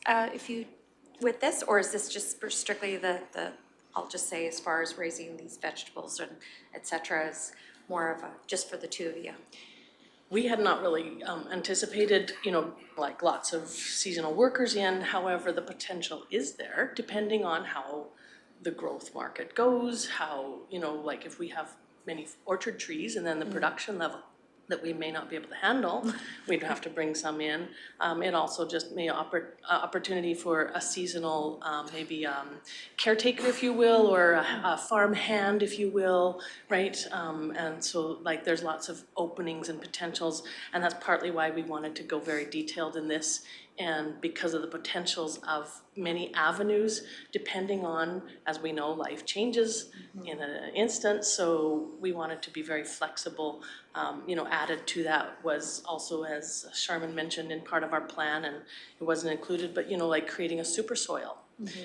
with this, or is this just for strictly the I'll just say as far as raising these vegetables and et cetera, is more of just for the two of you? We had not really anticipated, like lots of seasonal workers in. However, the potential is there depending on how the growth market goes, how, like if we have many orchard trees and then the production level that we may not be able to handle, we'd have to bring some in. It also just may opportunity for a seasonal, maybe caretaker, if you will, or a farm hand, if you will, right? And so like there's lots of openings and potentials, and that's partly why we wanted to go very detailed in this, and because of the potentials of many avenues, depending on, as we know, life changes in an instant, so we wanted to be very flexible. Added to that was also, as Charmin mentioned, in part of our plan, and it wasn't included, but like creating a super soil.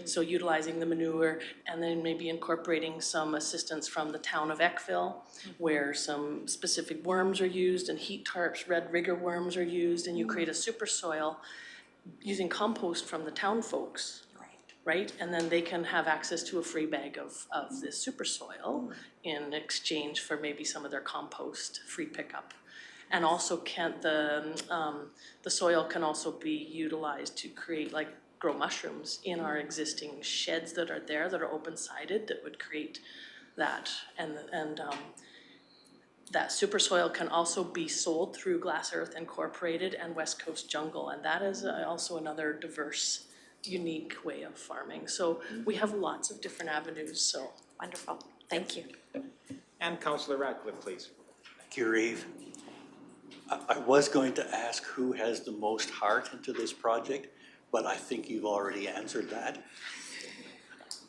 So utilizing the manure and then maybe incorporating some assistance from the town of Eckville, where some specific worms are used and heat tarps, red rigger worms are used, and you create a super soil using compost from the town folks. Right, and then they can have access to a free bag of this super soil in exchange for maybe some of their compost free pickup. And also the soil can also be utilized to create, like, grow mushrooms in our existing sheds that are there that are open-sided that would create that. And that super soil can also be sold through Glass Earth Incorporated and West Coast Jungle, and that is also another diverse unique way of farming. So we have lots of different avenues, so. Wonderful, thank you. And Councillor Ratcliffe, please. Thank you, Reeve. I was going to ask who has the most heart into this project, but I think you've already answered that.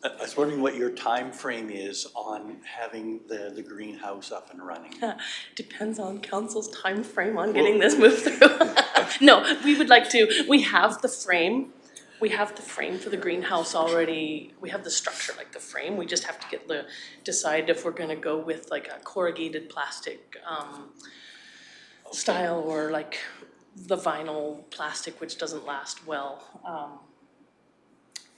I was wondering what your time frame is on having the greenhouse up and running. Depends on council's time frame on getting this moved through. No, we would like to, we have the frame. We have the frame for the greenhouse already. We have the structure, like the frame. We just have to get decide if we're gonna go with like a corrugated plastic style or like the vinyl plastic, which doesn't last well.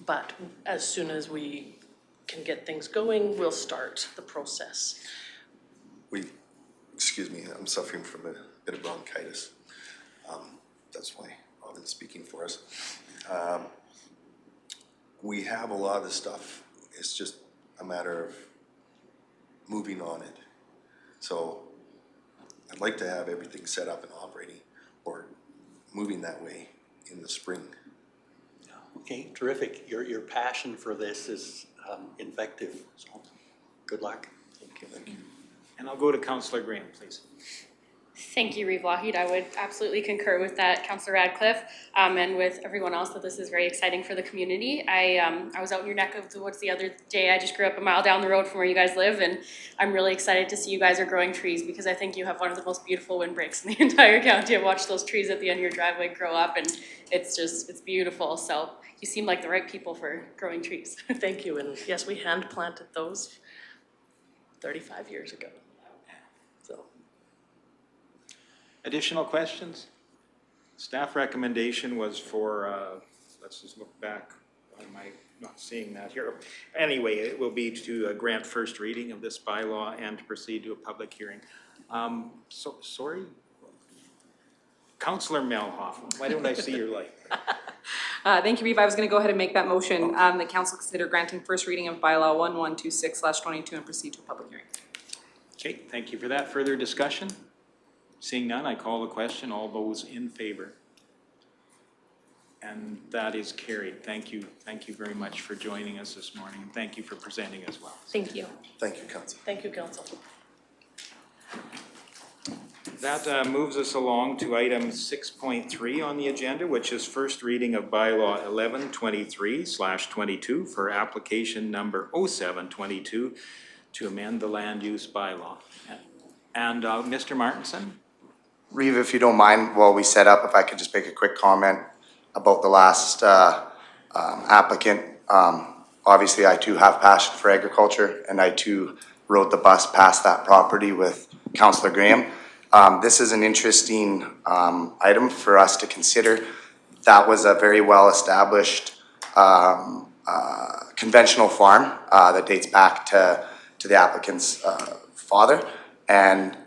But as soon as we can get things going, we'll start the process. Excuse me, I'm suffering from a bit of bronchitis. That's why Robin's speaking for us. We have a lot of stuff. It's just a matter of moving on it. So I'd like to have everything set up and operating or moving that way in the spring. Okay, terrific. Your passion for this is infective, so good luck. Thank you. Thank you. And I'll go to Councillor Graham, please. Thank you, Reeve Lougheed. I would absolutely concur with that, Councillor Radcliffe, and with everyone else that this is very exciting for the community. I was out in your neck of the woods the other day. I just grew up a mile down the road from where you guys live, and I'm really excited to see you guys are growing trees because I think you have one of the most beautiful windbreaks in the entire county. I've watched those trees at the end of your driveway grow up, and it's beautiful. So you seem like the right people for growing trees. Thank you, and yes, we hand planted those 35 years ago. So. Additional questions? Staff recommendation was for, let's just look back. Why am I not seeing that here? Anyway, it will be to grant first reading of this bylaw and to proceed to a public hearing. Sorry? Councillor Melhoff, why don't I see your light? Thank you, Reeve. I was going to go ahead and make that motion. The council consider granting first reading of bylaw 1126/22 and proceed to a public hearing. Okay, thank you for that. Further discussion? Seeing none, I call the question. All those in favor? And that is carried. Thank you. Thank you very much for joining us this morning. And thank you for presenting as well. Thank you. Thank you, Council. Thank you, Council. That moves us along to item 6.3 on the agenda, which is first reading of bylaw 1123/22 for application number 0722 to amend the land use bylaw. And Mr. Martinson? Reeve, if you don't mind, while we set up, if I could just make a quick comment about the last applicant. Obviously, I too have passion for agriculture, and I too rode the bus past that property with Councillor Graham. This is an interesting item for us to consider. That was a very well-established conventional farm that dates back to the applicant's father. And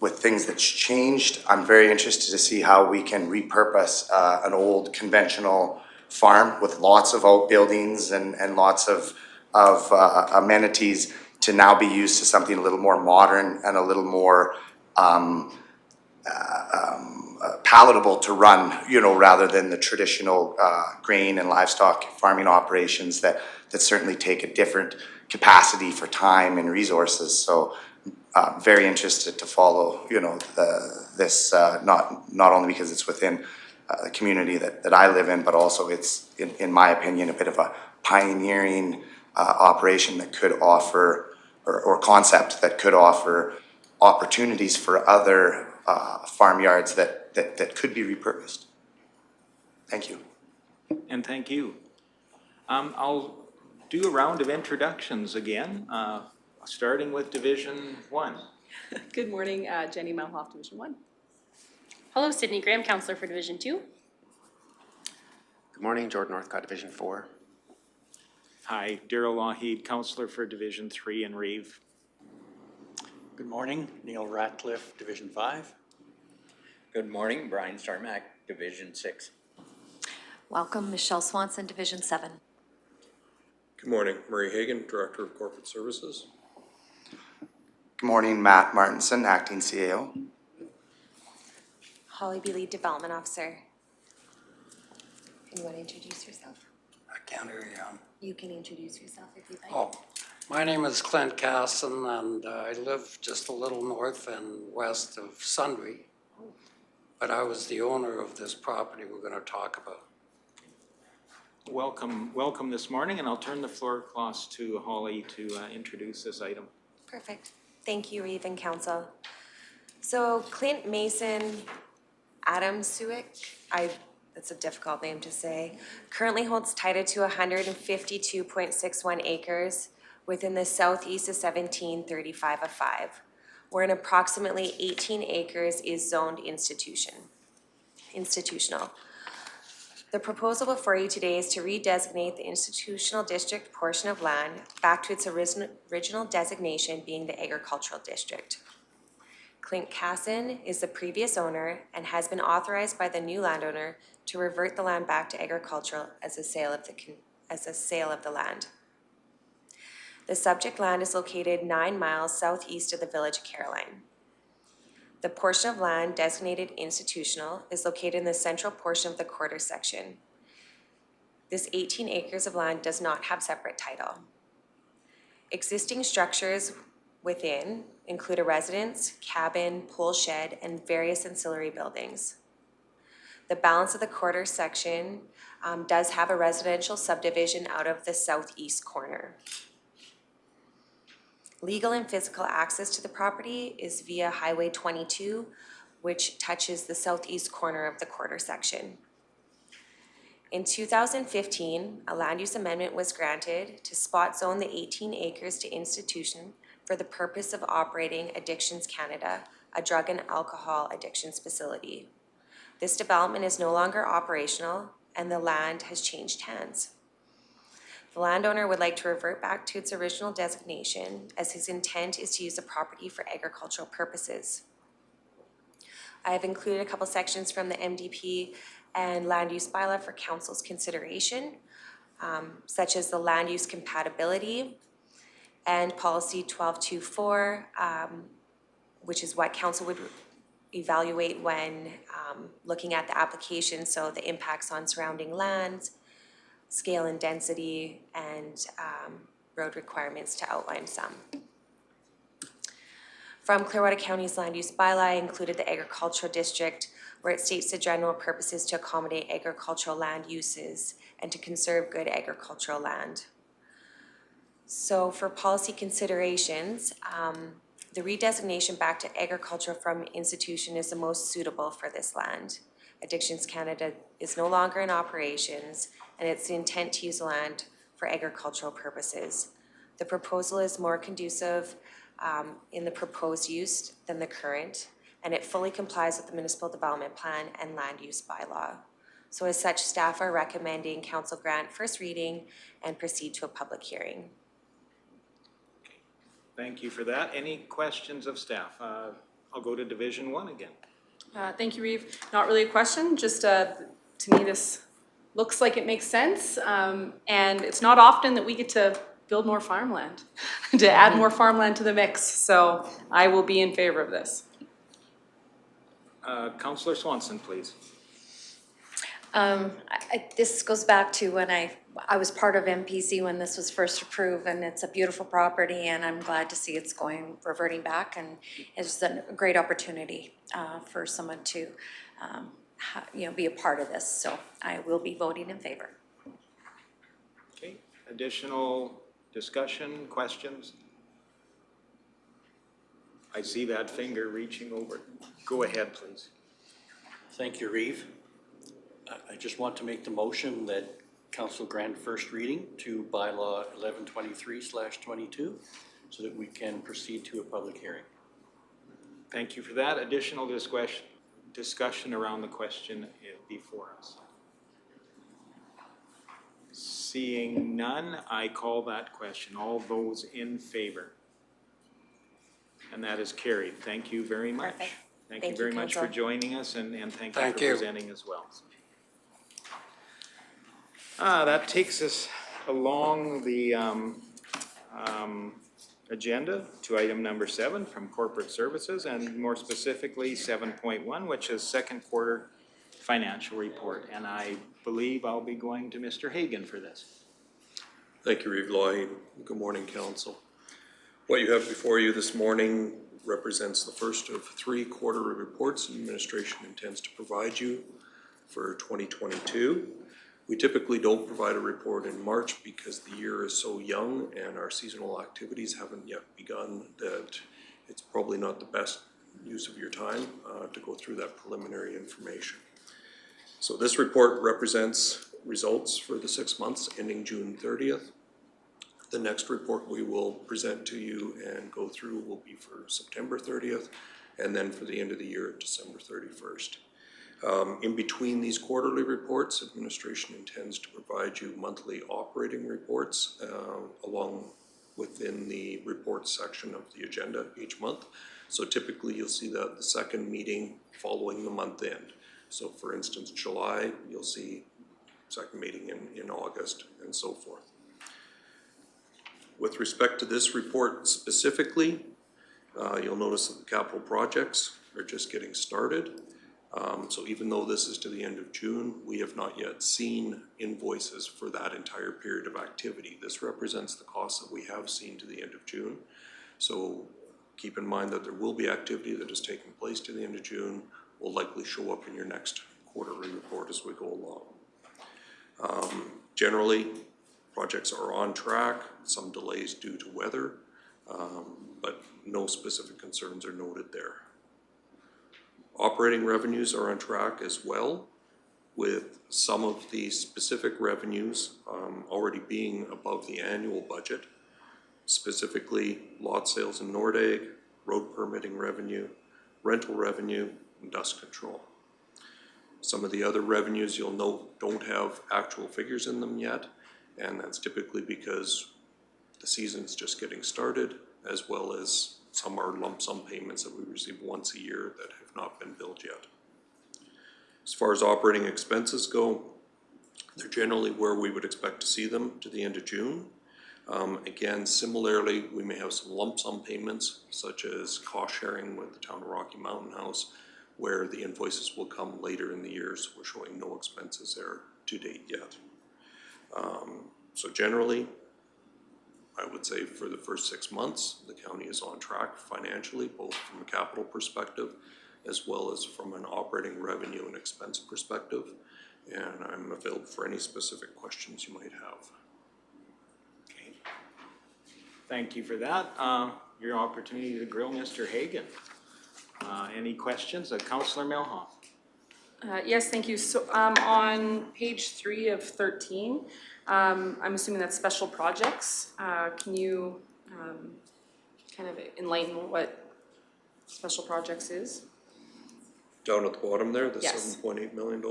with things that's changed, I'm very interested to see how we can repurpose an old conventional farm with lots of outbuildings and lots of amenities to now be used to something a little more modern and a little more palatable to run, rather than the traditional grain and livestock farming operations that certainly take a different capacity for time and resources. So very interested to follow, this not only because it's within the community that I live in, but also it's, in my opinion, a bit of a pioneering operation that could offer, or concept that could offer opportunities for other farmyards that could be repurposed. Thank you. And thank you. I'll do a round of introductions again, starting with Division 1. Good morning, Jenny Melhoff, Division 1. Hello, Sydney Graham, Councillor for Division 2. Good morning, Jordan Northcott, Division 4. Hi, Daryl Lougheed, Councillor for Division 3 in Reeve. Good morning, Neil Ratcliffe, Division 5. Good morning, Brian Starmack, Division 6. Welcome, Michelle Swanson, Division 7. Good morning, Murray Hagan, Director of Corporate Services. Good morning, Matt Martinson, Acting CAO. Holly B. Lead Development Officer. And you want to introduce yourself? You can introduce yourself if you'd like. Oh, my name is Clint Casson, and I live just a little north and west of Sundre. But I was the owner of this property we're going to talk about. Welcome this morning, and I'll turn the floor across to Holly to introduce this item. Perfect. Thank you, Reeve and Counsel. So Clint Mason Adamsuik, that's a difficult name to say, currently holds title to 152.61 acres within the southeast of 1735-5, wherein approximately 18 acres is zoned institutional. The proposal before you today is to redesignate the institutional district portion of land back to its original designation, being the agricultural district. Clint Casson is the previous owner and has been authorized by the new landowner to revert the land back to agricultural as a sale of the land. The subject land is located 9 miles southeast of the village of Caroline. The portion of land designated institutional is located in the central portion of the quarter section. This 18 acres of land does not have separate title. Existing structures within include a residence, cabin, pole shed, and various ancillary buildings. The balance of the quarter section does have a residential subdivision out of the southeast corner. Legal and physical access to the property is via Highway 22, which touches the southeast corner of the quarter section. In 2015, a land use amendment was granted to spot zone the 18 acres to institution for the purpose of operating Addictions Canada, a drug and alcohol addictions facility. This development is no longer operational, and the land has changed hands. The landowner would like to revert back to its original designation, as his intent is to use the property for agricultural purposes. I have included a couple sections from the MDP and land use bylaw for council's consideration, such as the land use compatibility and policy 1224, which is what council would evaluate when looking at the application, so the impacts on surrounding lands, scale and density, and road requirements, to outline some. From Clearwater County's land use bylaw, I included the agricultural district, where it states the general purpose is to accommodate agricultural land uses and to conserve good agricultural land. So for policy considerations, the redesignation back to agriculture from institution is the most suitable for this land. Addictions Canada is no longer in operations, and it's the intent to use the land for agricultural purposes. The proposal is more conducive in the proposed use than the current, and it fully complies with the municipal development plan and land use bylaw. So as such, staff are recommending council grant first reading and proceed to a public hearing. Thank you for that. Any questions of staff? I'll go to Division 1 again. Thank you, Reeve. Not really a question, just to me this looks like it makes sense, and it's not often that we get to build more farmland, to add more farmland to the mix, so I will be in favor of this. Councillor Swanson, please. This goes back to when I was part of MPC when this was first approved, and it's a beautiful property, and I'm glad to see it's reverting back, and it's a great opportunity for someone to be a part of this. So I will be voting in favor. Okay, additional discussion, questions? I see that finger reaching over. Go ahead, please. Thank you, Reeve. I just want to make the motion that council grant first reading to bylaw 1123/22 so that we can proceed to a public hearing. Thank you for that. Additional discussion around the question before us. Seeing none, I call that question. All those in favor? And that is carried. Thank you very much. Perfect. Thank you very much for joining us, and thank you for presenting as well. That takes us along the agenda to item number 7 from Corporate Services, and more specifically 7.1, which is second quarter financial report. And I believe I'll be going to Mr. Hagan for this. Thank you, Reeve Lougheed. Good morning, Council. What you have before you this morning represents the first of 3 quarterly reports the administration intends to provide you for 2022. We typically don't provide a report in March because the year is so young and our seasonal activities haven't yet begun that it's probably not the best use of your time to go through that preliminary information. So this report represents results for the 6 months ending June 30th. The next report we will present to you and go through will be for September 30th, and then for the end of the year, December 31st. In between these quarterly reports, administration intends to provide you monthly operating reports along within the reports section of the agenda each month. So typically you'll see that the second meeting following the month end. So for instance, July, you'll see second meeting in August and so forth. With respect to this report specifically, you'll notice that the capital projects are just getting started. So even though this is to the end of June, we have not yet seen invoices for that entire period of activity. This represents the costs that we have seen to the end of June. So keep in mind that there will be activity that is taking place to the end of June, will likely show up in your next quarterly report as we go along. Generally, projects are on track, some delays due to weather, but no specific concerns are noted there. Operating revenues are on track as well, with some of the specific revenues already being above the annual budget, specifically lot sales in Nordegg, road permitting revenue, rental revenue, and dust control. Some of the other revenues you'll note don't have actual figures in them yet, and that's typically because the season's just getting started, as well as some are lump sum payments that we receive once a year that have not been billed yet. As far as operating expenses go, they're generally where we would expect to see them to the end of June. Again, similarly, we may have some lump sum payments, such as cost sharing with the town of Rocky Mountain House, where the invoices will come later in the year, so we're showing no expenses there to date yet. So generally, I would say for the first 6 months, the county is on track financially, both from a capital perspective, as well as from an operating revenue and expense perspective. And I'm available for any specific questions you might have. Okay. Thank you for that. Your opportunity to grill Mr. Hagan. Any questions? Councillor Milhoff. Yes, thank you. So on page 3 of 13, I'm assuming that's special projects. Can you kind of enlighten what special projects is? Down at the bottom there, the Yes. $7.8 million.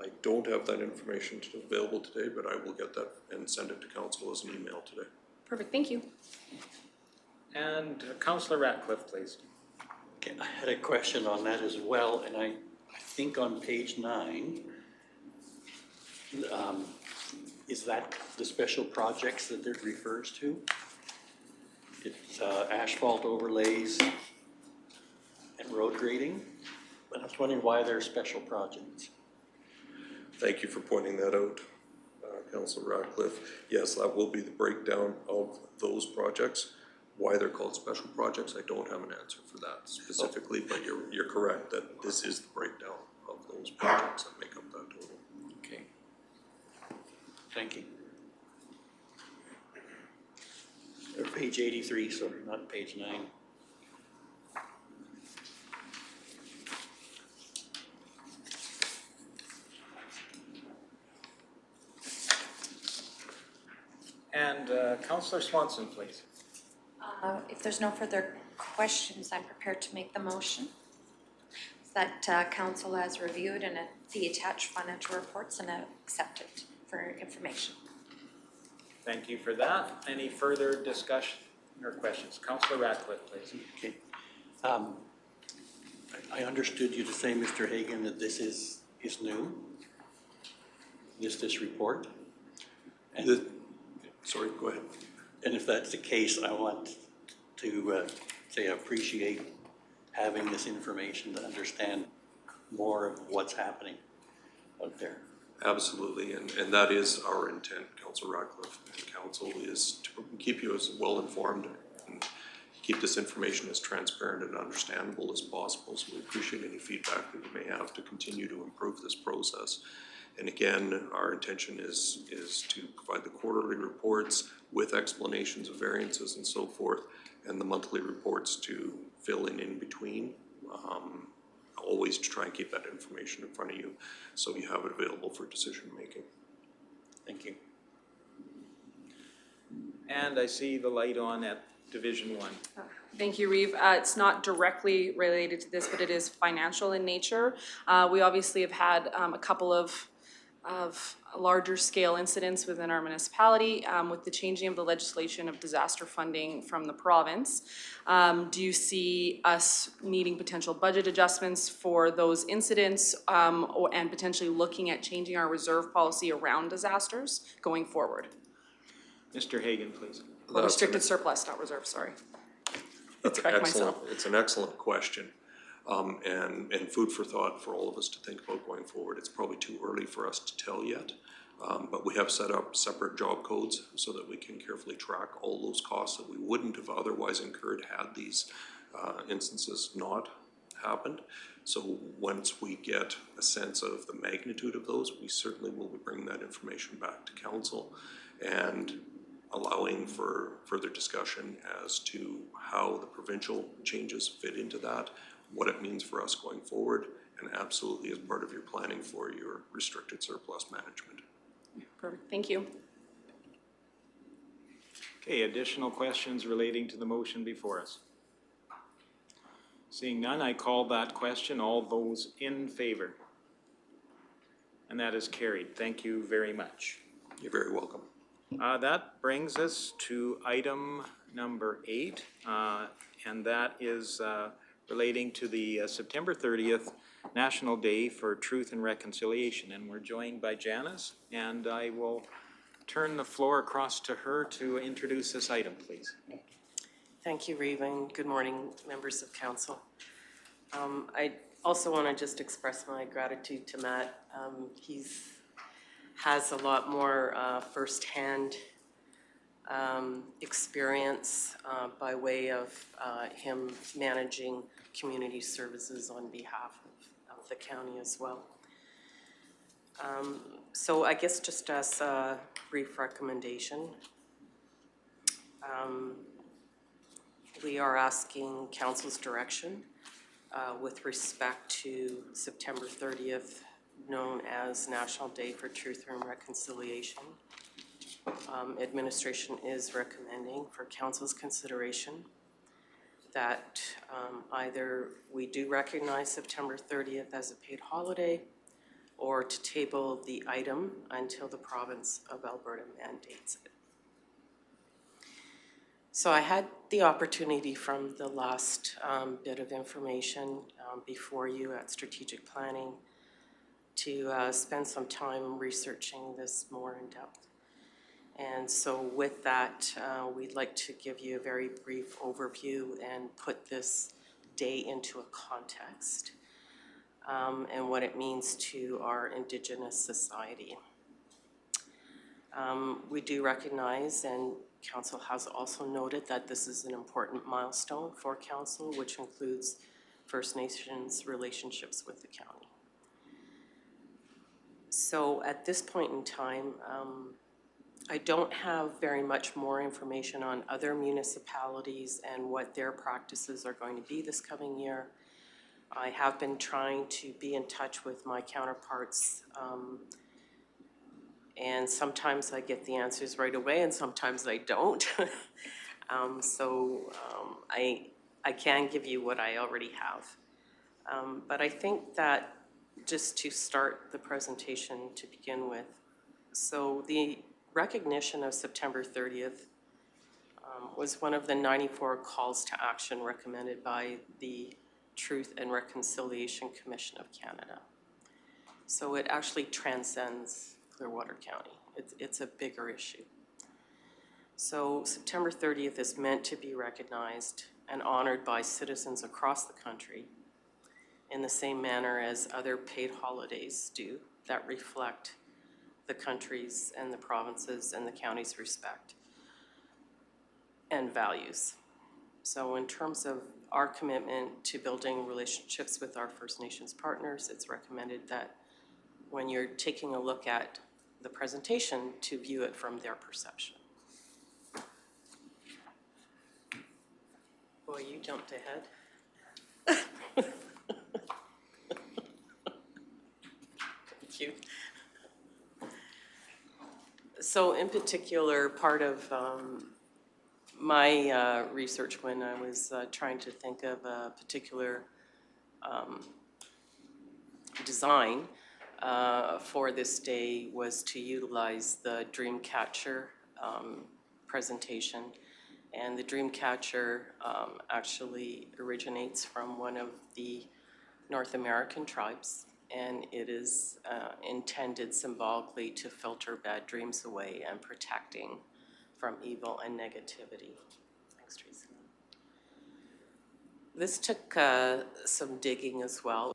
I don't have that information available today, but I will get that and send it to council as an email today. Perfect, thank you. And Councillor Ratcliffe, please. Okay, I had a question on that as well, and I think on page 9, is that the special projects that it refers to? It's asphalt overlays and road grading, but I was wondering why they're special projects. Thank you for pointing that out, Councillor Ratcliffe. Yes, that will be the breakdown of those projects. Why they're called special projects, I don't have an answer for that specifically, but you're correct that this is the breakdown of those projects that make up that total. Okay. Thank you. Or page 83, sorry, not page 9. And Councillor Swanson, please. If there's no further questions, I'm prepared to make the motion that council has reviewed and the attached financial reports and accepted for information. Thank you for that. Any further discussion or questions? Councillor Ratcliffe, please. Okay. I understood you to say, Mr. Hagan, that this is new, this report. And sorry, go ahead. And if that's the case, I want to say I appreciate having this information to understand more of what's happening out there. Absolutely, and that is our intent, Councillor Councillor Ratcliffe and Council is to keep you as well informed and keep this information as transparent and understandable as possible. So we appreciate any feedback that you may have to continue to improve this process. And again, our intention is to provide the quarterly reports with explanations of variances and so forth, and the monthly reports to fill in between. Always to try and keep that information in front of you so you have it available for decision making. Thank you. And I see the light on at Division 1. Thank you, Reeve. It's not directly related to this, but it is financial in nature. We obviously have had a couple of larger scale incidents within our municipality with the changing of the legislation of disaster funding from the province. Do you see us needing potential budget adjustments for those incidents and potentially looking at changing our reserve policy around disasters going forward? Mr. Hagan, please. Or restricted surplus, not reserve, sorry. It's an excellent question. And food for thought for all of us to think about going forward. It's probably too early for us to tell yet, but we have set up separate job codes so that we can carefully track all those costs that we wouldn't have otherwise incurred had these instances not happened. So once we get a sense of the magnitude of those, we certainly will be bringing that information back to council and allowing for further discussion as to how the provincial changes fit into that, what it means for us going forward, and absolutely as part of your planning for your restricted surplus management. Perfect, thank you. Okay, additional questions relating to the motion before us? Seeing none, I call that question. All those in favor? And that is carried. Thank you very much. You're very welcome. That brings us to item number 8, and that is relating to the September 30th National Day for Truth and Reconciliation. And we're joined by Janice, and I will turn the floor across to her to introduce this item, please. Thank you, Reeve, and good morning, members of council. I also want to just express my gratitude to Matt. He's has a lot more firsthand experience by way of him managing community services on behalf of the county as well. So I guess just as a brief recommendation, we are asking council's direction with respect to September 30th, known as National Day for Truth and Reconciliation. Administration is recommending for council's consideration that either we do recognize September 30th as a paid holiday or to table the item until the province of Alberta mandates it. So I had the opportunity from the last bit of information before you at strategic planning to spend some time researching this more in depth. And so with that, we'd like to give you a very brief overview and put this day into a context and what it means to our Indigenous society. We do recognize, and Council has also noted, that this is an important milestone for Council, which includes First Nations relationships with the county. So at this point in time, I don't have very much more information on other municipalities and what their practices are going to be this coming year. I have been trying to be in touch with my counterparts, and sometimes I get the answers right away and sometimes I don't. I can give you what I already have. But I think that just to start the presentation to begin with, so the recognition of September 30th was one of the 94 calls to action recommended by the Truth and Reconciliation Commission of Canada. So it actually transcends Clearwater County. It's a bigger issue. So September 30th is meant to be recognized and honored by citizens across the country in the same manner as other paid holidays do that reflect the country's and the province's and the county's respect and values. So in terms of our commitment to building relationships with our First Nations partners, it's recommended that when you're taking a look at the presentation, to view it from their perception. Boy, you jumped ahead. Thank you. So in particular, part of my research when I was trying to think of a particular design for this day was to utilize the Dreamcatcher presentation. And the Dreamcatcher actually originates from one of the North American tribes, and it is intended symbolically to filter bad dreams away and protecting from evil and negativity. Thanks, Teresa. This took some digging as well.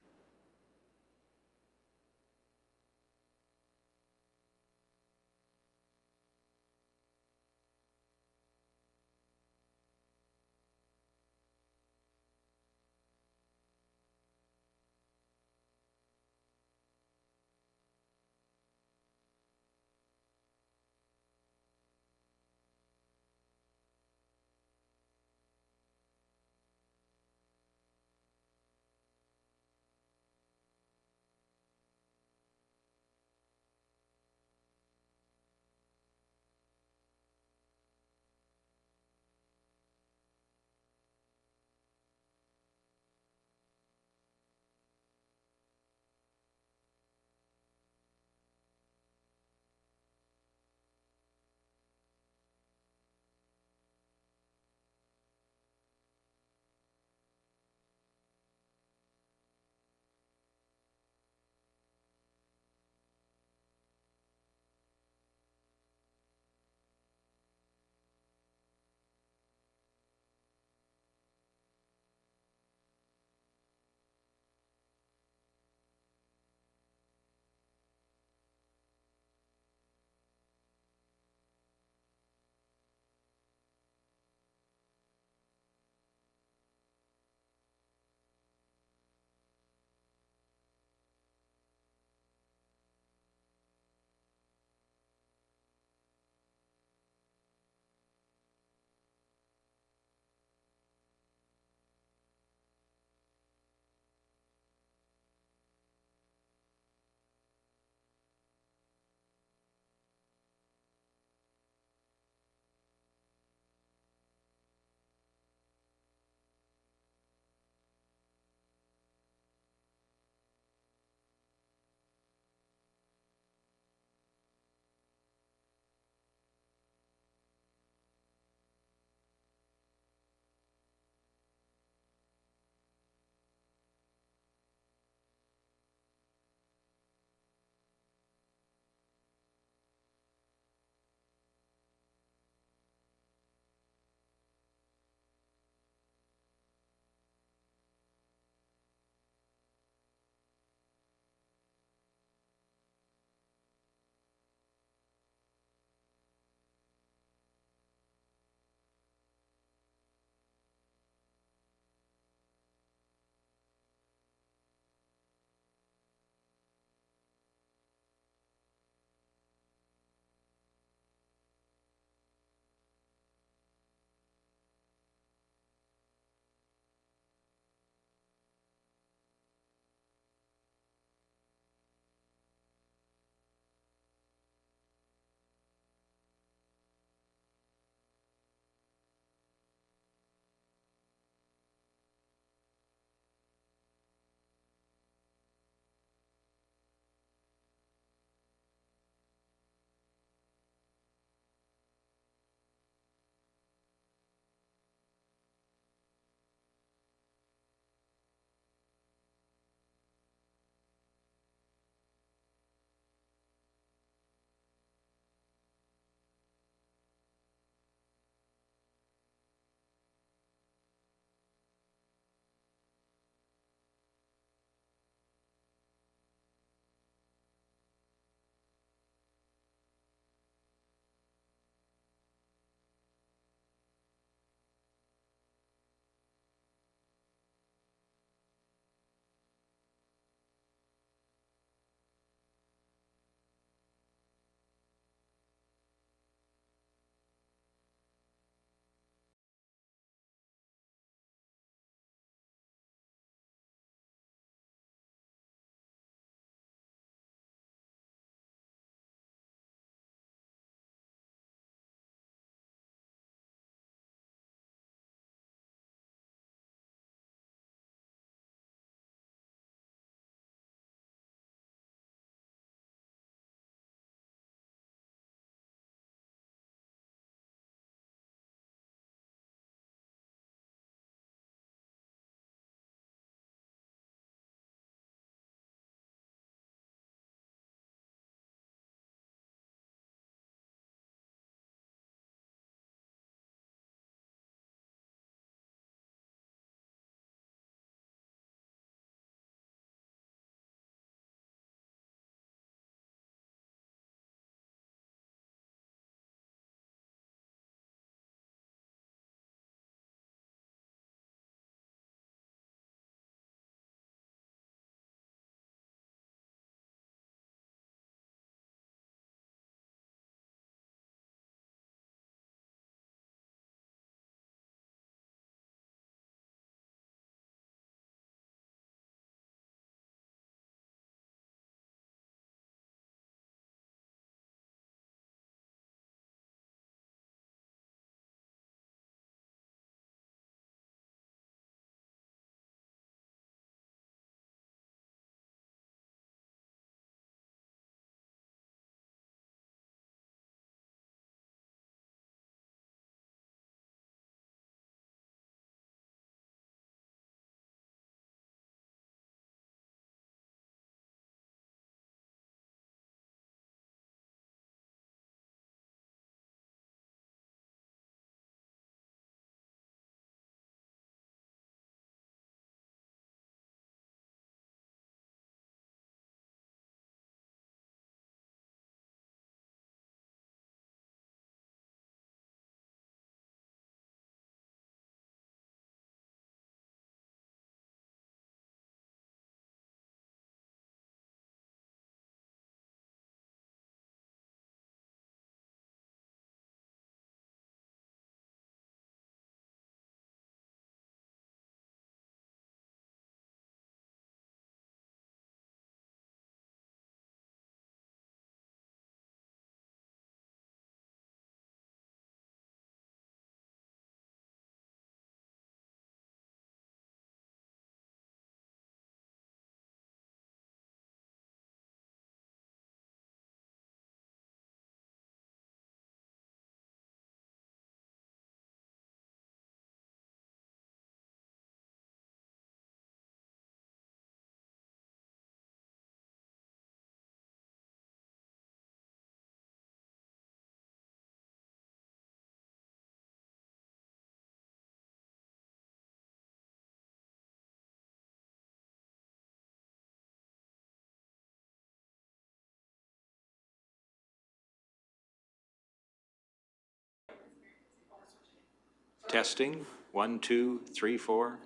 Testing, 1, 2, 3, 4,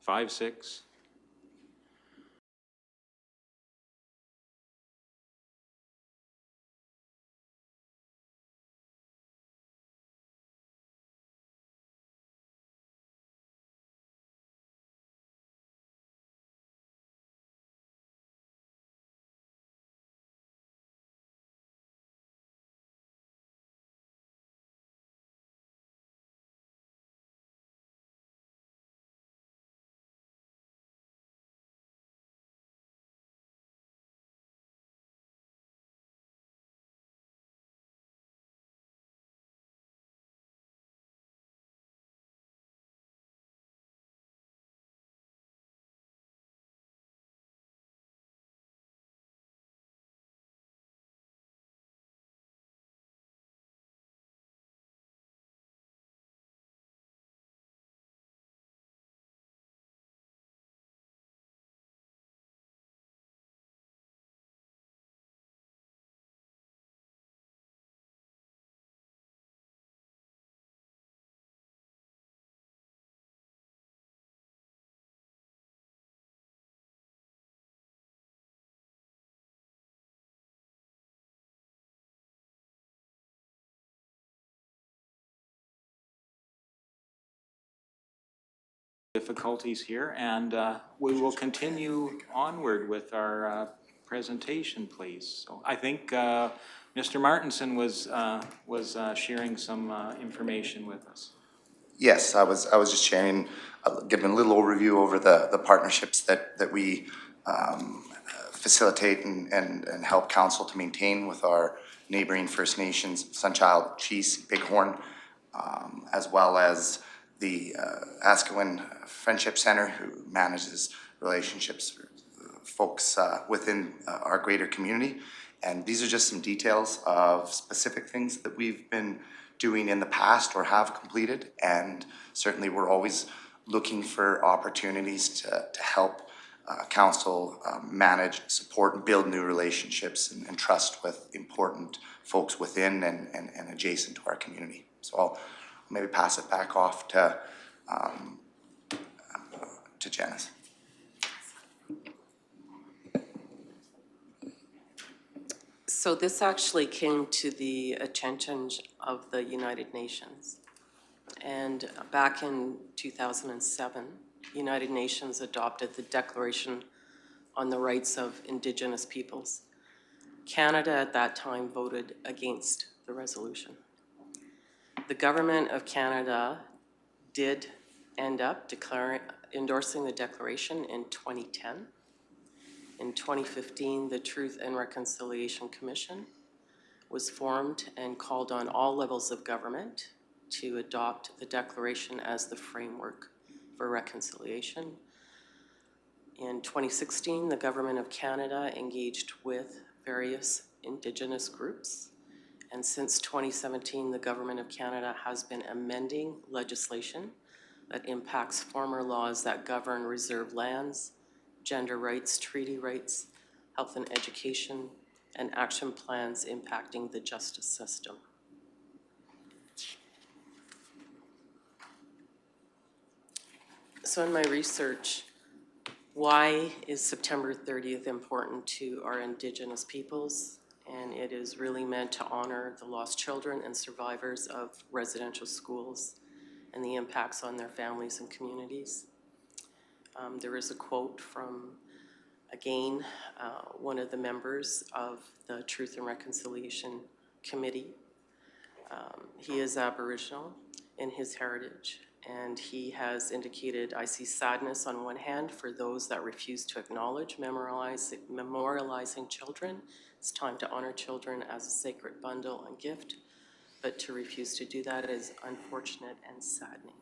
5, 6. Difficulties here, and we will continue onward with our presentation, please. So I think Mr. Martinson was sharing some information with us. Yes, I was just sharing, giving a little overview over the partnerships that we facilitate and help council to maintain with our neighboring First Nations, Sunchild, Chiefs, Bighorn, as well as the Askewin Friendship Center, who manages relationships for folks within our greater community. And these are just some details of specific things that we've been doing in the past or have completed. And certainly we're always looking for opportunities to help council manage, support, and build new relationships and trust with important folks within and adjacent to our community. So I'll maybe pass it back off to Janice. So this actually came to the attention of the United Nations. And back in 2007, United Nations adopted the Declaration on the Rights of Indigenous Peoples. Canada at that time voted against the resolution. The government of Canada did end up endorsing the declaration in 2010. In 2015, the Truth and Reconciliation Commission was formed and called on all levels of government to adopt the declaration as the framework for reconciliation. In 2016, the Government of Canada engaged with various Indigenous groups. And since 2017, the Government of Canada has been amending legislation that impacts former laws that govern reserved lands, gender rights, treaty rights, health and education, and action plans impacting the justice system. So in my research, why is September 30th important to our Indigenous peoples? And it is really meant to honor the lost children and survivors of residential schools and the impacts on their families and communities. There is a quote from, again, one of the members of the Truth and Reconciliation Committee. He is Aboriginal in his heritage, and he has indicated, "I see sadness on one hand for those that refuse to acknowledge memorializing children. It's time to honor children as a sacred bundle and gift, but to refuse to do that is unfortunate and saddening."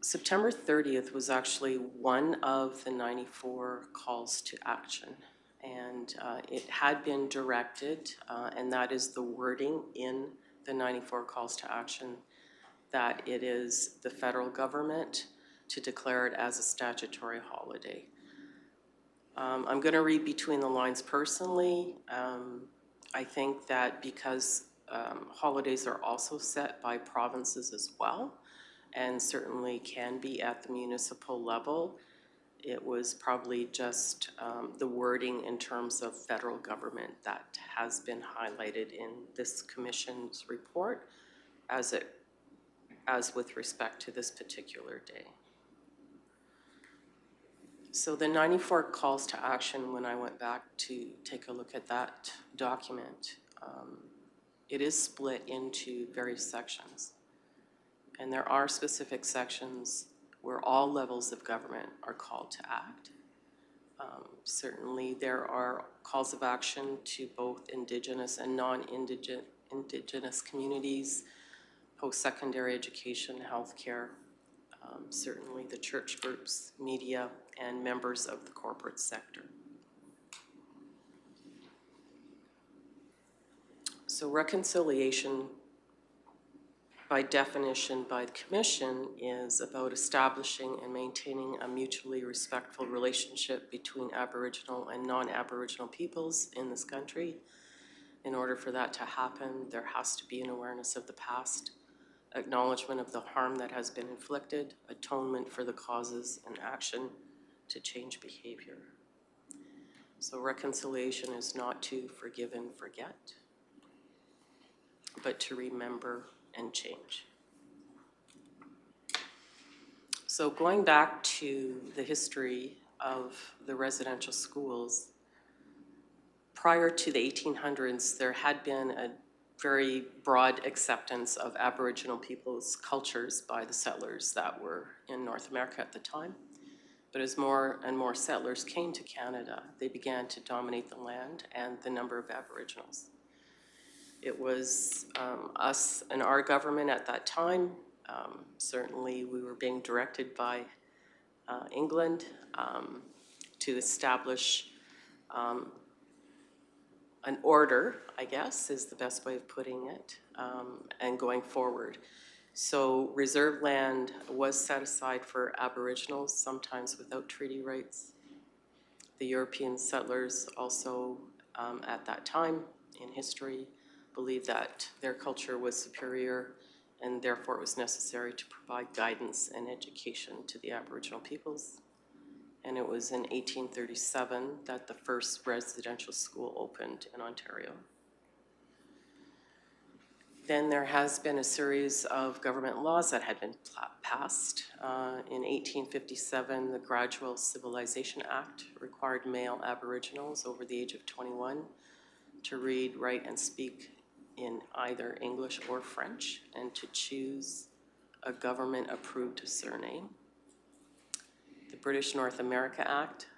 September 30th was actually one of the 94 calls to action, and it had been directed, and that is the wording in the 94 calls to action, that it is the federal government to declare it as a statutory holiday. I'm going to read between the lines personally. I think that because holidays are also set by provinces as well, and certainly can be at the municipal level. It was probably just the wording in terms of federal government that has been highlighted in this commission's report as with respect to this particular day. So the 94 calls to action, when I went back to take a look at that document, it is split into various sections. And there are specific sections where all levels of government are called to act. Certainly there are calls of action to both Indigenous and non-Indigenous communities, post-secondary education, healthcare, certainly the church groups, media, and members of the corporate sector. So reconciliation, by definition by the Commission, is about establishing and maintaining a mutually respectful relationship between Aboriginal and non-Aboriginal peoples in this country. In order for that to happen, there has to be an awareness of the past, acknowledgement of the harm that has been inflicted, atonement for the causes, and action to change behavior. So reconciliation is not to forgive and forget, but to remember and change. So going back to the history of the residential schools, prior to the 1800s, there had been a very broad acceptance of Aboriginal people's cultures by the settlers that were in North America at the time. But as more and more settlers came to Canada, they began to dominate the land and the number of Aboriginals. It was us and our government at that time. Certainly we were being directed by England to establish an order, I guess, is the best way of putting it, and going forward. So reserve land was set aside for Aboriginals, sometimes without treaty rights. The European settlers also, at that time in history, believed that their culture was superior, and therefore it was necessary to provide guidance and education to the Aboriginal peoples. And it was in 1837 that the first residential school opened in Ontario. Then there has been a series of government laws that had been passed. In 1857, the Gradual Civilization Act required male Aboriginals over the age of 21 to read, write, and speak in either English or French, and to choose a government-approved surname. The British North America Act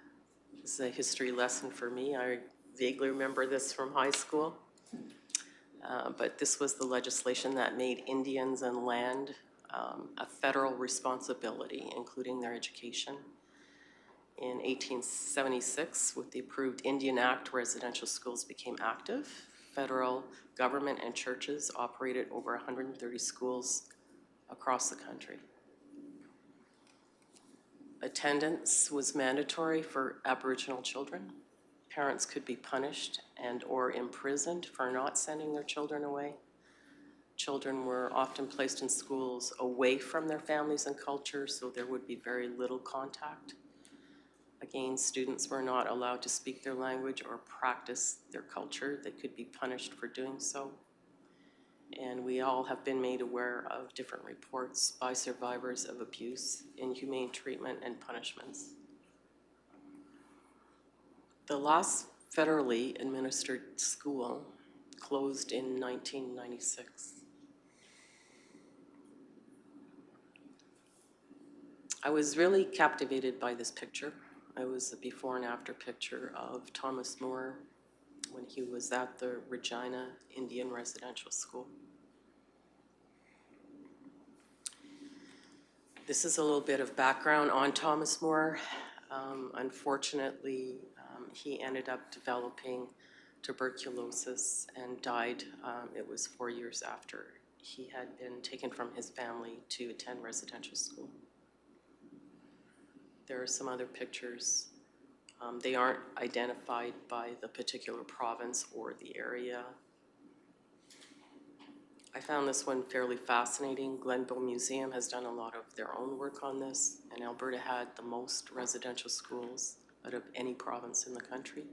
is a history lesson for me. I vaguely remember this from high school. But this was the legislation that made Indians and land a federal responsibility, including their education. In 1876, with the approved Indian Act, residential schools became active. Federal government and churches operated over 130 schools across the country. Attendance was mandatory for Aboriginal children. Parents could be punished and or imprisoned for not sending their children away. Children were often placed in schools away from their families and culture, so there would be very little contact. Again, students were not allowed to speak their language or practice their culture. They could be punished for doing so. And we all have been made aware of different reports by survivors of abuse, inhumane treatment, and punishments. The last federally administered school closed in 1996. I was really captivated by this picture. It was a before and after picture of Thomas Moore when he was at the Regina Indian Residential School. This is a little bit of background on Thomas Moore. Unfortunately, he ended up developing tuberculosis and died. It was 4 years after he had been taken from his family to attend residential school. There are some other pictures. They aren't identified by the particular province or the area. I found this one fairly fascinating. Glenville Museum has done a lot of their own work on this, and Alberta had the most residential schools out of any province in the country.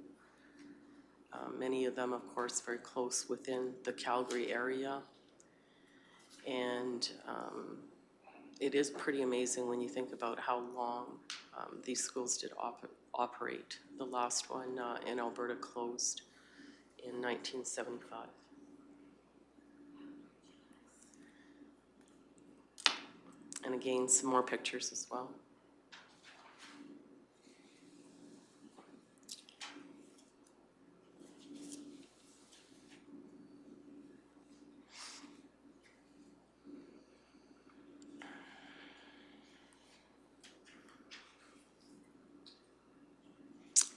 Many of them, of course, very close within the Calgary area. And it is pretty amazing when you think about how long these schools did operate. The last one in Alberta closed in 1975. And again, some more pictures as well.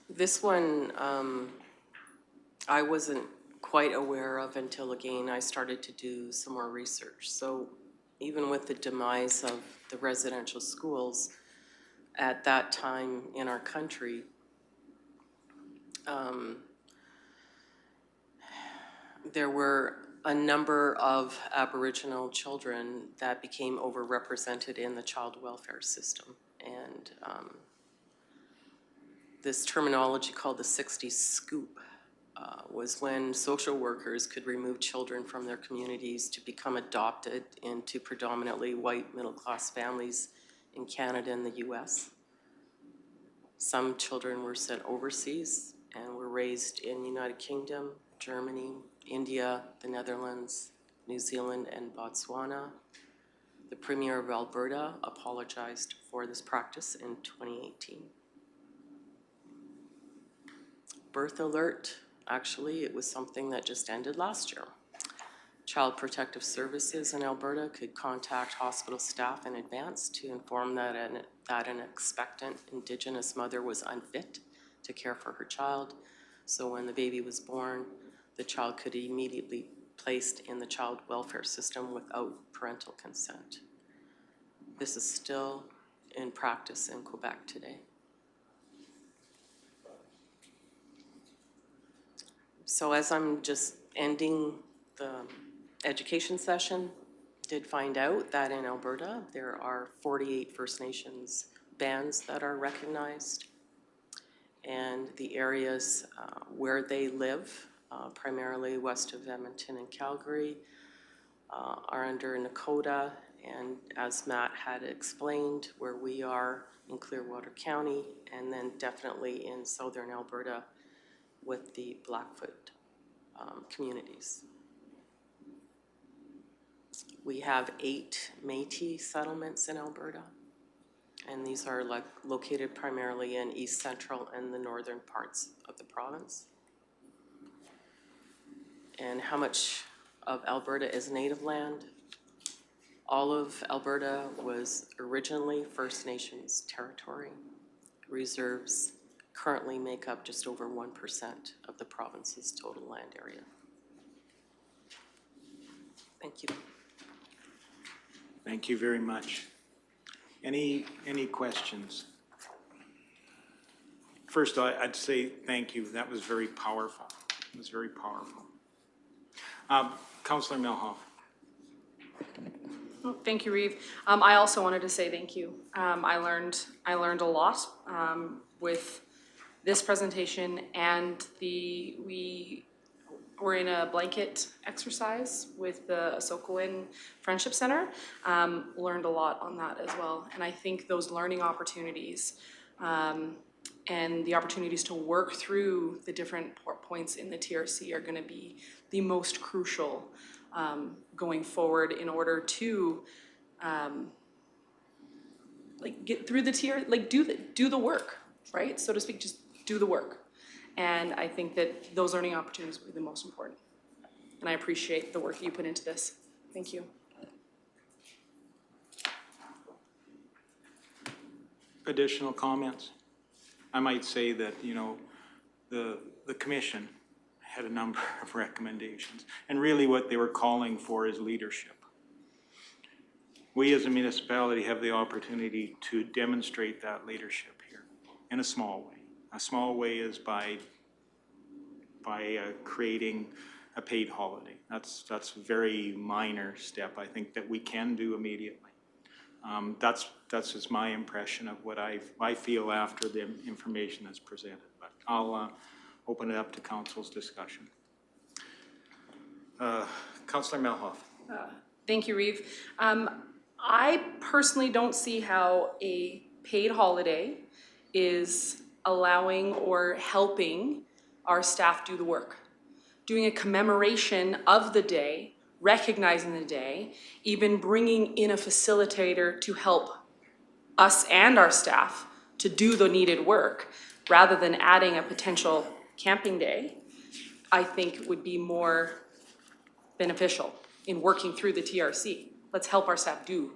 This one, I wasn't quite aware of until, again, I started to do some more research. So even with the demise of the residential schools at that time in our country, there were a number of Aboriginal children that became overrepresented in the child welfare system. And this terminology called the 60s scoop was when social workers could remove children from their communities to become adopted into predominantly white middle-class families in Canada and the US. Some children were sent overseas and were raised in United Kingdom, Germany, India, the Netherlands, New Zealand, and Botswana. The Premier of Alberta apologized for this practice in 2018. Birth alert, actually, it was something that just ended last year. Child Protective Services in Alberta could contact hospital staff in advance to inform that an expectant Indigenous mother was unfit to care for her child. So when the baby was born, the child could immediately be placed in the child welfare system without parental consent. This is still in practice in Quebec today. So as I'm just ending the education session, did find out that in Alberta, there are 48 First Nations bands that are recognized. And the areas where they live, primarily west of Edmonton and Calgary, are under Nakota. And as Matt had explained, where we are in Clearwater County, and then definitely in southern Alberta with the Blackfoot communities. We have 8 Métis settlements in Alberta, and these are located primarily in east central and the northern parts of the province. And how much of Alberta is native land? All of Alberta was originally First Nations territory. Reserves currently make up just over 1% of the province's total land area. Thank you. Thank you very much. Any questions? First, I'd say thank you. That was very powerful. It was very powerful. Councillor Melhoff. Thank you, Reeve. I also wanted to say thank you. I learned a lot with this presentation, and we were in a blanket exercise with the Asokowin Friendship Center. Learned a lot on that as well, and I think those learning opportunities and the opportunities to work through the different points in the TRC are going to be the most crucial going forward in order to get through the tier, do the work, right? So to speak, just do the work. And I think that those learning opportunities will be the most important. And I appreciate the work you put into this. Thank you. Additional comments? I might say that, you know, the commission had a number of recommendations, and really what they were calling for is leadership. We as a municipality have the opportunity to demonstrate that leadership here in a small way. A small way is by creating a paid holiday. That's a very minor step, I think, that we can do immediately. That's just my impression of what I feel after the information is presented. But I'll open it up to council's discussion. Councillor Melhoff. Thank you, Reeve. I personally don't see how a paid holiday is allowing or helping our staff do the work. Doing a commemoration of the day, recognizing the day, even bringing in a facilitator to help us and our staff to do the needed work, rather than adding a potential camping day, I think would be more beneficial in working through the TRC. Let's help our staff do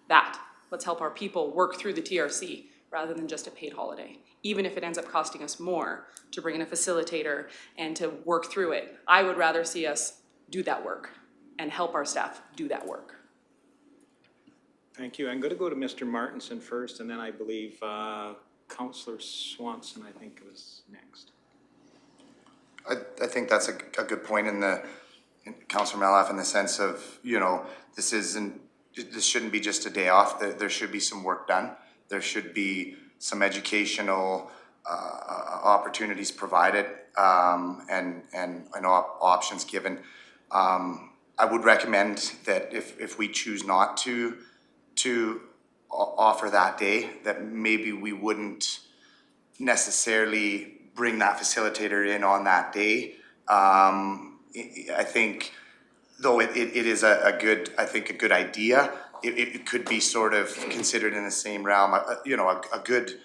that. Let's help our people work through the TRC rather than just a paid holiday. Even if it ends up costing us more to bring in a facilitator and to work through it, I would rather see us do that work and help our staff do that work. Thank you. I'm going to go to Mr. Martinson first, and then I believe Councillor Swanson, I think, was next. I think that's a good point in Councillor Melhoff, in the sense of, this shouldn't be just a day off. There should be some work done. There should be some educational opportunities provided and options given. I would recommend that if we choose not to offer that day, that maybe we wouldn't necessarily bring that facilitator in on that day. I think, though it is a good idea, it could be sort of considered in the same realm. A good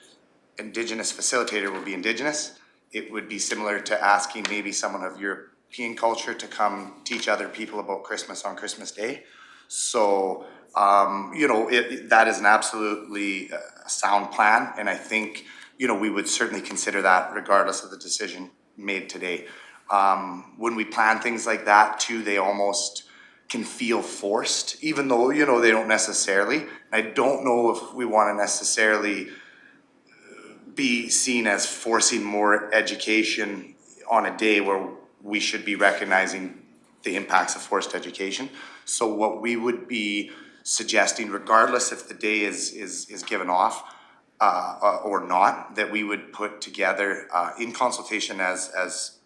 Indigenous facilitator would be Indigenous. It would be similar to asking maybe someone of European culture to come teach other people about Christmas on Christmas Day. So, that is an absolutely sound plan, and I think, we would certainly consider that regardless of the decision made today. When we plan things like that too, they almost can feel forced, even though, they don't necessarily. I don't know if we want to necessarily be seen as forcing more education on a day where we should be recognizing the impacts of forced education. So what we would be suggesting, regardless if the day is given off or not, that we would put together in consultation as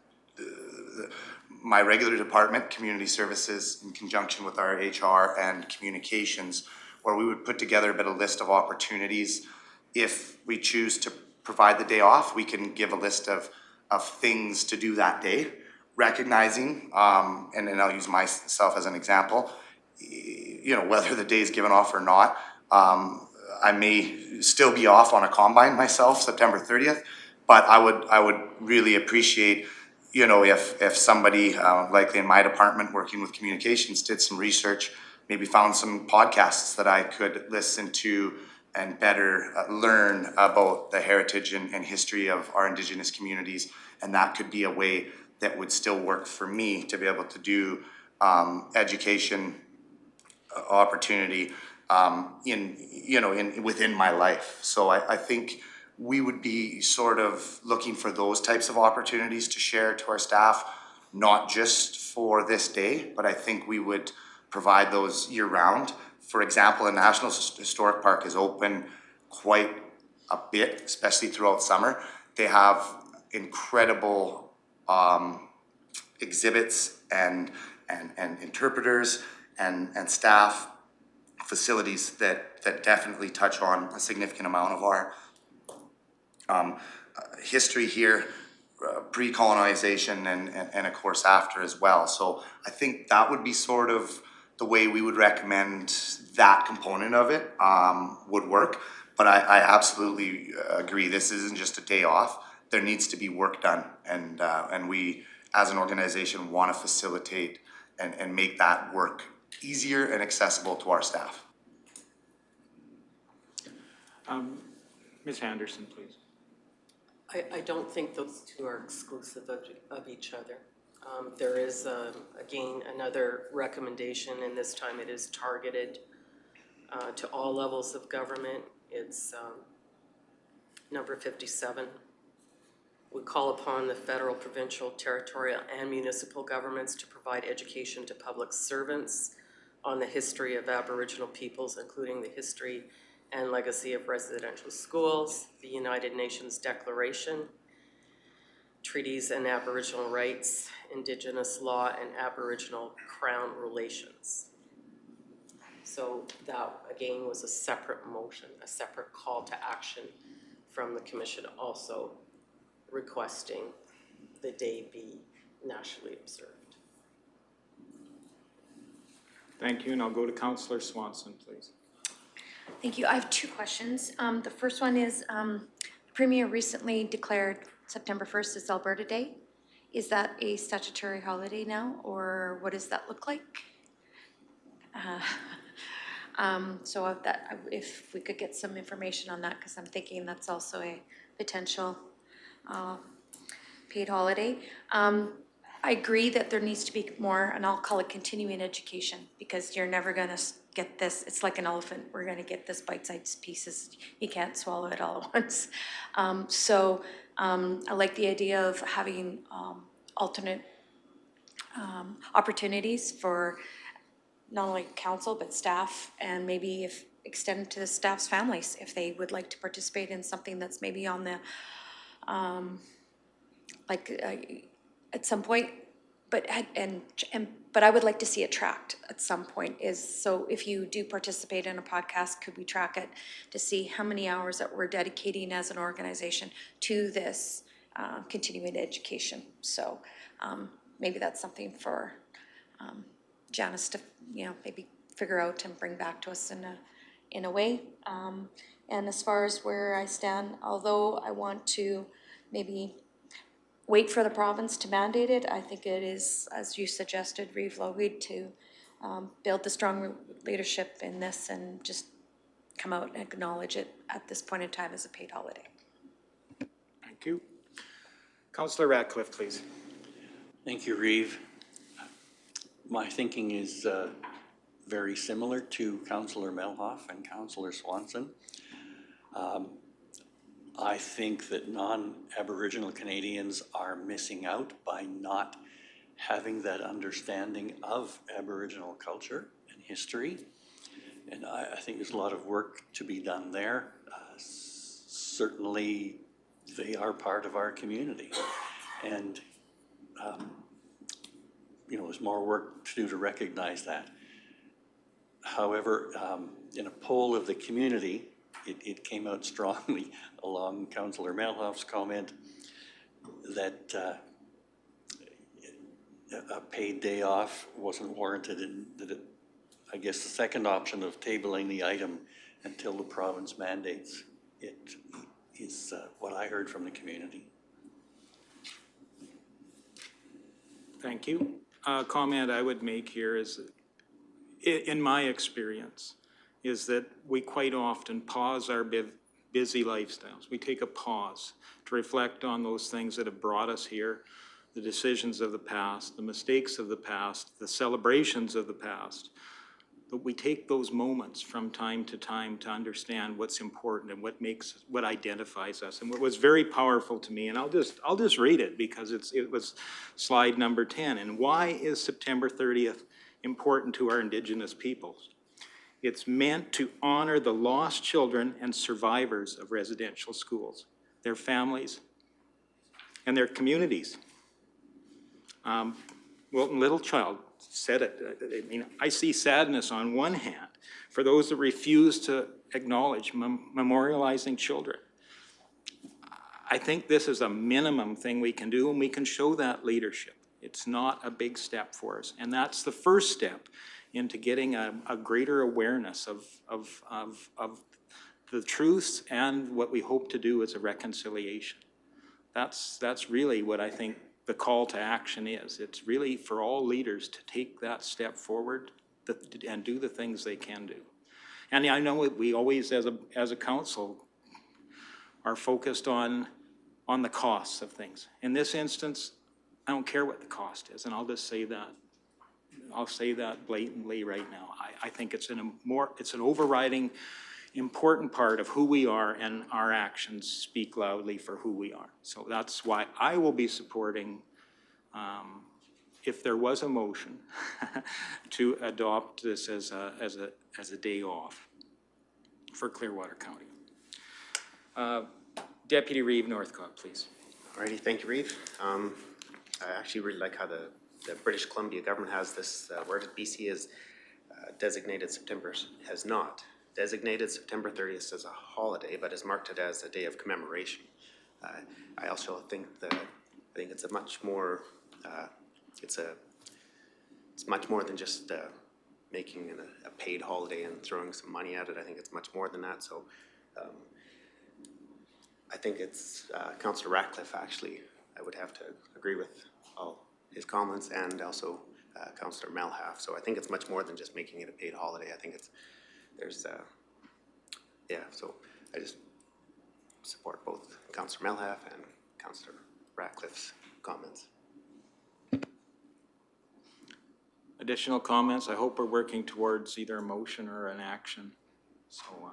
my regular department, Community Services, in conjunction with our HR and Communications, where we would put together a bit of list of opportunities. If we choose to provide the day off, we can give a list of things to do that day, recognizing, and then I'll use myself as an example, whether the day is given off or not. I may still be off on a combine myself, September 30th, but I would really appreciate, if somebody, likely in my department working with communications, did some research, maybe found some podcasts that I could listen to and better learn about the heritage and history of our Indigenous communities. And that could be a way that would still work for me to be able to do education opportunity within my life. So I think we would be sort of looking for those types of opportunities to share to our staff, not just for this day, but I think we would provide those year round. For example, the National Historic Park is open quite a bit, especially throughout summer. They have incredible exhibits and interpreters and staff facilities that definitely touch on a significant amount of our history here, pre-colonization and of course after as well. So I think that would be sort of the way we would recommend that component of it would work. But I absolutely agree, this isn't just a day off. There needs to be work done, and we as an organization want to facilitate and make that work easier and accessible to our staff. Ms. Anderson, please. I don't think those two are exclusive of each other. There is, again, another recommendation, and this time it is targeted to all levels of government. It's number 57. We call upon the federal, provincial, territorial, and municipal governments to provide education to public servants on the history of Aboriginal peoples, including the history and legacy of residential schools, the United Nations Declaration, treaties and Aboriginal rights, Indigenous law, and Aboriginal Crown relations. So that, again, was a separate motion, a separate call to action from the commission, also requesting the day be nationally observed. Thank you, and I'll go to Councillor Swanson, please. Thank you. I have two questions. The first one is, the Premier recently declared September 1st as Alberta Day. Is that a statutory holiday now, or what does that look like? So of that, if we could get some information on that, because I'm thinking that's also a potential paid holiday. I agree that there needs to be more, and I'll call it continuing education, because you're never gonna get this, it's like an elephant, we're gonna get this bite-sized pieces, you can't swallow it all at once. I like the idea of having alternate opportunities for not only council, but staff, and maybe if extended to the staff's families, if they would like to participate in something that's maybe on the, at some point, but I would like to see it tracked at some point. So if you do participate in a podcast, could we track it to see how many hours that we're dedicating as an organization to this continuing education? So maybe that's something for Janice to, maybe figure out and bring back to us in a way. And as far as where I stand, although I want to maybe wait for the province to mandate it, I think it is, as you suggested, Reeve Lougheed, to build the strong leadership in this and just come out and acknowledge it at this point in time as a paid holiday. Thank you. Councillor Ratcliffe, please. Thank you, Reeve. My thinking is very similar to Councillor Melhoff and Councillor Swanson. I think that non-Aboriginal Canadians are missing out by not having that understanding of Aboriginal culture and history. And I think there's a lot of work to be done there. Certainly, they are part of our community. And, there's more work to do to recognize that. However, in a poll of the community, it came out strongly along Councillor Melhoff's comment that a paid day off wasn't warranted, and that I guess the second option of tabling the item until the province mandates it is what I heard from the community. Thank you. A comment I would make here is, in my experience, is that we quite often pause our busy lifestyles. We take a pause to reflect on those things that have brought us here, the decisions of the past, the mistakes of the past, the celebrations of the past. But we take those moments from time to understand what's important and what identifies us. And what was very powerful to me, and I'll just read it because it was slide number 10. And why is September 30th important to our Indigenous peoples? It's meant to honor the lost children and survivors of residential schools, their families, and their communities. Wilton Littlechild said it. I see sadness on one hand for those that refuse to acknowledge memorializing children. I think this is a minimum thing we can do, and we can show that leadership. It's not a big step for us, and that's the first step into getting a greater awareness of the truths and what we hope to do as a reconciliation. That's really what I think the call to action is. It's really for all leaders to take that step forward and do the things they can do. And I know we always, as a council, are focused on the costs of things. In this instance, I don't care what the cost is, and I'll just say that. I'll say that blatantly right now. I think it's an overriding important part of who we are, and our actions speak loudly for who we are. So that's why I will be supporting, if there was a motion, to adopt this as a day off for Clearwater County. Deputy Reeve Northcott, please. Alrighty, thank you, Reeve. I actually really like how the British Columbia government has this, where BC is designated September, has not designated September 30th as a holiday, but has marked it as a day of commemoration. I also think it's a much more, it's much more than just making it a paid holiday and throwing some money at it. I think it's much more than that. So I think it's Councillor Ratcliffe, actually, I would have to agree with all his comments, and also Councillor Malhalf. So I think it's much more than just making it a paid holiday. I think yeah, so I just support both Councillor Malhalf and Councillor Ratcliffe's comments. Additional comments? I hope we're working towards either a motion or an action. So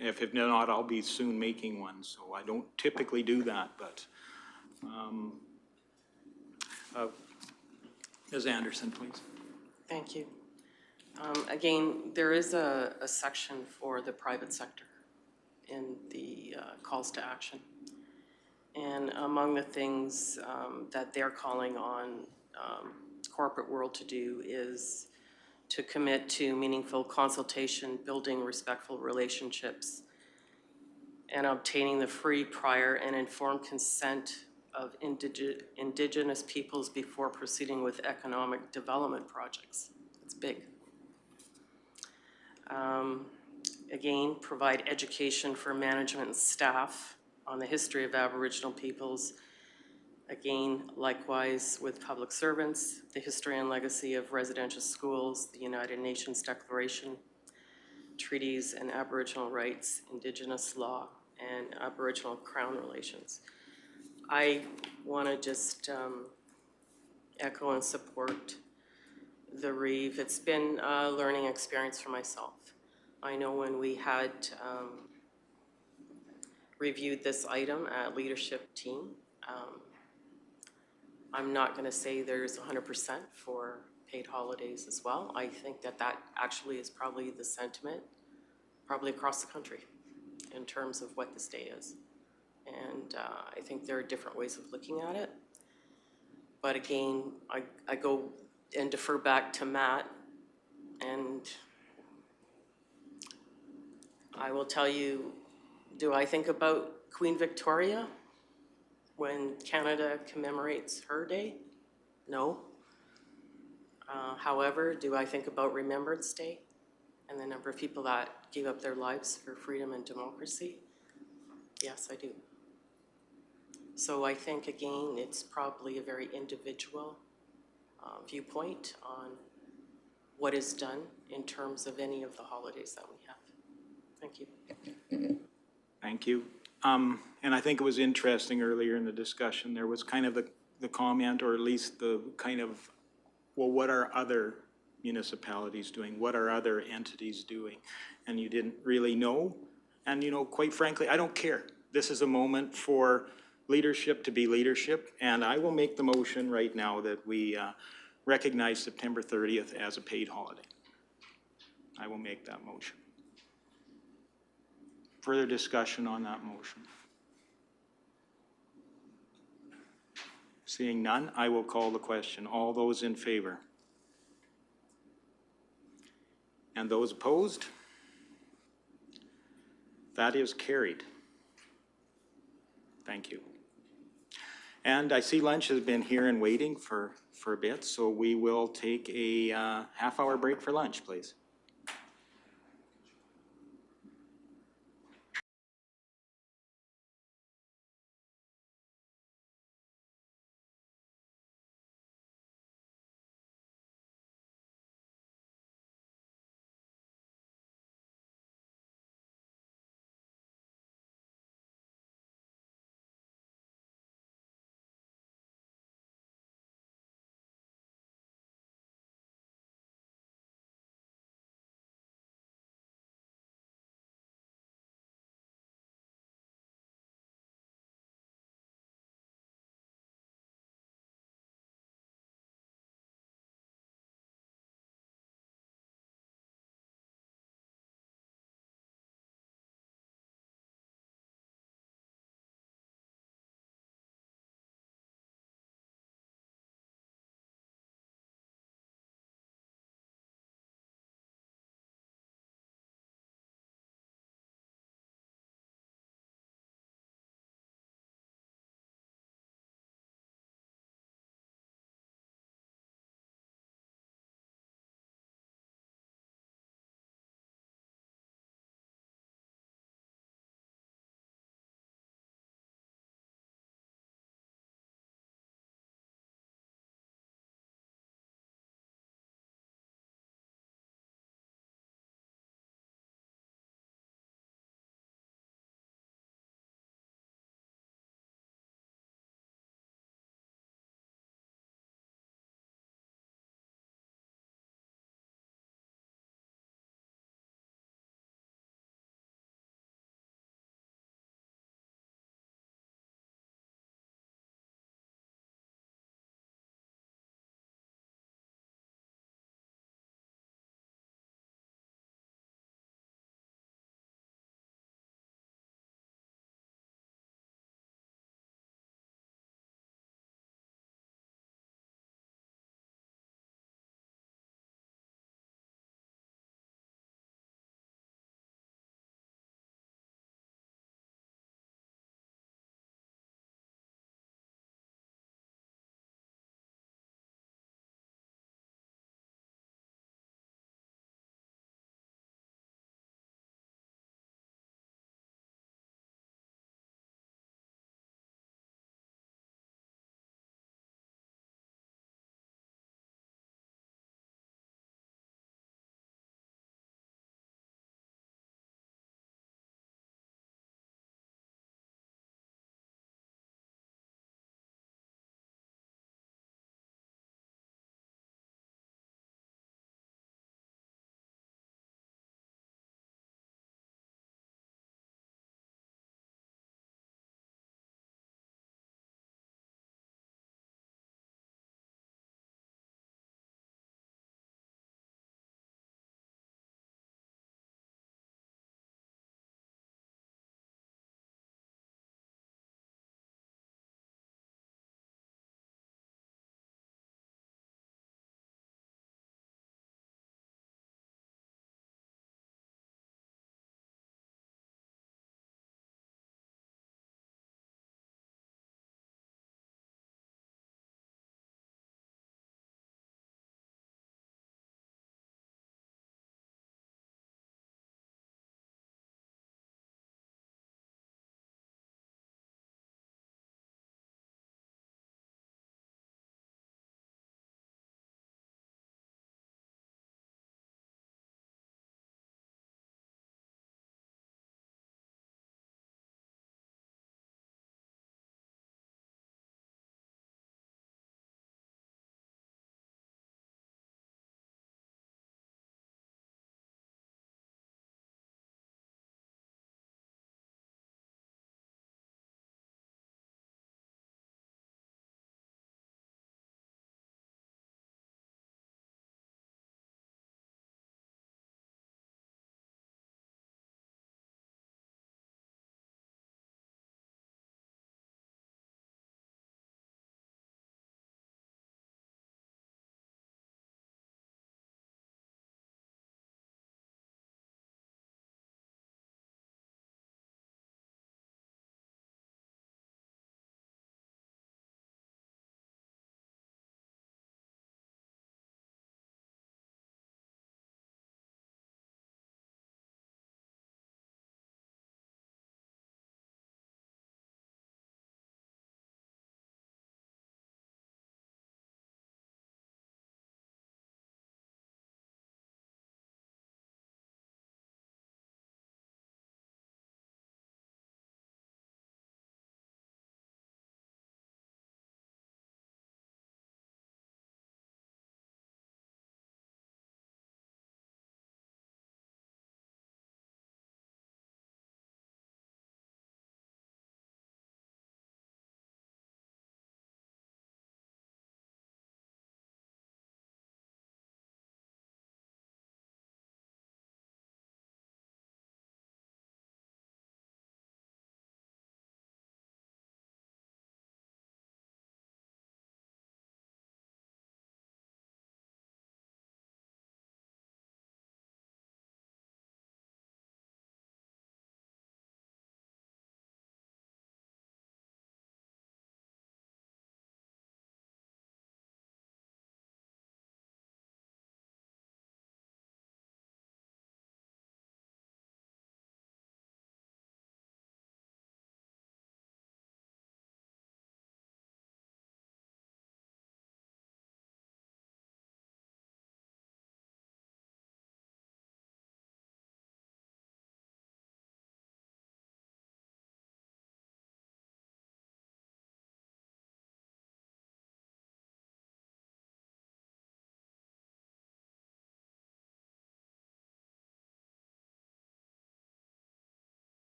if not, I'll be soon making one. So I don't typically do that, but Ms. Anderson, please. Thank you. Again, there is a section for the private sector in the calls to action. And among the things that they're calling on corporate world to do is to commit to meaningful consultation, building respectful relationships, and obtaining the free, prior, and informed consent of Indigenous peoples before proceeding with economic development projects. It's big. Again, provide education for management and staff on the history of Aboriginal peoples. Again, likewise with public servants, the history and legacy of residential schools, the United Nations Declaration, treaties and Aboriginal rights, Indigenous law, and Aboriginal Crown relations. I want to just echo and support the Reeve. It's been a learning experience for myself. I know when we had reviewed this item at leadership team, I'm not going to say there's 100% for paid holidays as well. I think that actually is probably the sentiment, probably across the country, in terms of what this day is. And I think there are different ways of looking at it. But again, I go and defer back to Matt, and I will tell you, do I think about Queen Victoria when Canada commemorates her day? No. However, do I think about Remembrance Day and the number of people that gave up their lives for freedom and democracy? Yes, I do. So I think, again, it's probably a very individual viewpoint on what is done in terms of any of the holidays that we have. Thank you. Thank you. And I think it was interesting earlier in the discussion, there was kind of the comment, or at least the kind of, well, what are other municipalities doing? What are other entities doing? And you didn't really know. And, you know, quite frankly, I don't care. This is a moment for leadership to be leadership, and I will make the motion right now that we recognize September 30th as a paid holiday. I will make that motion. Further discussion on that motion? Seeing none, I will call the question. All those in favor? And those opposed? That is carried. Thank you. And I see lunch has been here and waiting for a bit, so we will take a half-hour break for lunch, please.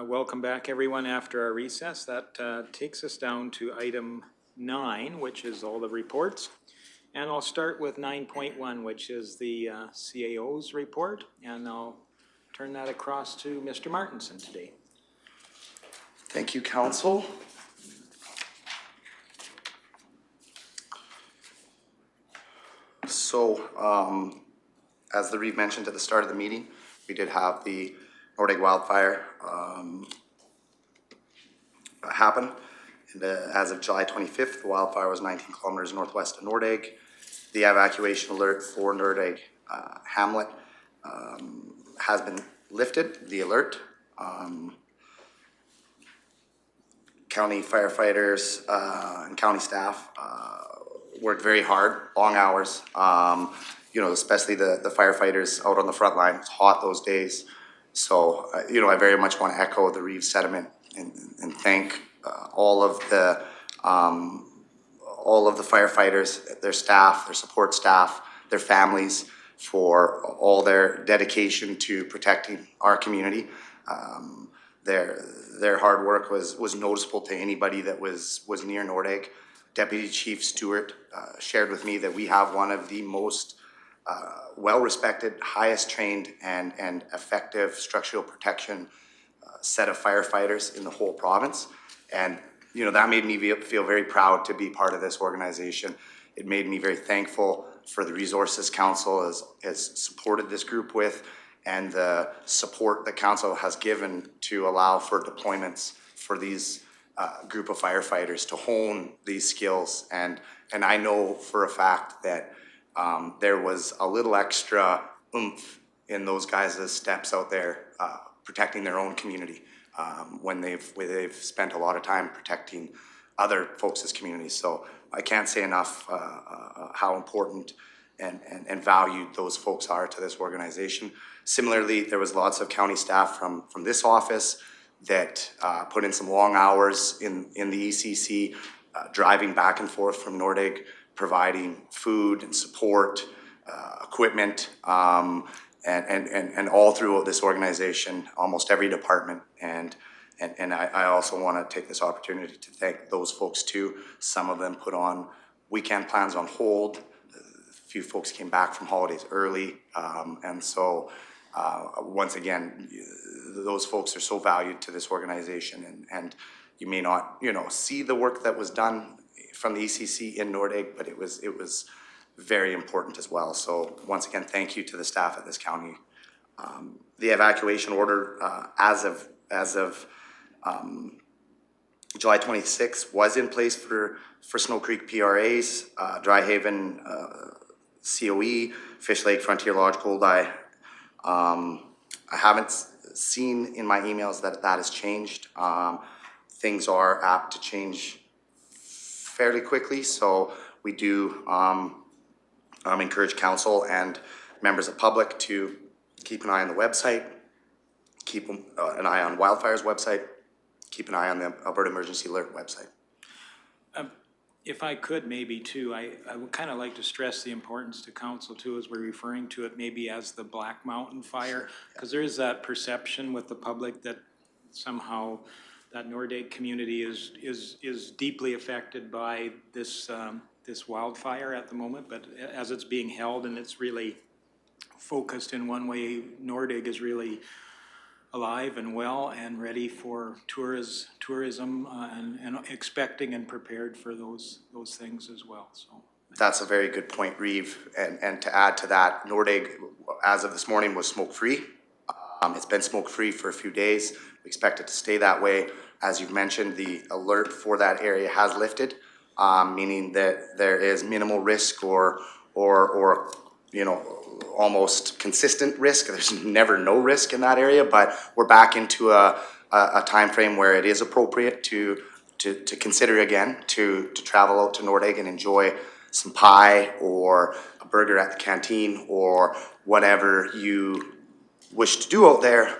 Welcome back, everyone, after our recess. That takes us down to item 9, which is all the reports. And I'll start with 9.1, which is the CAO's report, and I'll turn that across to Mr. Martinson today. Thank you, Council. So, as the Reeve mentioned at the start of the meeting, we did have the Nordic wildfire happen. And, as of July 25th, the wildfire was 19 kilometers northwest of Nordegg. The evacuation alert for Nordegg hamlet has been lifted, the alert. County firefighters and county staff worked very hard, long hours. You know, especially the firefighters out on the front line. It's hot those days. So, you know, I very much want to echo the Reeve sentiment and thank all of the firefighters, their staff, their support staff, their families for all their dedication to protecting our community. Their hard work was noticeable to anybody that was near Nordegg. Deputy Chief Stewart shared with me that we have one of the most well-respected, highest trained and effective structural protection set of firefighters in the whole province. And, you know, that made me feel very proud to be part of this organization. It made me very thankful for the resources Council has supported this group with and the support that Council has given to allow for deployments for these group of firefighters to hone these skills. And I know for a fact that there was a little extra oomph in those guys' steps out there protecting their own community when they've spent a lot of time protecting other folks' communities. So I can't say enough how important and valued those folks are to this organization. Similarly, there was lots of county staff from this office that put in some long hours in the ECC, driving back and forth from Nordegg, providing food and support, equipment, and all throughout this organization, almost every department. And I also want to take this opportunity to thank those folks too. Some of them put on weekend plans on hold. A few folks came back from holidays early. And so once again, those folks are so valued to this organization, and you may not, you know, see the work that was done from the ECC in Nordegg, but it was very important as well. So once again, thank you to the staff at this county. The evacuation order as of July 26th was in place for Snow Creek PRAs, Dry Haven COE, Fish Lake Frontier Lodge Goldeye. I haven't seen in my emails that has changed. Things are apt to change fairly quickly, so we do encourage Council and members of public to keep an eye on the website, keep an eye on Wildfire's website, keep an eye on the Alberta Emergency Alert website. If I could maybe too, I would kind of like to stress the importance to Council too, as we're referring to it maybe as the Black Mountain Fire, because there is that perception with the public that somehow that Nordegg community is deeply affected by this this wildfire at the moment. But as it's being held and it's really focused in one way, Nordegg is really alive and well and ready for tourism and expecting and prepared for those things as well. So that's a very good point, Reeve. And to add to that, Nordegg, as of this morning, was smoke-free. It's been smoke-free for a few days. We expect it to stay that way. As you've mentioned, the alert for that area has lifted, meaning that there is minimal risk or you know, almost consistent risk. There's never no risk in that area, but we're back into a time frame where it is appropriate to consider again to travel out to Nordegg and enjoy some pie or a burger at the canteen or whatever you wish to do out there.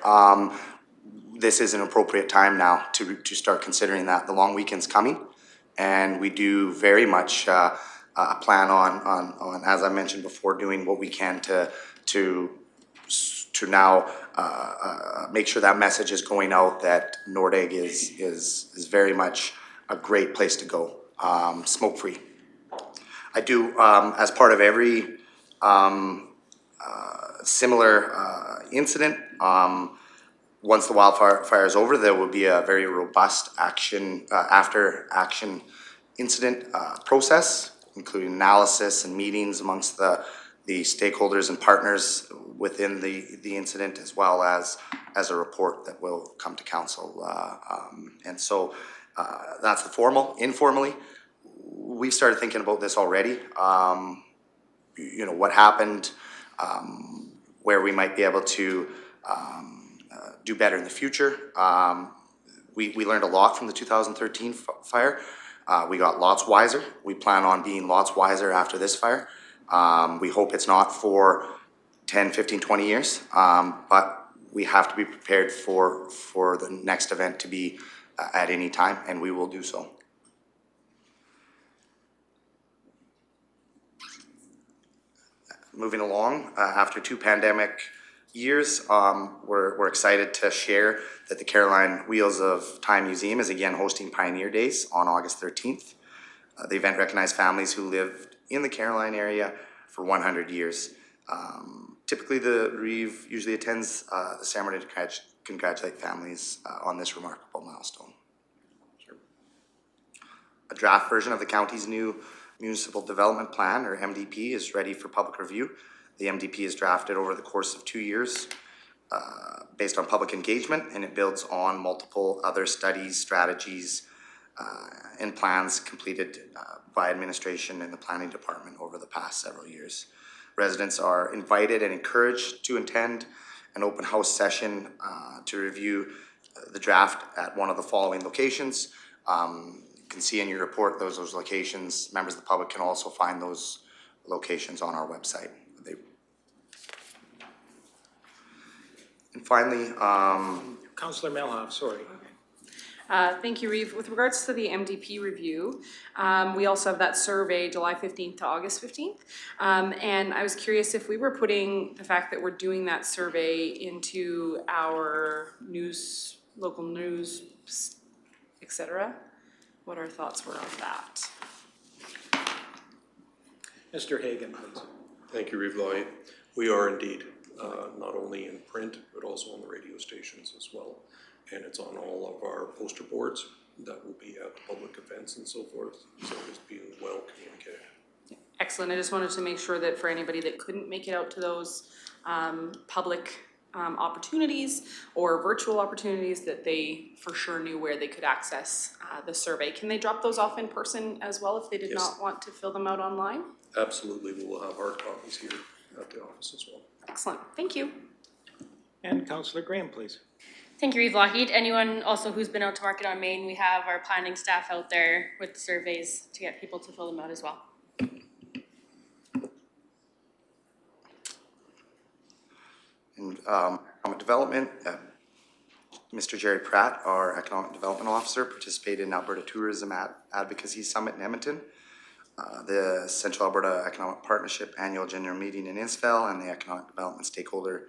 This is an appropriate time now to start considering that. The long weekend's coming, and we do very much plan on, as I mentioned before, doing what we can to now make sure that message is going out that Nordegg is very much a great place to go, smoke-free. I do, as part of every similar incident, once the wildfire is over, there will be a very robust after-action incident process, including analysis and meetings amongst the stakeholders and partners within the incident, as well as a report that will come to council. And so that's the formal. Informally, we've started thinking about this already. You know, what happened, where we might be able to do better in the future. We learned a lot from the 2013 fire. We got lots wiser. We plan on being lots wiser after this fire. We hope it's not for 10, 15, 20 years, but we have to be prepared for the next event to be at any time, and we will do so. Moving along, after 2 pandemic years, we're excited to share that the Caroline Wheels of Time Museum is again hosting Pioneer Days on August 13th. The event recognized families who lived in the Caroline area for 100 years. Typically, the Reeve usually attends the ceremony to congratulate families on this remarkable milestone. Sure. A draft version of the county's new Municipal Development Plan, or MDP, is ready for public review. The MDP is drafted over the course of 2 years based on public engagement, and it builds on multiple other studies, strategies, and plans completed by administration and the planning department over the past several years. Residents are invited and encouraged to attend an open house session to review the draft at one of the following locations. You can see in your report those locations. Members of the public can also find those locations on our website. And finally, Councillor Melhoff, sorry. Thank you, Reeve. With regards to the MDP review, we also have that survey July 15th to August 15th. And I was curious if we were putting the fact that we're doing that survey into our news, local news, etc., what our thoughts were on that. Mr. Hagan, please. Thank you, Reeve Lloyd. We are indeed, not only in print, but also on the radio stations as well. And it's on all of our poster boards that will be at public events and so forth. So it's being well communicated. Excellent. I just wanted to make sure that for anybody that couldn't make it out to those public opportunities or virtual opportunities, that they for sure knew where they could access the survey. Can they drop those off in person as well if they did not want to fill them out online? Absolutely. We will have hard copies here at the office as well. Excellent. Thank you. And Councillor Graham, please. Thank you, Reeve Lougheed. Anyone also who's been out to market on Main, we have our planning staff out there with the surveys to get people to fill them out as well. And economic development, Mr. Jerry Pratt, our economic development officer, participated in Alberta Tourism Advocacy Summit in Edmonton, the Central Alberta Economic Partnership Annual General Meeting in Innisfail, and the Economic Development Stakeholder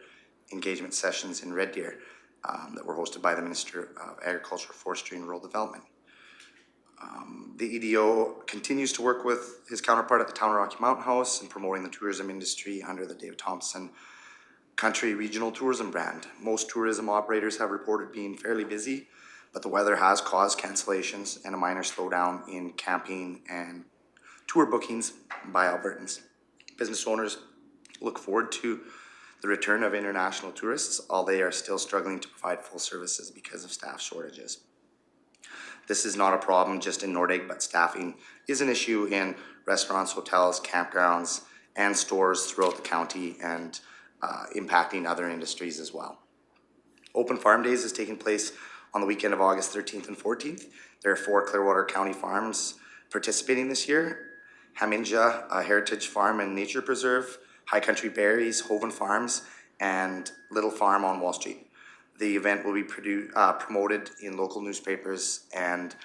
Engagement Sessions in Red Deer that were hosted by the Minister of Agriculture, Forestry and Rural Development. The EDO continues to work with his counterpart at the Town of Rocky Mountain House in promoting the tourism industry under the David Thompson Country Regional Tourism brand. Most tourism operators have reported being fairly busy, but the weather has caused cancellations and a minor slowdown in camping and tour bookings by Albertans. Business owners look forward to the return of international tourists, although they are still struggling to provide full services because of staff shortages. This is not a problem just in Nordegg, but staffing is an issue in restaurants, hotels, campgrounds, and stores throughout the county, and impacting other industries as well. Open Farm Days is taking place on the weekend of August 13th and 14th. There are 4 Clearwater County farms participating this year: Haminja, a heritage farm and nature preserve, High Country Berries, Hoven Farms, and Little Farm on Wall Street. The event will be promoted in local newspapers and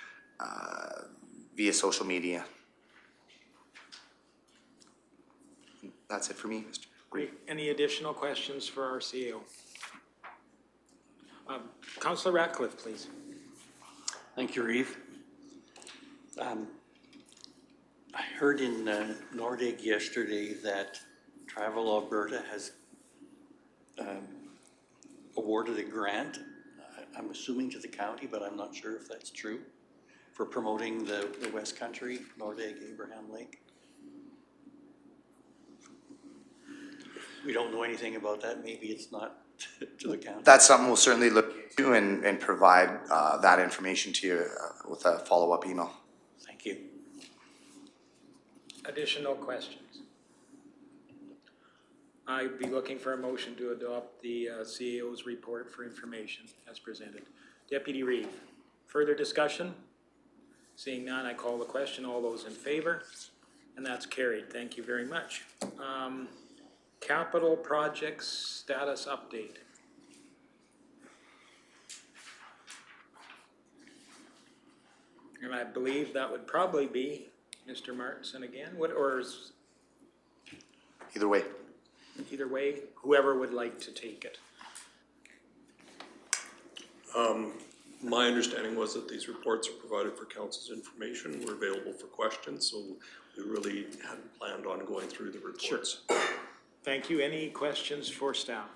via social media. That's it for me, Mr. Any additional questions for our CEO? Councillor Ratcliffe, please. Thank you, Reeve. I heard in Nordig yesterday that Travel Alberta has awarded a grant, I'm assuming to the county, but I'm not sure if that's true, for promoting the West Country, Nordig, Abraham Lake. We don't know anything about that. Maybe it's not to the county. That's something we'll certainly look into and provide that information to you with a follow-up email. Thank you. Additional questions? I'd be looking for a motion to adopt the CAO's report for information as presented. Deputy Reeve, further discussion? Seeing none, I call the question. All those in favor? And that's carried. Thank you very much. Capital projects status update. And I believe that would probably be Mr. Martinson again. Or is Either way. Either way, whoever would like to take it. My understanding was that these reports are provided for council's information, were available for questions, so we really hadn't planned on going through the reports. Sure. Thank you. Any questions for staff?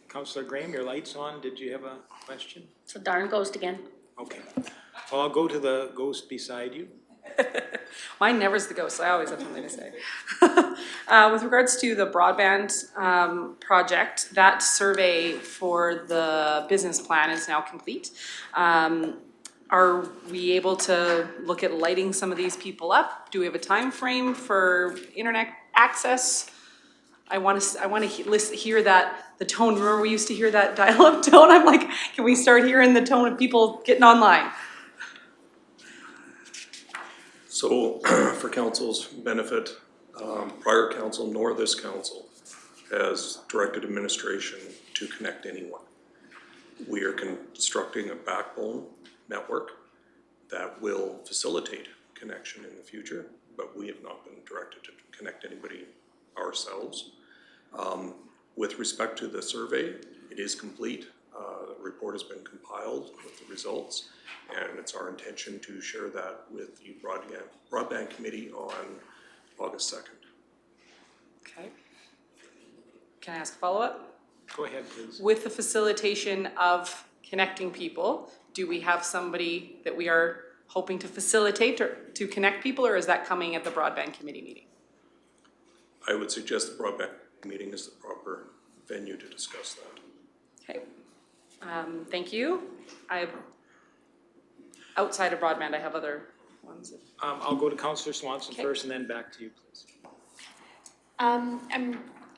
Councillor Graham, your light's on. Did you have a question? So darn ghost again. Okay. Well, I'll go to the ghost beside you. Mine never's the ghost, so I always have something to say. With regards to the broadband project, that survey for the business plan is now complete. Are we able to look at lighting some of these people up? Do we have a time frame for internet access? I want to hear that, the tone. Remember we used to hear that dial-up tone? I'm like, can we start hearing the tone of people getting online? So for council's benefit, prior council nor this council has directed administration to connect anyone. We are constructing a backbone network that will facilitate connection in the future, but we have not been directed to connect anybody ourselves. With respect to the survey, it is complete. The report has been compiled with the results, and it's our intention to share that with the broadband committee on August 2nd. Okay. Can I ask a follow-up? Go ahead, please. With the facilitation of connecting people, do we have somebody that we are hoping to facilitate or to connect people, or is that coming at the broadband committee meeting? I would suggest the broadband meeting is the proper venue to discuss that. Okay. Thank you. Outside of broadband, I have other ones. I'll go to Councillor Swanson first and then back to you, please.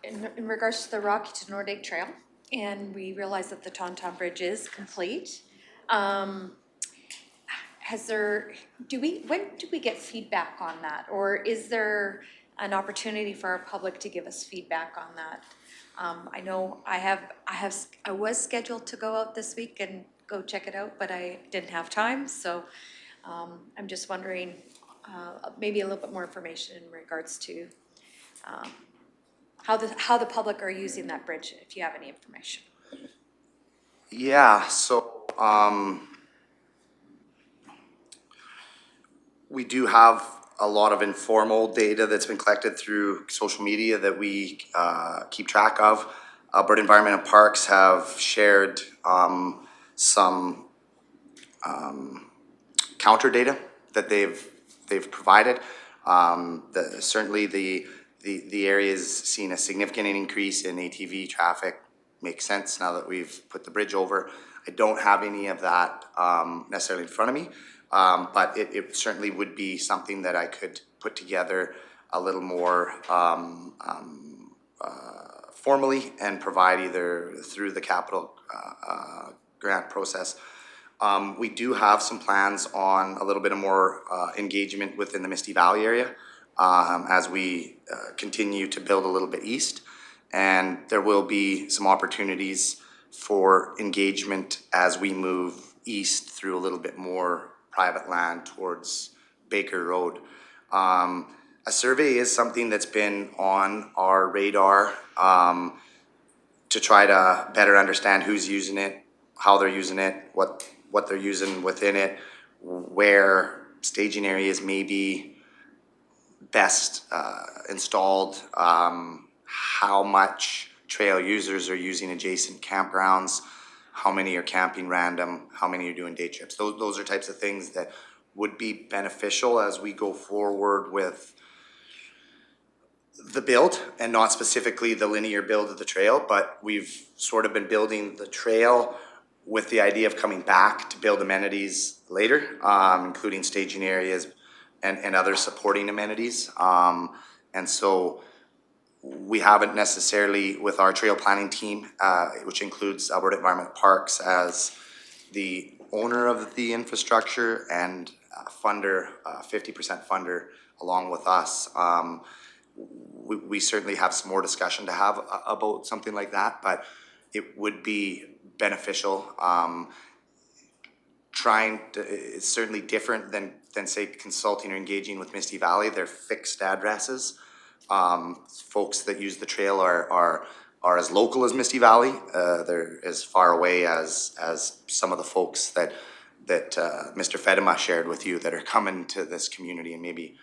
In regards to the Rocky to Nordig Trail, and we realize that the Tauntaun Bridge is complete. When do we get feedback on that? Or is there an opportunity for our public to give us feedback on that? I know I was scheduled to go out this week and go check it out, but I didn't have time, so I'm just wondering maybe a little bit more information in regards to how the public are using that bridge, if you have any information. Yeah, so we do have a lot of informal data that's been collected through social media that we keep track of. Alberta Environment and Parks have shared some counter data that they've provided. Certainly the area has seen a significant increase in ATV traffic. Makes sense now that we've put the bridge over. I don't have any of that necessarily in front of me, but it certainly would be something that I could put together a little more formally and provide either through the capital grant process. We do have some plans on a little bit of more engagement within the Misty Valley area as we continue to build a little bit east. And there will be some opportunities for engagement as we move east through a little bit more private land towards Baker Road. A survey is something that's been on our radar to try to better understand who's using it, how they're using it, what they're using within it, where staging areas may be best installed, how much trail users are using adjacent campgrounds, how many are camping random, how many are doing day trips. Those are types of things that would be beneficial as we go forward with the build, and not specifically the linear build of the trail, but we've sort of been building the trail with the idea of coming back to build amenities later, including staging areas and other supporting amenities. And so we haven't necessarily, with our trail planning team, which includes Alberta Environment Parks as the owner of the infrastructure and funder, 50% funder along with us, we certainly have some more discussion to have about something like that, but it would be beneficial. It's certainly different than say consulting or engaging with Misty Valley. They're fixed addresses. Folks that use the trail are as local as Misty Valley. They're as far away as some of the folks that Mr. Feddema shared with you that are coming to this community and maybe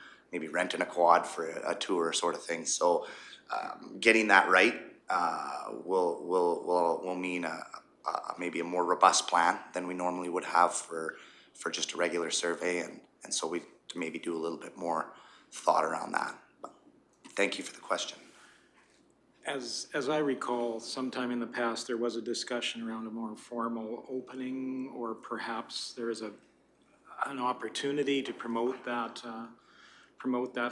renting a quad for a tour sort of thing. So getting that right will mean maybe a more robust plan than we normally would have for just a regular survey, and so we maybe do a little bit more thought around that. But thank you for the question. As I recall, sometime in the past, there was a discussion around a more formal opening, or perhaps there is an opportunity to promote that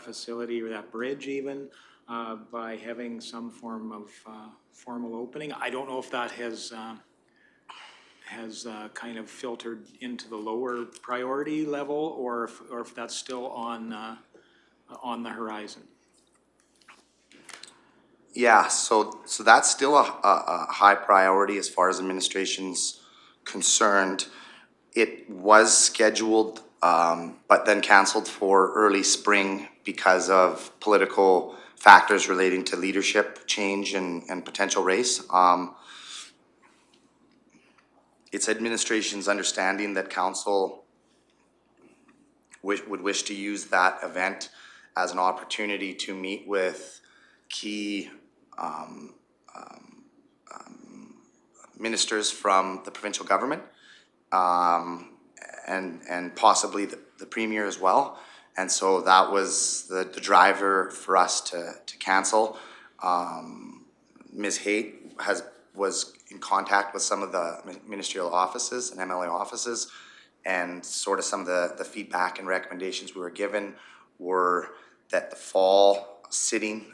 facility or that bridge even by having some form of formal opening. I don't know if that has kind of filtered into the lower priority level, or if that's still on the horizon. Yeah, so that's still a high priority as far as administration's concerned. It was scheduled, but then canceled for early spring because of political factors relating to leadership change and potential race. It's administration's understanding that council would wish to use that event as an opportunity to meet with key ministers from the provincial government, and possibly the premier as well. And so that was the driver for us to cancel. Ms. Haight was in contact with some of the ministerial offices and MLA offices, and sort of some of the feedback and recommendations we were given were that the fall sitting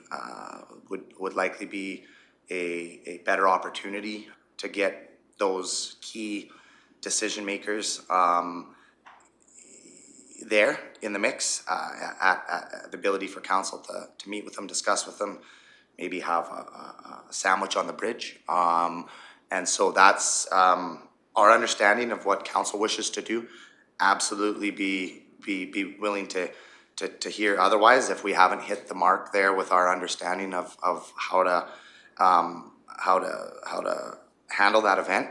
would likely be a better opportunity to get those key decision makers there in the mix, at the ability for council to meet with them, discuss with them, maybe have a sandwich on the bridge. And so that's our understanding of what council wishes to do. Absolutely be willing to hear otherwise if we haven't hit the mark there with our understanding of how to handle that event.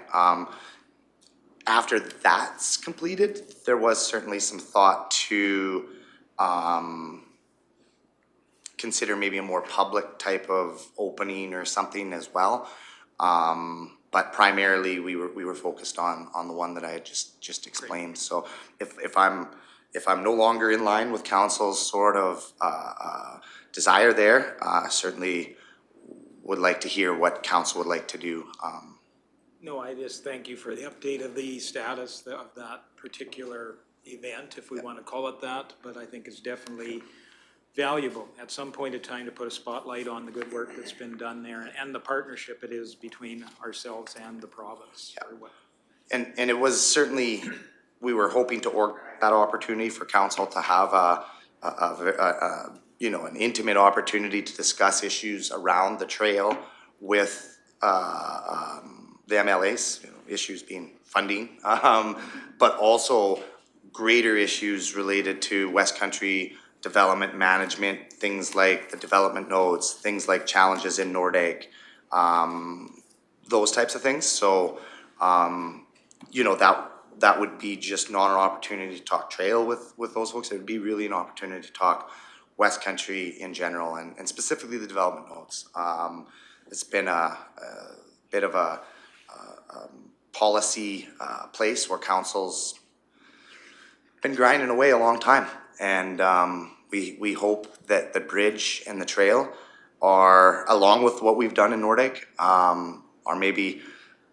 After that's completed, there was certainly some thought to consider maybe a more public type of opening or something as well. But primarily we were focused on the one that I had just explained. So if I'm no longer in line with council's sort of desire there, certainly would like to hear what council would like to do. No, I just thank you for the update of the status of that particular event, if we want to call it that, but I think it's definitely valuable at some point in time to put a spotlight on the good work that's been done there and the partnership it is between ourselves and the province. And it was certainly, we were hoping to organize that opportunity for council to have an intimate opportunity to discuss issues around the trail with the MLAs, issues being funding, but also greater issues related to West Country development management, things like the development notes, things like challenges in Nordegg, those types of things. So, you know, that would be just not an opportunity to talk trail with those folks. It would be really an opportunity to talk West Country in general and specifically the development notes. It's been a bit of a policy place where council's been grinding away a long time. And we hope that the bridge and the trail are, along with what we've done in Nordegg, are maybe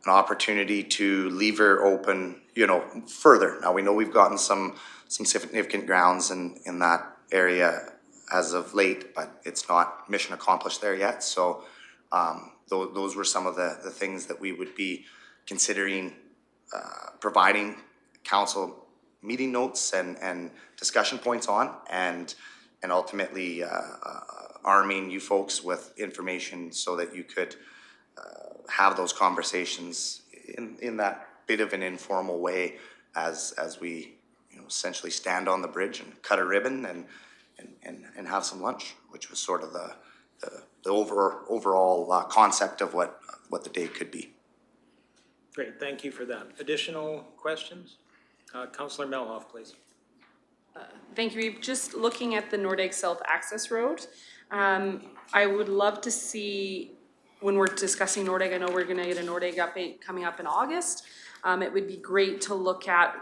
an opportunity to lever open, you know, further. Now, we know we've gotten some significant grounds in that area as of late, but it's not mission accomplished there yet. So those were some of the things that we would be considering providing council meeting notes and discussion points on, and ultimately arming you folks with information so that you could have those conversations in that bit of an informal way as we, you know, essentially stand on the bridge and cut a ribbon and have some lunch, which was sort of the overall concept of what the day could be. Great, thank you for that. Additional questions? Councillor Melhoff, please. Thank you, Reeve. Just looking at the Nordegg South Access Road, I would love to see, when we're discussing Nordegg, I know we're gonna get a Nordegg update coming up in August. It would be great to look at,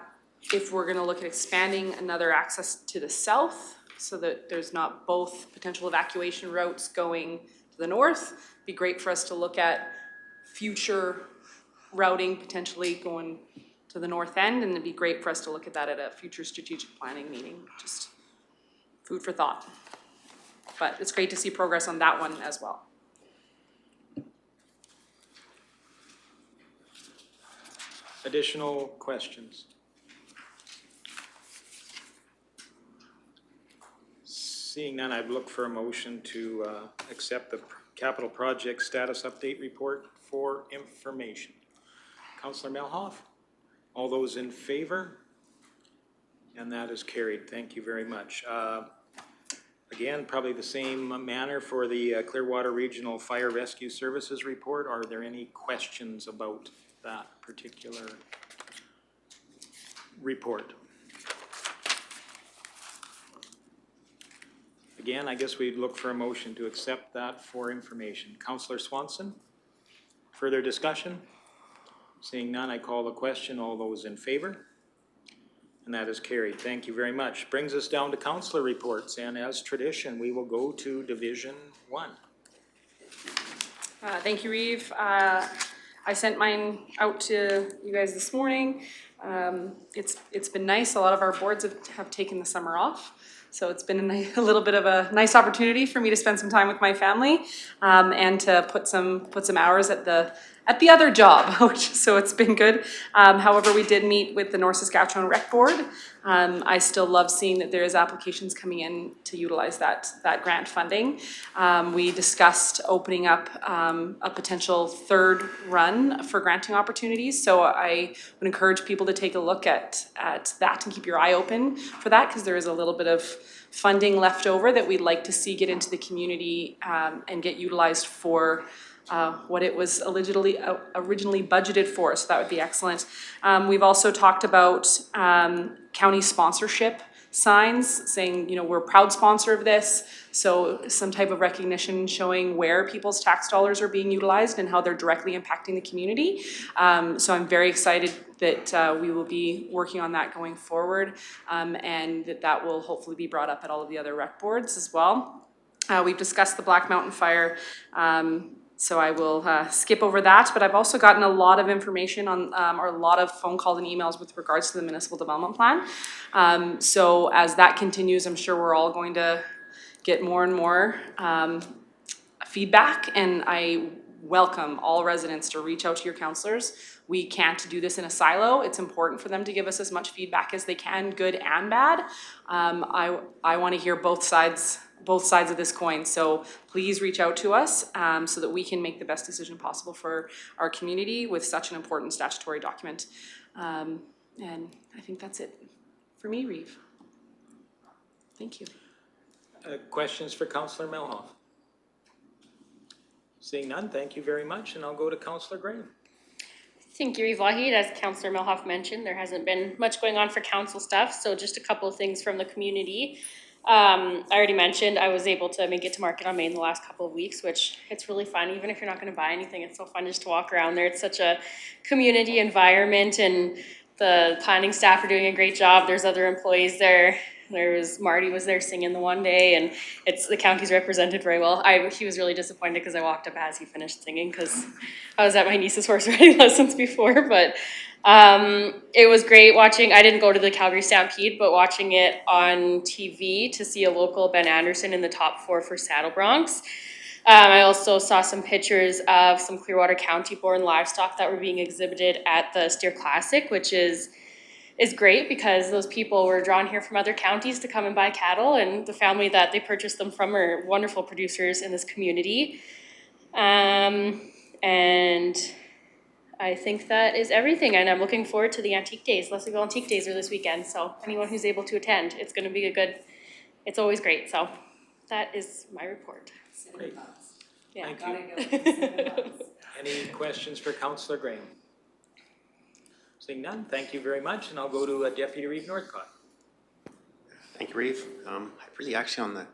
if we're gonna look at expanding another access to the south, so that there's not both potential evacuation routes going to the north. It'd be great for us to look at future routing potentially going to the north end, and it'd be great for us to look at that at a future strategic planning meeting. Just food for thought. But it's great to see progress on that one as well. Additional questions? Seeing none, I'd look for a motion to accept the capital project status update report for information. Councillor Melhoff, all those in favor? And that is carried. Thank you very much. Again, probably the same manner for the Clearwater Regional Fire Rescue Services report. Are there any questions about that particular report? Again, I guess we'd look for a motion to accept that for information. Councillor Swanson, further discussion? Seeing none, I call the question. All those in favor? And that is carried. Thank you very much. Brings us down to councillor reports, and as tradition, we will go to Division 1. Thank you, Reeve. I sent mine out to you guys this morning. It's been nice. A lot of our boards have taken the summer off. So it's been a little bit of a nice opportunity for me to spend some time with my family, and to put some hours at the other job, so it's been good. However, we did meet with the North Saskatchewan Rec Board. I still love seeing that there is applications coming in to utilize that grant funding. We discussed opening up a potential third run for granting opportunities. So I would encourage people to take a look at that and keep your eye open for that, because there is a little bit of funding left over that we'd like to see get into the community and get utilized for what it was originally budgeted for, so that would be excellent. We've also talked about county sponsorship signs saying, you know, we're a proud sponsor of this, so some type of recognition showing where people's tax dollars are being utilized and how they're directly impacting the community. So I'm very excited that we will be working on that going forward, and that will hopefully be brought up at all of the other rec boards as well. We've discussed the Black Mountain Fire, so I will skip over that, but I've also gotten a lot of information on, or a lot of phone calls and emails with regards to the Municipal Development Plan. So as that continues, I'm sure we're all going to get more and more feedback, and I welcome all residents to reach out to your councillors. We can't do this in a silo. It's important for them to give us as much feedback as they can, good and bad. I want to hear both sides of this coin. So please reach out to us so that we can make the best decision possible for our community with such an important statutory document. And I think that's it for me, Reeve. Thank you. Questions for Councillor Melhoff? Seeing none, thank you very much, and I'll go to Councillor Graham. Thank you, Reeve Wahid. As Councillor Melhoff mentioned, there hasn't been much going on for council stuff, so just a couple of things from the community. I already mentioned I was able to make it to Market on Main the last couple of weeks, which it's really fun. Even if you're not going to buy anything, it's so fun just to walk around there. It's such a community environment, and the planning staff are doing a great job. There's other employees there. Marty was there singing the one day, and the county's represented very well. He was really disappointed because I walked up as he finished singing because I was at my niece's horse riding lessons before, but it was great watching. I didn't go to the Calgary Stampede, but watching it on TV to see a local Ben Anderson in the top 4 for Saddle Broncs. I also saw some pictures of some Clearwater County born livestock that were being exhibited at the Steer Classic, which is great because those people were drawn here from other counties to come and buy cattle, and the family that they purchased them from are wonderful producers in this community. And I think that is everything, and I'm looking forward to the Antique Days. Leslieville Antique Days are this weekend, so anyone who's able to attend, it's going to be it's always great. So that is my report. Great. Yeah. Thank you. Any questions for Councillor Graham? Seeing none, thank you very much, and I'll go to Deputy Reeve Northcott. Thank you, Reeve. I really actually on the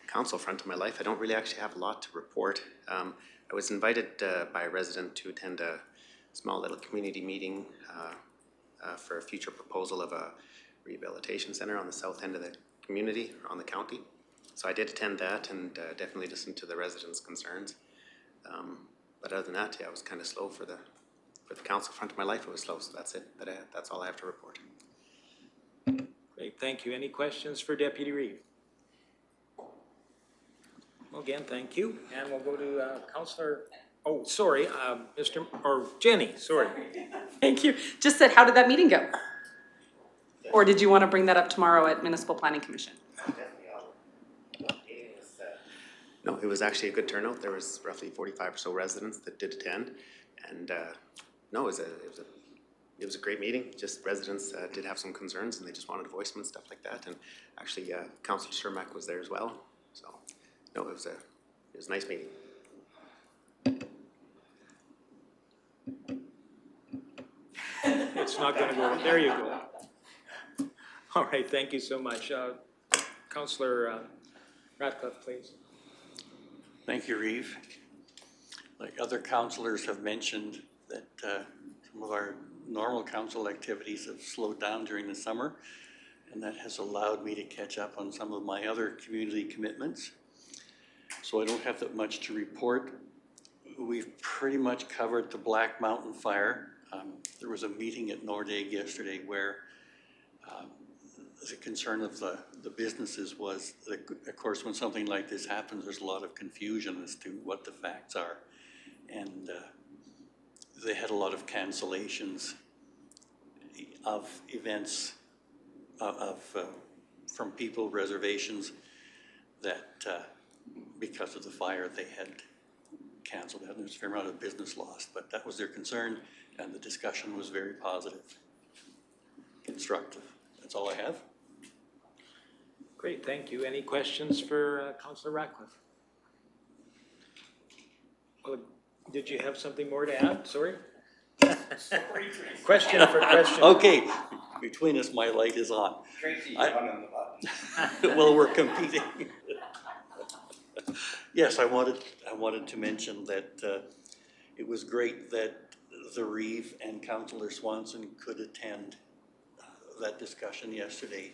council front of my life, I don't really actually have a lot to report. I was invited by a resident to attend a small little community meeting for a future proposal of a rehabilitation center on the south end of the community, or on the county. So I did attend that and definitely listened to the residents' concerns. But other than that, yeah, I was kind of slow for the council front of my life. It was slow, so that's it. That's all I have to report. Great, thank you. Any questions for Deputy Reeve? Well, again, thank you, and we'll go to Councillor. Oh, sorry, Jenny. Sorry. Thank you. Just said, how did that meeting go? Or did you want to bring that up tomorrow at Municipal Planning Commission? No, it was actually a good turnout. There was roughly 45 or so residents that did attend, and no, it was a great meeting. Just residents did have some concerns, and they just wanted to voice them and stuff like that. And actually, Councillor Cermak was there as well. So, no, it was a nice meeting. It's not going to go. There you go. All right, thank you so much. Councillor Ratcliffe, please. Thank you, Reeve. Like other councillors have mentioned that some of our normal council activities have slowed down during the summer, and that has allowed me to catch up on some of my other community commitments. So I don't have that much to report. We've pretty much covered the Black Mountain Fire. There was a meeting at Nordegg yesterday where the concern of the businesses was that, of course, when something like this happens, there's a lot of confusion as to what the facts are. And they had a lot of cancellations of events from people, reservations that because of the fire they had canceled. And there's a fair amount of business lost, but that was their concern, and the discussion was very positive, constructive. That's all I have. Great, thank you. Any questions for Councillor Ratcliffe? Well, did you have something more to add? Sorry? Question for question. Okay, between us, my light is on. Well, we're competing. Yes, I wanted to mention that it was great that the Reeve and Councillor Swanson could attend that discussion yesterday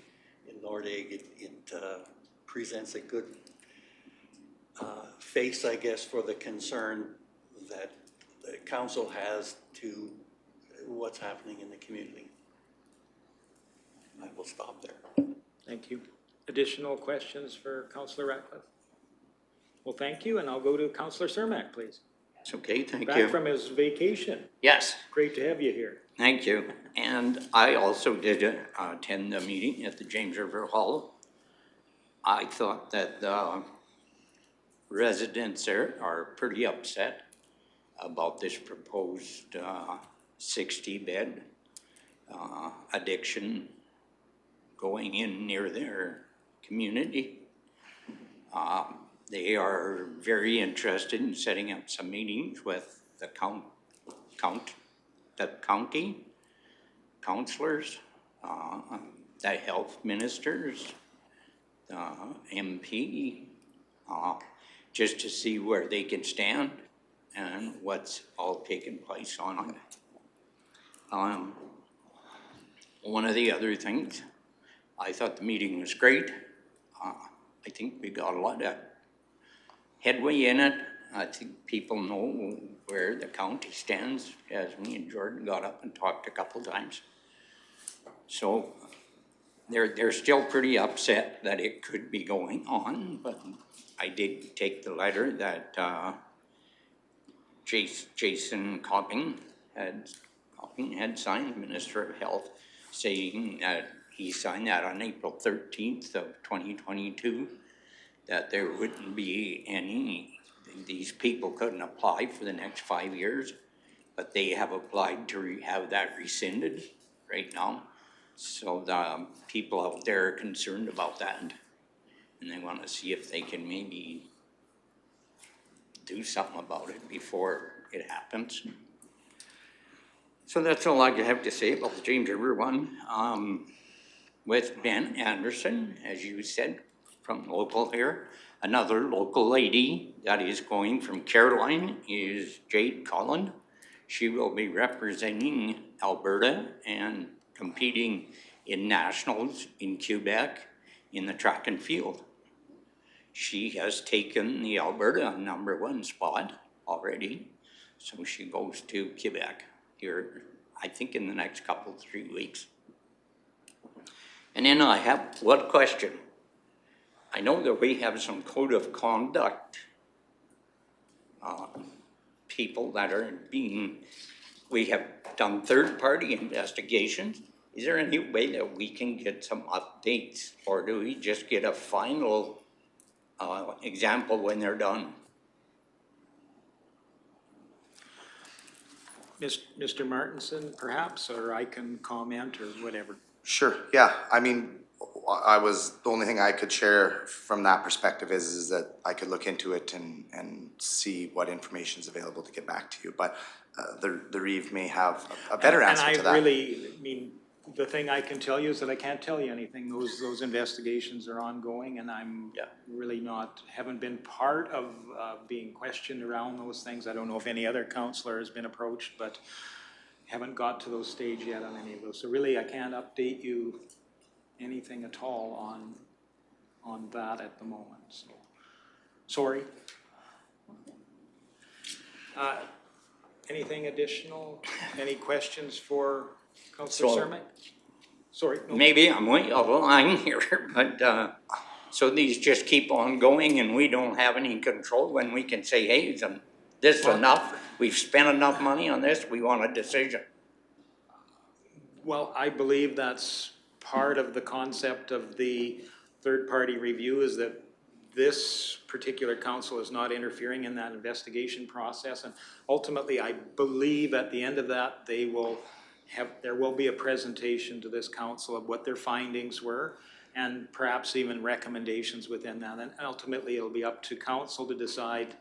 in Nordegg. It presents a good face, I guess, for the concern that the council has to what's happening in the community. I will stop there. Thank you. Additional questions for Councillor Ratcliffe? Well, thank you, and I'll go to Councillor Cermak, please. It's okay, thank you. Back from his vacation. Yes. Great to have you here. Thank you. And I also did attend the meeting at the James River Hall. I thought that the residents there are pretty upset about this proposed 60-bed addiction going in near their community. They are very interested in setting up some meetings with the county councillors, the health ministers, the MP, just to see where they can stand and what's all taken place on it. One of the other things, I thought the meeting was great. I think we got a lot of headway in it. I think people know where the county stands, as me and Jordan got up and talked a couple times. So they're still pretty upset that it could be going on, but I did take the letter that Jason Copping had signed, Minister of Health, saying that he signed that on April 13th of 2022, that there wouldn't be any, these people couldn't apply for the next 5 years, but they have applied to have that rescinded right now. So the people out there are concerned about that, and they want to see if they can maybe do something about it before it happens. So that's all I have to say about the James River one. With Ben Anderson, as you said, from local here. Another local lady that is going from Caroline is Jade Collin. She will be representing Alberta and competing in nationals in Quebec in the track and field. She has taken the Alberta #1 spot already, so she goes to Quebec here, I think in the next 3 weeks. And then I have one question. I know that we have some code of conduct people that are we have done third-party investigations. Is there any way that we can get some updates, or do we just get a final example when they're done? Mr. Martinson, perhaps, or I can comment or whatever. Sure, yeah, I mean, the only thing I could share from that perspective is that I could look into it and see what information is available to get back to you, but the Reeve may have a better answer to that. And I really, I mean, the thing I can tell you is that I can't tell you anything. Those investigations are ongoing, and I'm really haven't been part of being questioned around those things. I don't know if any other counselor has been approached, but haven't got to those stage yet on any of those. So really, I can't update you anything at all on that at the moment. So, sorry. Anything additional? Any questions for Councillor Cermak? Sorry. No. Maybe I'm way out of line here, but so these just keep on going and we don't have any control when we can say, hey, this is enough. We've spent enough money on this. We want a decision. Well, I believe that's part of the concept of the third-party review, is that this particular council is not interfering in that investigation process. And ultimately, I believe at the end of that, there will be a presentation to this council of what their findings were, and perhaps even recommendations within that. And ultimately, it'll be up to council to decide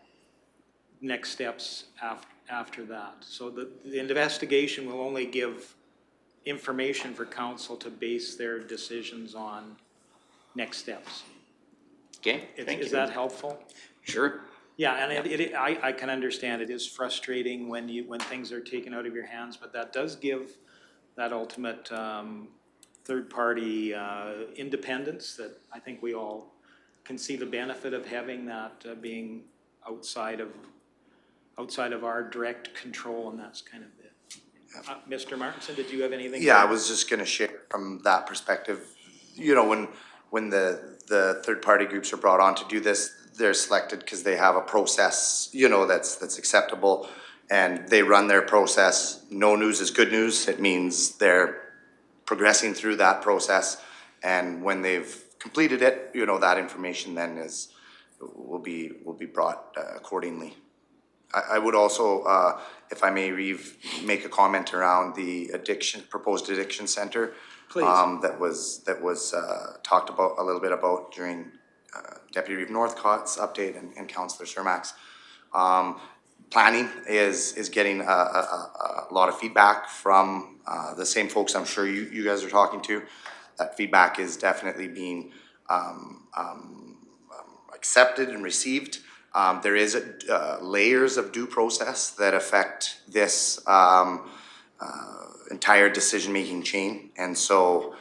next steps after that. So the investigation will only give information for council to base their decisions on next steps. Okay, thank you. Is that helpful? Sure. Yeah, and I can understand it is frustrating when things are taken out of your hands, but that does give that ultimate third-party independence that I think we all can see the benefit of having that being outside of our direct control, and that's kind of it. Mr. Martinson, did you have anything? Yeah, I was just gonna share from that perspective. You know, when the third-party groups are brought on to do this, they're selected because they have a process, you know, that's acceptable, and they run their process. No news is good news. It means they're progressing through that process, and when they've completed it, you know, that information then will be brought accordingly. I would also, if I may, Reeve, make a comment around the proposed addiction center. Please. That was talked about a little bit about during Deputy Reeve Northcott's update and Councillor Cermak's. Planning is getting a lot of feedback from the same folks I'm sure you guys are talking to. That feedback is definitely being accepted and received. There is layers of due process that affect this entire decision-making chain, and so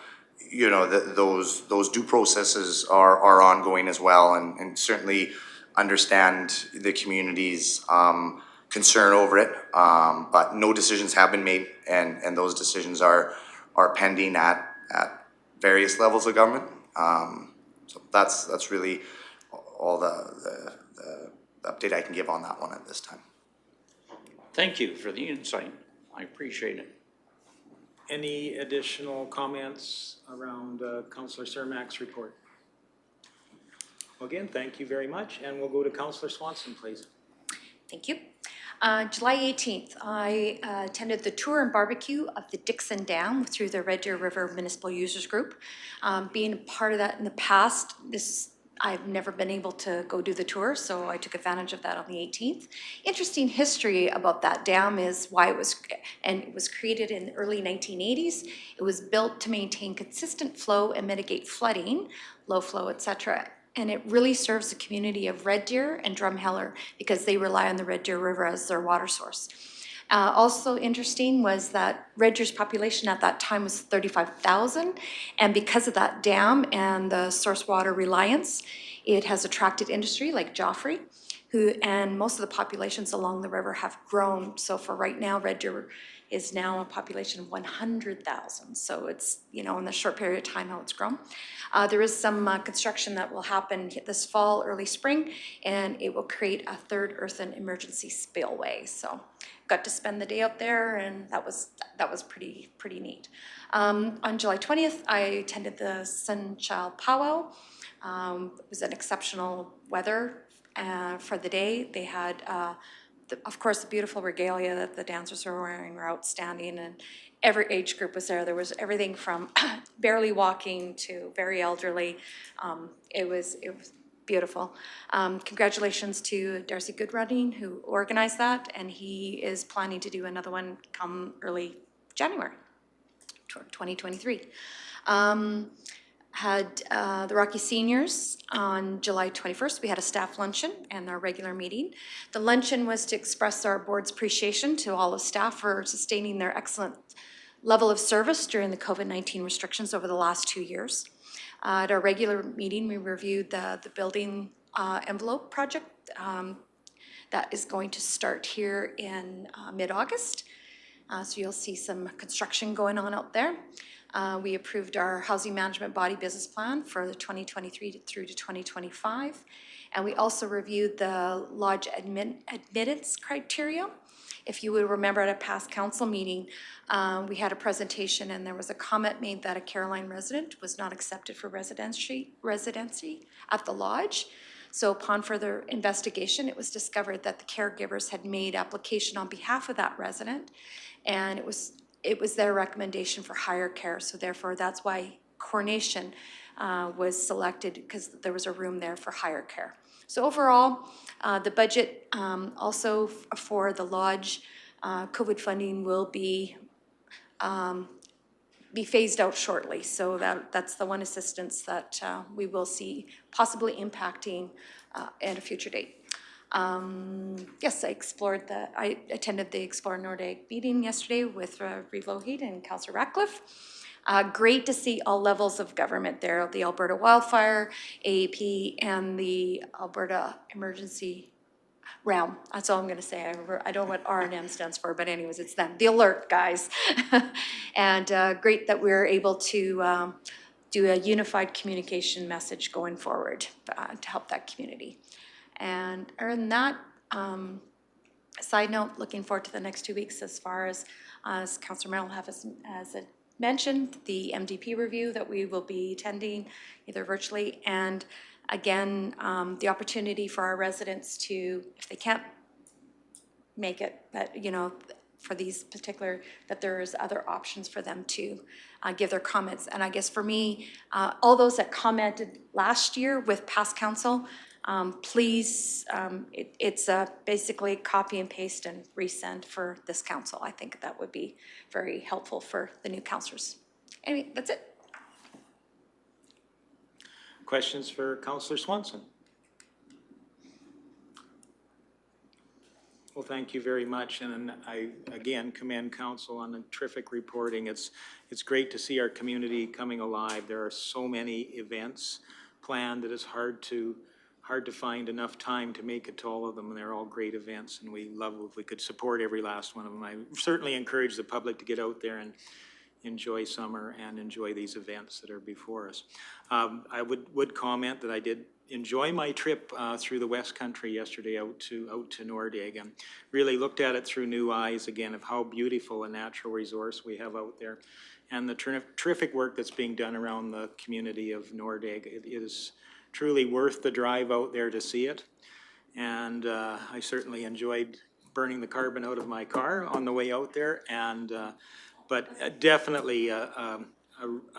you know those due processes are ongoing as well, and certainly understand the community's concern over it. But no decisions have been made, and those decisions are pending at various levels of government. So that's really all the update I can give on that one at this time. Thank you for the insight. I appreciate it. Any additional comments around Councillor Cermak's report? Well, again, thank you very much, and we'll go to Councillor Swanson, please. Thank you. July 18th, I attended the tour and barbecue of the Dixon Dam through the Red Deer River Municipal Users Group. Being a part of that in the past, I've never been able to go do the tour, so I took advantage of that on the 18th. Interesting history about that dam is why it was created in the early 1980s. It was built to maintain consistent flow and mitigate flooding, low flow, etc. And it really serves the community of Red Deer and Drumheller because they rely on the Red Deer River as their water source. Also interesting was that Red Deer's population at that time was 35,000, and because of that dam and the source water reliance, it has attracted industry like Joffrey, and most of the populations along the river have grown. So for right now, Red Deer is now a population of 100,000. So it's, you know, in the short period of time how it's grown. There is some construction that will happen this fall, early spring, and it will create a third earthen emergency spillway. So got to spend the day out there, and that was pretty neat. On July 20th, I attended the Sunchild Powwow. It was an exceptional weather for the day. They had of course, the beautiful regalia that the dancers were wearing were outstanding, and every age group was there. There was everything from barely walking to very elderly. It was beautiful. Congratulations to Darcy Goodrunning, who organized that, and he is planning to do another one come early January 2023. Had the Rocky Seniors on July 21st. We had a staff luncheon and our regular meeting. The luncheon was to express our board's appreciation to all the staff for sustaining their excellent level of service during the COVID-19 restrictions over the last 2 years. At our regular meeting, we reviewed the building envelope project that is going to start here in mid-August. So you'll see some construction going on out there. We approved our housing management body business plan for the 2023 through to 2025. And we also reviewed the lodge admittance criteria. If you would remember at a past council meeting, we had a presentation and there was a comment made that a Caroline resident was not accepted for residency at the lodge. So upon further investigation, it was discovered that the caregivers had made application on behalf of that resident, and it was their recommendation for higher care. So therefore, that's why Coronation was selected, because there was a room there for higher care. So overall, the budget also for the lodge COVID funding will be phased out shortly. So that's the one assistance that we will see possibly impacting at a future date. Yes, I attended the Explore Nordag meeting yesterday with Reeve Lougheed and Councillor Ratcliffe. Great to see all levels of government there, the Alberta Wildfire, AAP, and the Alberta Emergency Realm. That's all I'm going to say. I don't know what R&M stands for, but anyways, it's them. The alert guys. And great that we're able to do a unified communication message going forward to help that community. And other than that, side note, looking forward to the next 2 weeks as far as Councillor Merrill has mentioned, the MDP review that we will be attending either virtually, and again, the opportunity for our residents to, if they can't make it, that, you know, for these particular, that there's other options for them to give their comments. And I guess for me, all those that commented last year with past council, please, it's basically copy and paste and resend for this council. I think that would be very helpful for the new councillors. Anyway, that's it. Questions for Councillor Swanson? Well, thank you very much, and I again commend Council on the terrific reporting. It's great to see our community coming alive. There are so many events planned that it's hard to find enough time to make it to all of them, and they're all great events, and we love if we could support every last one of them. I certainly encourage the public to get out there and enjoy summer and enjoy these events that are before us. I would comment that I did enjoy my trip through the West Country yesterday out to Nordegg, and really looked at it through new eyes again of how beautiful a natural resource we have out there, and the terrific work that's being done around the community of Nordegg. It is truly worth the drive out there to see it, and I certainly enjoyed burning the carbon out of my car on the way out there, and but definitely a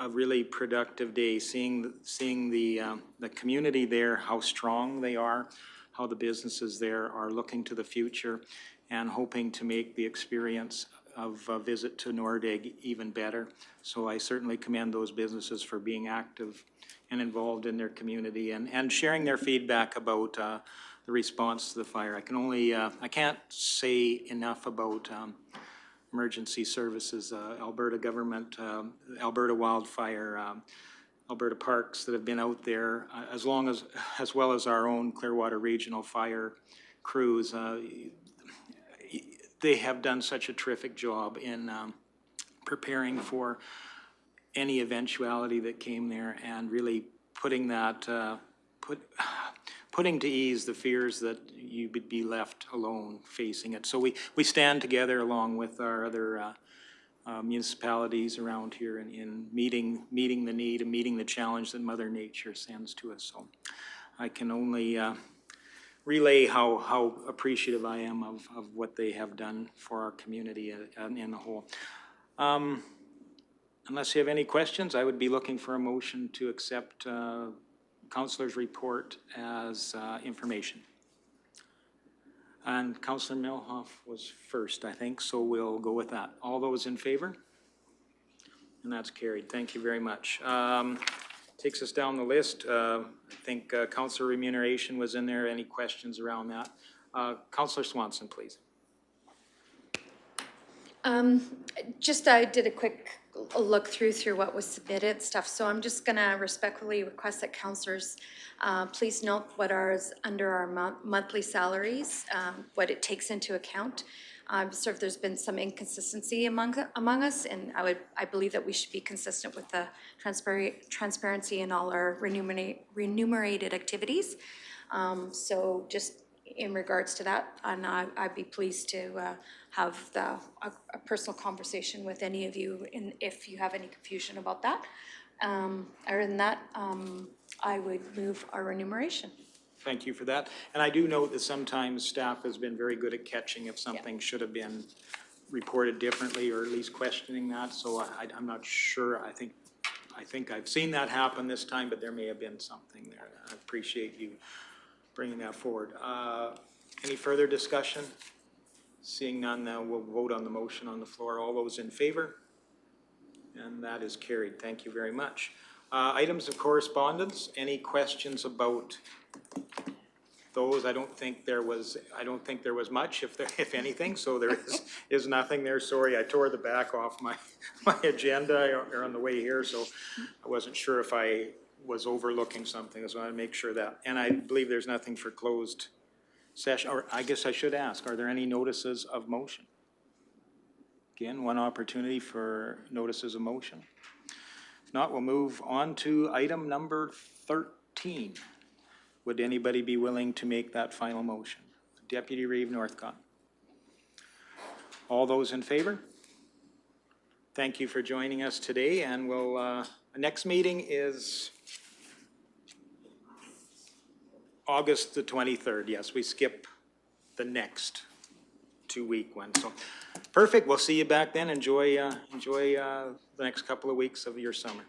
really productive day, seeing the community there, how strong they are, how the businesses there are looking to the future and hoping to make the experience of a visit to Nordegg even better. So I certainly commend those businesses for being active and involved in their community and sharing their feedback about the response to the fire. I can't say enough about emergency services, Alberta government, Alberta wildfire, Alberta parks that have been out there, as well as our own Clearwater Regional Fire crews. They have done such a terrific job in preparing for any eventuality that came there and really putting that, putting to ease the fears that you would be left alone facing it. So we stand together along with our other municipalities around here in meeting the need and meeting the challenge that Mother Nature sends to us. So I can only relay how appreciative I am of what they have done for our community in the whole. Unless you have any questions, I would be looking for a motion to accept Councillor's report as information. And Councillor Milhoff was first, I think, so we'll go with that. All those in favor? And that's carried. Thank you very much. Takes us down the list. I think Councillor remuneration was in there. Any questions around that? Councillor Swanson, please. I did a quick look through what was submitted stuff, so I'm just gonna respectfully request that councillors please note what is under our monthly salaries, what it takes into account. So if there's been some inconsistency among us, and I believe that we should be consistent with the transparency in all our remunerated activities. So just in regards to that, and I'd be pleased to have a personal conversation with any of you if you have any confusion about that. Other than that, I would move our remuneration. Thank you for that. And I do note that sometimes staff has been very good at catching if something should have been reported differently, or at least questioning that. So I'm not sure. I think I've seen that happen this time, but there may have been something there. I appreciate you bringing that forward. Any further discussion? Seeing none, we'll vote on the motion on the floor. All those in favor? And that is carried. Thank you very much. Items of correspondence. Any questions about those? I don't think there was much, if anything. So there is nothing there. Sorry, I tore the back off my agenda on the way here, so I wasn't sure if I was overlooking something. So I want to make sure that. And I believe there's nothing for closed session. Or I guess I should ask: are there any notices of motion? Again, one opportunity for notices of motion. If not, we'll move on to item number 13. Would anybody be willing to make that final motion? Deputy Reeve Northcott. All those in favor? Thank you for joining us today, and we'll, next meeting is August the 23rd. Yes, we skip the next 2-week one. So, perfect, we'll see you back then. Enjoy the next couple of weeks of your summer.